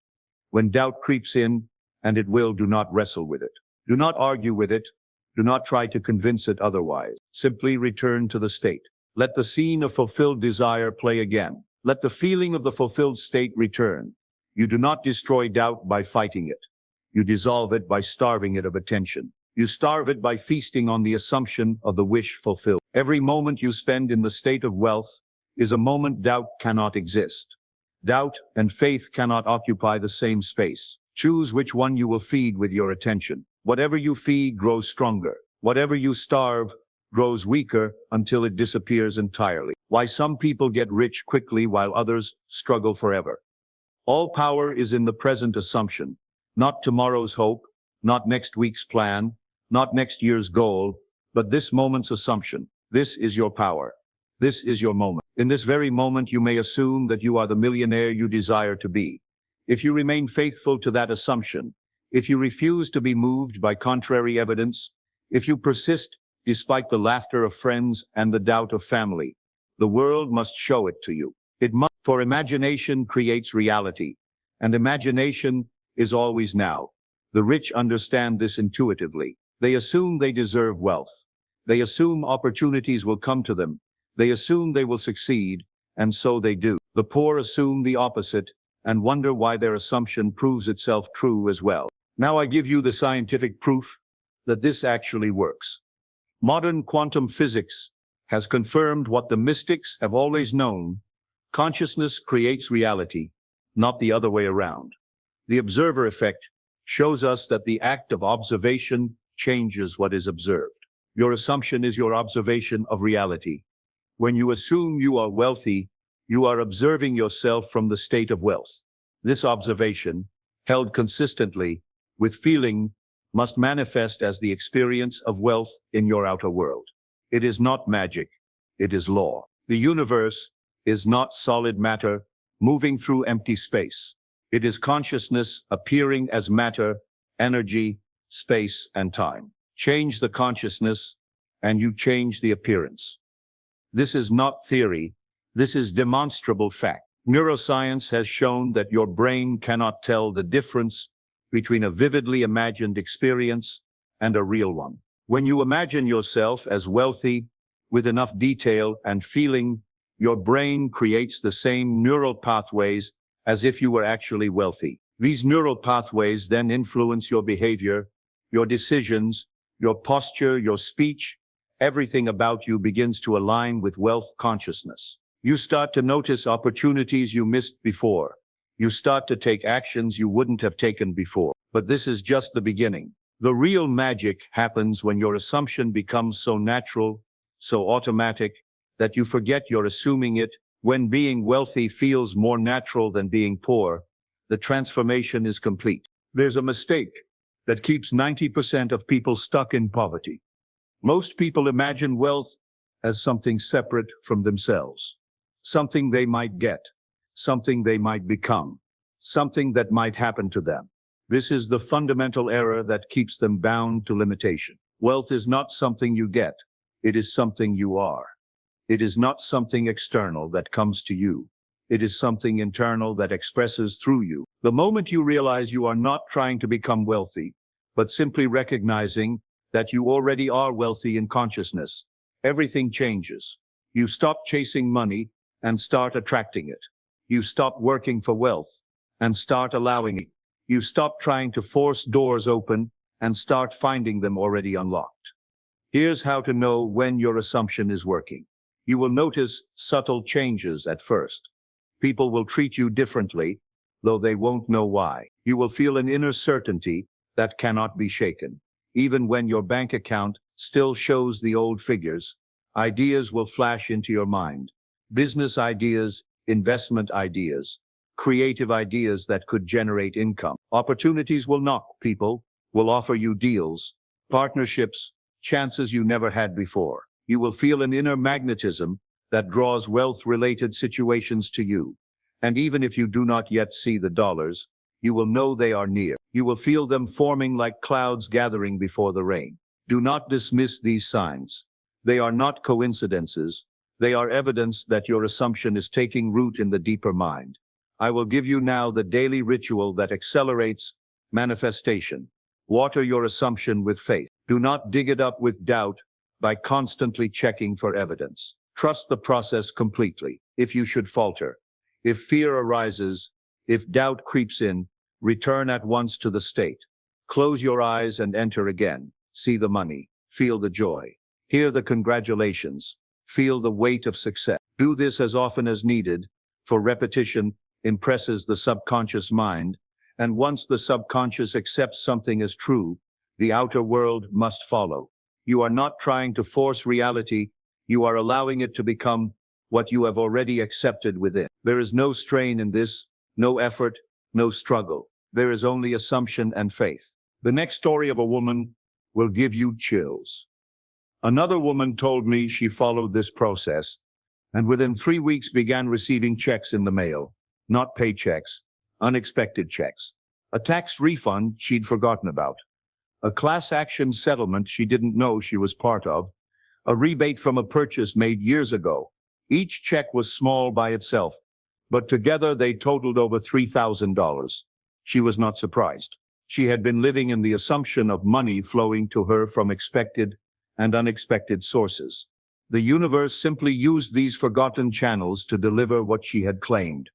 [SPEAKER 2] When doubt creeps in, and it will, do not wrestle with it. Do not argue with it. Do not try to convince it otherwise. Simply return to the state. Let the scene of fulfilled desire play again. Let the feeling of the fulfilled state return. You do not destroy doubt by fighting it. You dissolve it by starving it of attention. You starve it by feasting on the assumption of the wish fulfilled. Every moment you spend in the state of wealth is a moment doubt cannot exist. Doubt and faith cannot occupy the same space. Choose which one you will feed with your attention. Whatever you feed grows stronger. Whatever you starve grows weaker until it disappears entirely. Why some people get rich quickly while others struggle forever. All power is in the present assumption, not tomorrow's hope, not next week's plan, not next year's goal, but this moment's assumption. This is your power. This is your moment. In this very moment, you may assume that you are the millionaire you desire to be. If you remain faithful to that assumption, if you refuse to be moved by contrary evidence, if you persist despite the laughter of friends and the doubt of family, the world must show it to you. It must, for imagination creates reality, and imagination is always now. The rich understand this intuitively. They assume they deserve wealth. They assume opportunities will come to them. They assume they will succeed, and so they do. The poor assume the opposite and wonder why their assumption proves itself true as well. Now I give you the scientific proof that this actually works. Modern quantum physics has confirmed what the mystics have always known. Consciousness creates reality, not the other way around. The observer effect shows us that the act of observation changes what is observed. Your assumption is your observation of reality. When you assume you are wealthy, you are observing yourself from the state of wealth. This observation, held consistently with feeling, must manifest as the experience of wealth in your outer world. It is not magic, it is law. The universe is not solid matter moving through empty space. It is consciousness appearing as matter, energy, space, and time. Change the consciousness, and you change the appearance. This is not theory, this is demonstrable fact. Neuroscience has shown that your brain cannot tell the difference between a vividly imagined experience and a real one. When you imagine yourself as wealthy, with enough detail and feeling, your brain creates the same neural pathways as if you were actually wealthy. These neural pathways then influence your behavior, your decisions, your posture, your speech. Everything about you begins to align with wealth consciousness. You start to notice opportunities you missed before. You start to take actions you wouldn't have taken before. But this is just the beginning. The real magic happens when your assumption becomes so natural, so automatic, that you forget you're assuming it. When being wealthy feels more natural than being poor, the transformation is complete. There's a mistake that keeps 90% of people stuck in poverty. Most people imagine wealth as something separate from themselves, something they might get, something they might become, something that might happen to them. This is the fundamental error that keeps them bound to limitation. Wealth is not something you get. It is something you are. It is not something external that comes to you. It is something internal that expresses through you. The moment you realize you are not trying to become wealthy, but simply recognizing that you already are wealthy in consciousness, everything changes. You stop chasing money and start attracting it. You stop working for wealth and start allowing it. You stop trying to force doors open and start finding them already unlocked. Here's how to know when your assumption is working. You will notice subtle changes at first. People will treat you differently, though they won't know why. You will feel an inner certainty that cannot be shaken. Even when your bank account still shows the old figures, ideas will flash into your mind. Business ideas, investment ideas, creative ideas that could generate income. Opportunities will knock, people will offer you deals, partnerships, chances you never had before. You will feel an inner magnetism that draws wealth-related situations to you. And even if you do not yet see the dollars, you will know they are near. You will feel them forming like clouds gathering before the rain. Do not dismiss these signs. They are not coincidences. They are evidence that your assumption is taking root in the deeper mind. I will give you now the daily ritual that accelerates manifestation. Water your assumption with faith. Do not dig it up with doubt by constantly checking for evidence. Trust the process completely. If you should falter, if fear arises, if doubt creeps in, return at once to the state. Close your eyes and enter again. See the money. Feel the joy. Hear the congratulations. Feel the weight of success. Do this as often as needed, for repetition impresses the subconscious mind, and once the subconscious accepts something as true, the outer world must follow. You are not trying to force reality, you are allowing it to become what you have already accepted within. There is no strain in this, no effort, no struggle. There is only assumption and faith. The next story of a woman will give you chills. Another woman told me she followed this process, and within 3 weeks began receiving checks in the mail, not paychecks, unexpected checks. A tax refund she'd forgotten about. A class action settlement she didn't know she was part of. A rebate from a purchase made years ago. Each check was small by itself, but together they totaled over $3,000. She was not surprised. She had been living in the assumption of money flowing to her from expected and unexpected sources. The universe simply used these forgotten channels to deliver what she had claimed.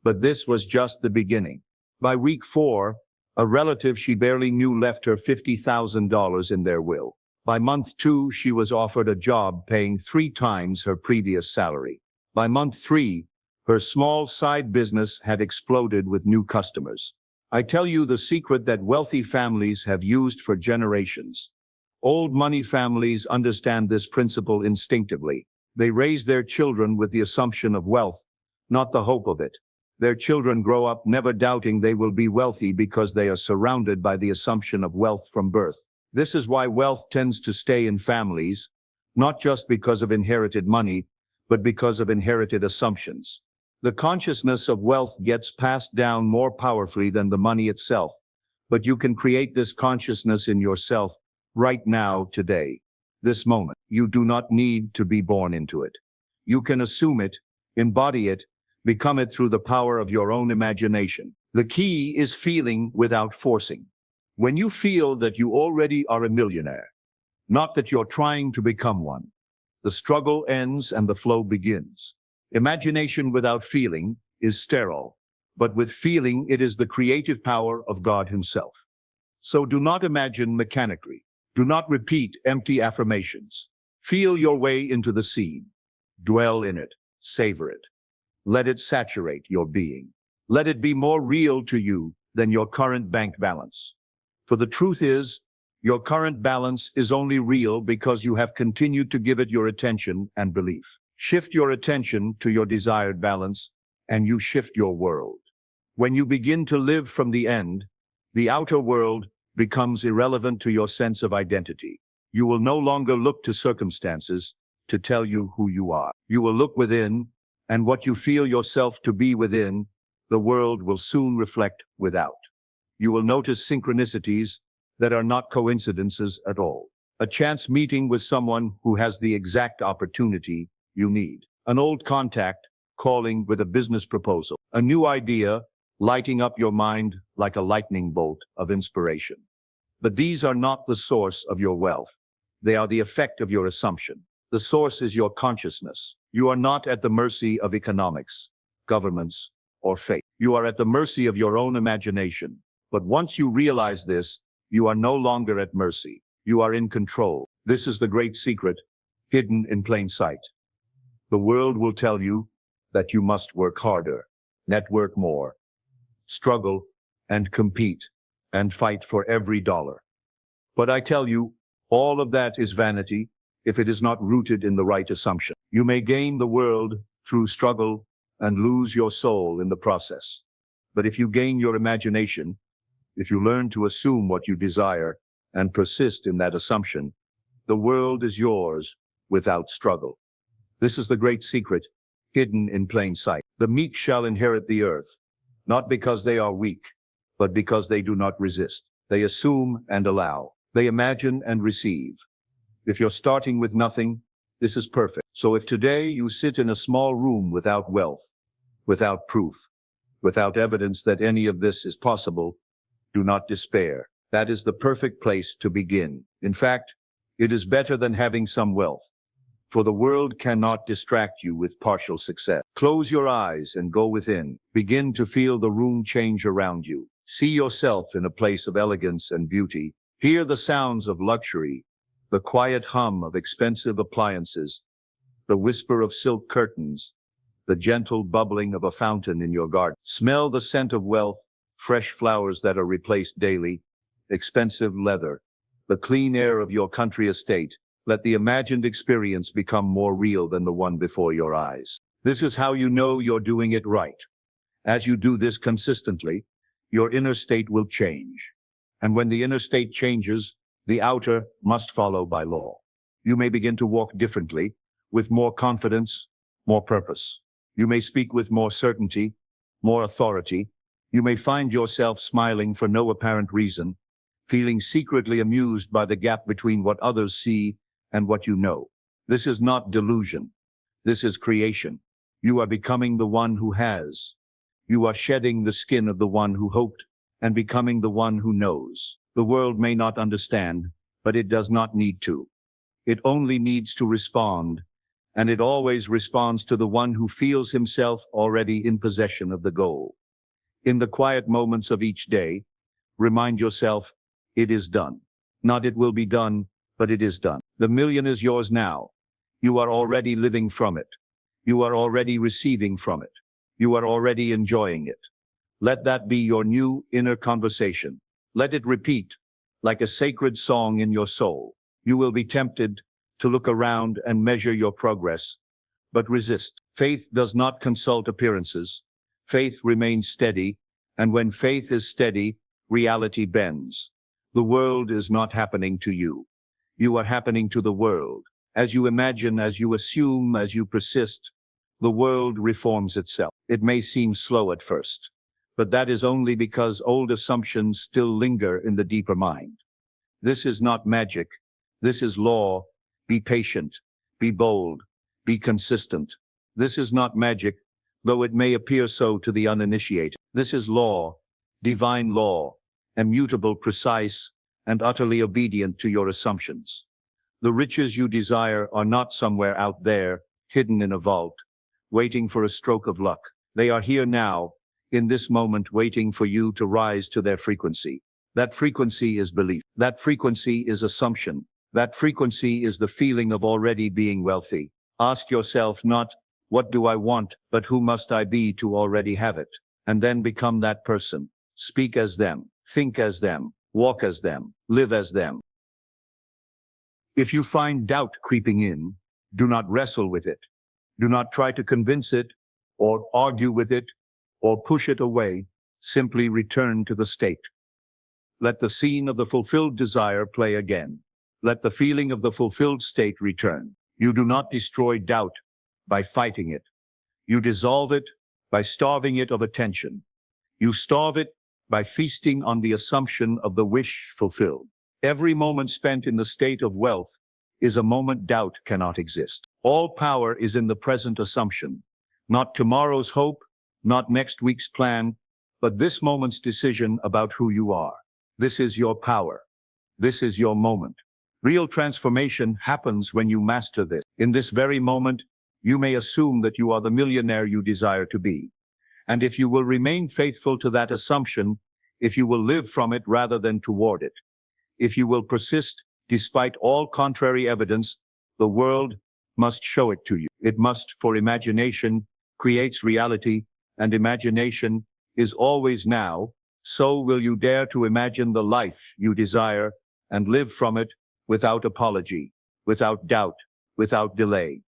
[SPEAKER 2] But this was just the beginning. By week 4, a relative she barely knew left her $50,000 in their will. By month 2, she was offered a job paying 3 times her previous salary. By month 3, her small side business had exploded with new customers. I tell you the secret that wealthy families have used for generations. Old money families understand this principle instinctively. They raise their children with the assumption of wealth, not the hope of it. Their children grow up never doubting they will be wealthy because they are surrounded by the assumption of wealth from birth. This is why wealth tends to stay in families, not just because of inherited money, but because of inherited assumptions. The consciousness of wealth gets passed down more powerfully than the money itself, but you can create this consciousness in yourself right now, today, this moment. You do not need to be born into it. You can assume it, embody it, become it through the power of your own imagination. The key is feeling without forcing. When you feel that you already are a millionaire, not that you're trying to become one, the struggle ends and the flow begins. Imagination without feeling is sterile, but with feeling it is the creative power of God Himself. So do not imagine mechanically. Do not repeat empty affirmations. Feel your way into the seed. Dwell in it. Savor it. Let it saturate your being. Let it be more real to you than your current bank balance. For the truth is, your current balance is only real because you have continued to give it your attention and belief. Shift your attention to your desired balance, and you shift your world. When you begin to live from the end, the outer world becomes irrelevant to your sense of identity. You will no longer look to circumstances to tell you who you are. You will look within, and what you feel yourself to be within, the world will soon reflect without. You will notice synchronicities that are not coincidences at all. A chance meeting with someone who has the exact opportunity you need. An old contact calling with a business proposal. A new idea lighting up your mind like a lightning bolt of inspiration. But these are not the source of your wealth. They are the effect of your assumption. The source is your consciousness. You are not at the mercy of economics, governments, or fate. You are at the mercy of your own imagination. But once you realize this, you are no longer at mercy. You are in control. This is the great secret, hidden in plain sight. The world will tell you that you must work harder, network more, struggle and compete and fight for every dollar. But I tell you, all of that is vanity if it is not rooted in the right assumption. You may gain the world through struggle and lose your soul in the process. But if you gain your imagination, If you learn to assume what you desire and persist in that assumption, the world is yours without struggle. This is the great secret, hidden in plain sight. The meek shall inherit the earth, not because they are weak, but because they do not resist. They assume and allow. They imagine and receive. If you're starting with nothing, this is perfect. So if today you sit in a small room without wealth, without proof, without evidence that any of this is possible, do not despair. That is the perfect place to begin. In fact, it is better than having some wealth, for the world cannot distract you with partial success. Close your eyes and go within. Begin to feel the room change around you. See yourself in a place of elegance and beauty. Hear the sounds of luxury, the quiet hum of expensive appliances, the whisper of silk curtains, the gentle bubbling of a fountain in your garden. Smell the scent of wealth, fresh flowers that are replaced daily, expensive leather, the clean air of your country estate. Let the imagined experience become more real than the one before your eyes. This is how you know you're doing it right. As you do this consistently, your inner state will change. And when the inner state changes, the outer must follow by law. You may begin to walk differently, with more confidence, more purpose. You may speak with more certainty, more authority. You may find yourself smiling for no apparent reason, feeling secretly amused by the gap between what others see and what you know. This is not delusion. This is creation. You are becoming the one who has. You are shedding the skin of the one who hoped and becoming the one who knows. The world may not understand, but it does not need to. It only needs to respond, and it always responds to the one who feels himself already in possession of the goal. In the quiet moments of each day, remind yourself, it is done. Not it will be done, but it is done. The million is yours now. You are already living from it. You are already receiving from it. You are already enjoying it. Let that be your new inner conversation. Let it repeat like a sacred song in your soul. You will be tempted to look around and measure your progress, but resist. Faith does not consult appearances. Faith remains steady, and when faith is steady, reality bends. The world is not happening to you. You are happening to the world. As you imagine, as you assume, as you persist, the world reforms itself. It may seem slow at first, but that is only because old assumptions still linger in the deeper mind. This is not magic. This is law. Be patient. Be bold. Be consistent. This is not magic, though it may appear so to the uninitiated. This is law, divine law, immutable, precise, and utterly obedient to your assumptions. The riches you desire are not somewhere out there, hidden in a vault, waiting for a stroke of luck. They are here now, in this moment, waiting for you to rise to their frequency. That frequency is belief. That frequency is assumption. That frequency is the feeling of already being wealthy. Ask yourself not, what do I want, but who must I be to already have it? And then become that person. Speak as them. Think as them. Walk as them. Live as them. If you find doubt creeping in, do not wrestle with it. Do not try to convince it, or argue with it, or push it away. Simply return to the state. Let the scene of the fulfilled desire play again. Let the feeling of the fulfilled state return. You do not destroy doubt by fighting it. You dissolve it by starving it of attention. You starve it by feasting on the assumption of the wish fulfilled. Every moment spent in the state of wealth is a moment doubt cannot exist. All power is in the present assumption, not tomorrow's hope, not next week's plan, but this moment's decision about who you are. This is your power. This is your moment. Real transformation happens when you master this. In this very moment, you may assume that you are the millionaire you desire to be. And if you will remain faithful to that assumption, if you will live from it rather than toward it, if you will persist despite all contrary evidence, the world must show it to you. It must, for imagination creates reality, and imagination is always now. So will you dare to imagine the life you desire and live from it without apology, without doubt, without delay?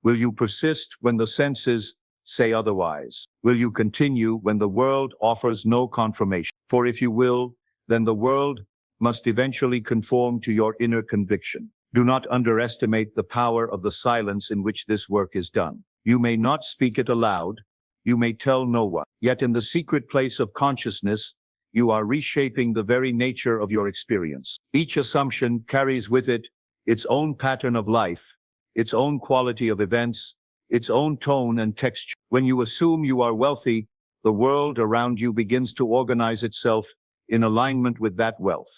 [SPEAKER 2] Will you persist when the senses say otherwise? Will you continue when the world offers no confirmation? For if you will, then the world must eventually conform to your inner conviction. Do not underestimate the power of the silence in which this work is done. You may not speak it aloud, you may tell no one, yet in the secret place of consciousness, you are reshaping the very nature of your experience. Each assumption carries with it its own pattern of life, its own quality of events, its own tone and texture. When you assume you are wealthy, the world around you begins to organize itself in alignment with that wealth.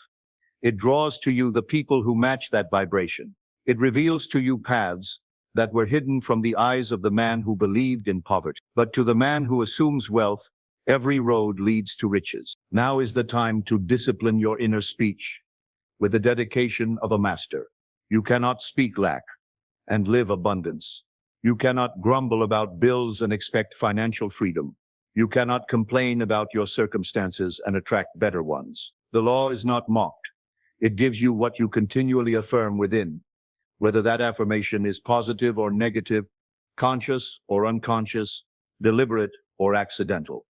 [SPEAKER 2] It draws to you the people who match that vibration. It reveals to you paths that were hidden from the eyes of the man who believed in poverty. But to the man who assumes wealth, every road leads to riches. Now is the time to discipline your inner speech with the dedication of a master. You cannot speak lack and live abundance. You cannot grumble about bills and expect financial freedom. You cannot complain about your circumstances and attract better ones. The law is not mocked. It gives you what you continually affirm within, whether that affirmation is positive or negative, conscious or unconscious, deliberate or accidental.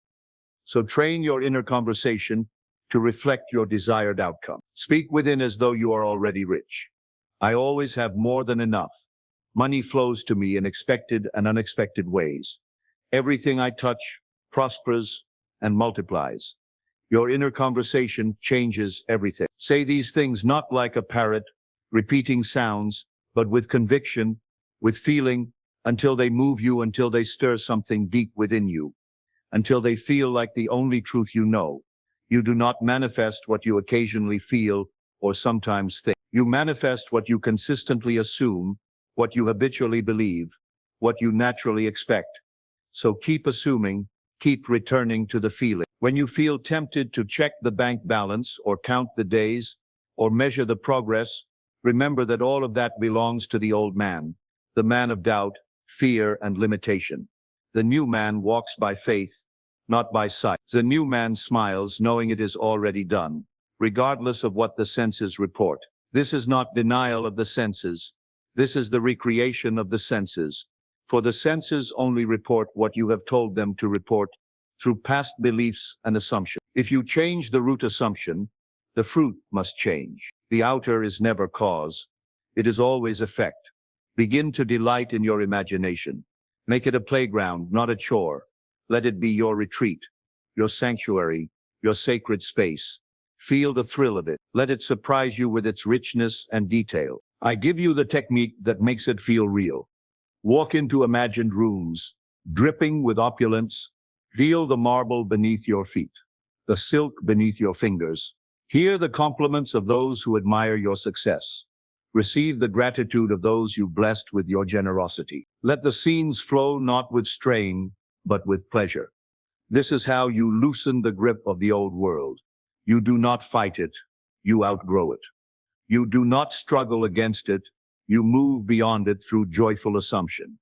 [SPEAKER 2] So train your inner conversation to reflect your desired outcome. Speak within as though you are already rich. I always have more than enough. Money flows to me in expected and unexpected ways. Everything I touch prospers and multiplies. Your inner conversation changes everything. Say these things not like a parrot, repeating sounds, but with conviction, with feeling, until they move you, until they stir something deep within you, until they feel like the only truth you know. You do not manifest what you occasionally feel or sometimes think. You manifest what you consistently assume, what you habitually believe, what you naturally expect. So keep assuming, keep returning to the feeling. When you feel tempted to check the bank balance or count the days or measure the progress, remember that all of that belongs to the old man, the man of doubt, fear, and limitation. The new man walks by faith, not by sight. The new man smiles knowing it is already done, regardless of what the senses report. This is not denial of the senses. This is the recreation of the senses. For the senses only report what you have told them to report through past beliefs and assumptions. If you change the root assumption, the fruit must change. The outer is never cause. It is always effect. Begin to delight in your imagination. Make it a playground, not a chore. Let it be your retreat, your sanctuary, your sacred space. Feel the thrill of it. Let it surprise you with its richness and detail. I give you the technique that makes it feel real. Walk into imagined rooms, dripping with opulence. Feel the marble beneath your feet, the silk beneath your fingers. Hear the compliments of those who admire your success. Receive the gratitude of those you blessed with your generosity. Let the scenes flow not with strain, but with pleasure. This is how you loosen the grip of the old world. You do not fight it, you outgrow it. You do not struggle against it, you move beyond it through joyful assumption.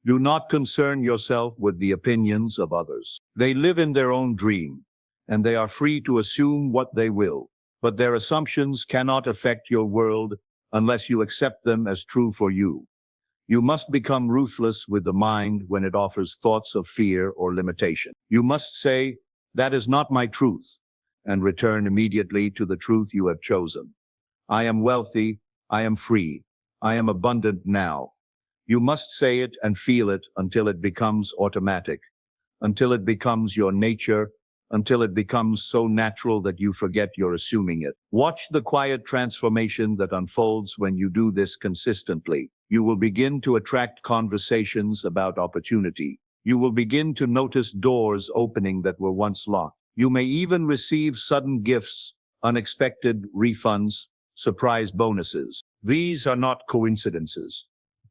[SPEAKER 2] Do not concern yourself with the opinions of others. They live in their own dream, and they are free to assume what they will. But their assumptions cannot affect your world unless you accept them as true for you. You must become ruthless with the mind when it offers thoughts of fear or limitation. You must say, "That is not my truth," and return immediately to the truth you have chosen. I am wealthy, I am free, I am abundant now. You must say it and feel it until it becomes automatic, until it becomes your nature, until it becomes so natural that you forget you're assuming it. Watch the quiet transformation that unfolds when you do this consistently. You will begin to attract conversations about opportunity. You will begin to notice doors opening that were once locked. You may even receive sudden gifts, unexpected refunds, surprise bonuses. These are not coincidences.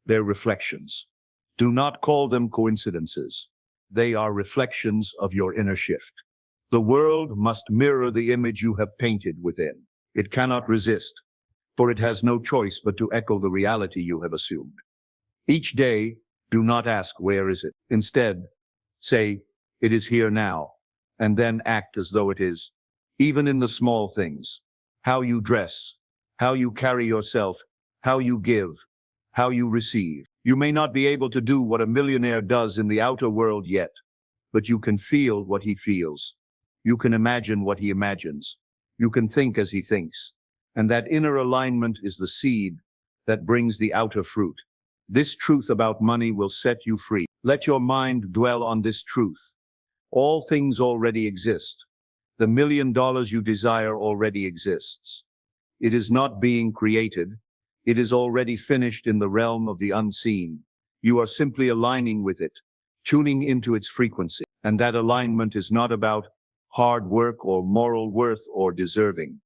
[SPEAKER 2] They're reflections. Do not call them coincidences. They are reflections of your inner shift. The world must mirror the image you have painted within. It cannot resist, for it has no choice but to echo the reality you have assumed. Each day, do not ask, "Where is it?" Instead, say, "It is here now," and then act as though it is, even in the small things. How you dress, how you carry yourself, how you give, how you receive. You may not be able to do what a millionaire does in the outer world yet, but you can feel what he feels. You can imagine what he imagines. You can think as he thinks. And that inner alignment is the seed that brings the outer fruit. This truth about money will set you free. Let your mind dwell on this truth. All things already exist. The $1 million you desire already exists. It is not being created. It is already finished in the realm of the unseen. You are simply aligning with it, tuning into its frequency. And that alignment is not about hard work or moral worth or deserving.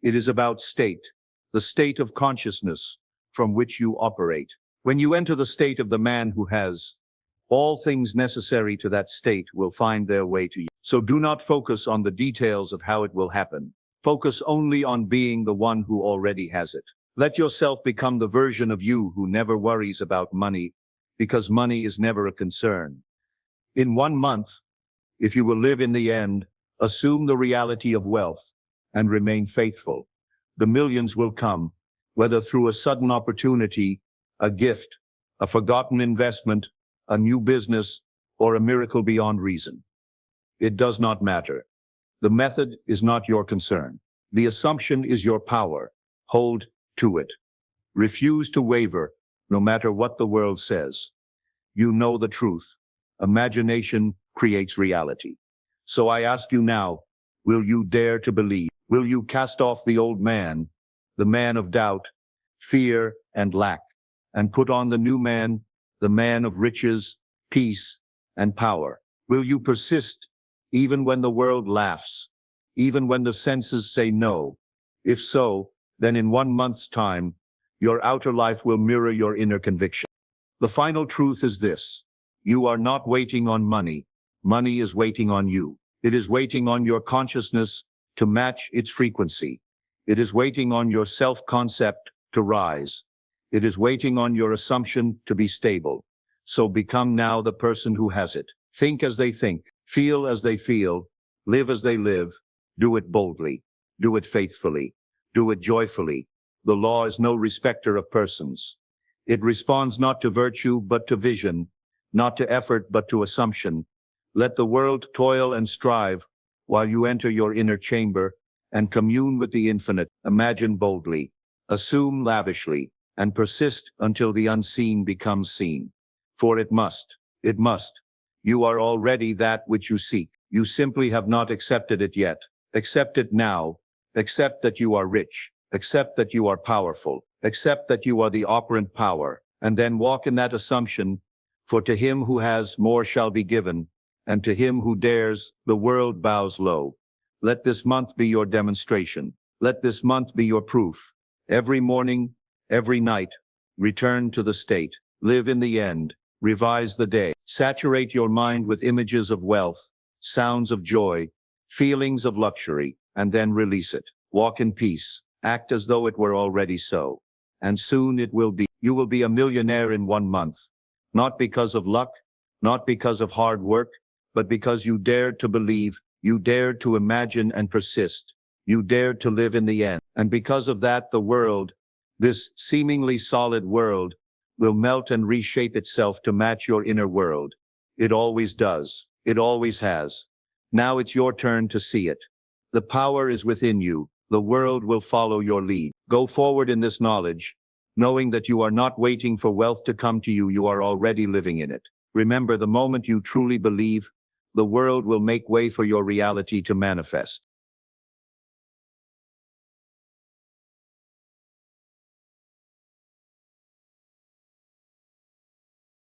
[SPEAKER 2] It is about state, the state of consciousness from which you operate. When you enter the state of the man who has, all things necessary to that state will find their way to you. So do not focus on the details of how it will happen. Focus only on being the one who already has it. Let yourself become the version of you who never worries about money, because money is never a concern. In 1 month, if you will live in the end, assume the reality of wealth and remain faithful. The millions will come, whether through a sudden opportunity, a gift, a forgotten investment, a new business, or a miracle beyond reason. It does not matter. The method is not your concern. The assumption is your power. Hold to it. Refuse to waver, no matter what the world says. You know the truth. Imagination creates reality. So I ask you now, will you dare to believe? Will you cast off the old man, the man of doubt, fear, and lack, and put on the new man, the man of riches, peace, and power? Will you persist even when the world laughs, even when the senses say no? If so, then in 1 month's time, your outer life will mirror your inner conviction. The final truth is this. You are not waiting on money. Money is waiting on you. It is waiting on your consciousness to match its frequency. It is waiting on your self-concept to rise. It is waiting on your assumption to be stable. So become now the person who has it. Think as they think, feel as they feel, live as they live. Do it boldly. Do it faithfully. Do it joyfully. The law is no respecter of persons. It responds not to virtue but to vision, not to effort but to assumption. Let the world toil and strive while you enter your inner chamber and commune with the infinite. Imagine boldly, assume lavishly, and persist until the unseen becomes seen. For it must. You are already that which you seek. You simply have not accepted it yet. Accept it now. Accept that you are rich. Accept that you are powerful. Accept that you are the operant power. And then walk in that assumption. For to him who has, more shall be given. And to him who dares, the world bows low. Let this month be your demonstration. Let this month be your proof. Every morning, every night, return to the state. Live in the end. Revise the day. Saturate your mind with images of wealth, sounds of joy, feelings of luxury, and then release it. Walk in peace. Act as though it were already so. And soon it will be. You will be a millionaire in 1 month. Not because of luck, not because of hard work, but because you dared to believe, you dared to imagine and persist. You dared to live in the end. And because of that, the world, this seemingly solid world, will melt and reshape itself to match your inner world. It always does. It always has. Now it's your turn to see it. The power is within you. The world will follow your lead. Go forward in this knowledge, knowing that you are not waiting for wealth to come to you. You are already living in it. Remember, the moment you truly believe, the world will make way for your reality to manifest.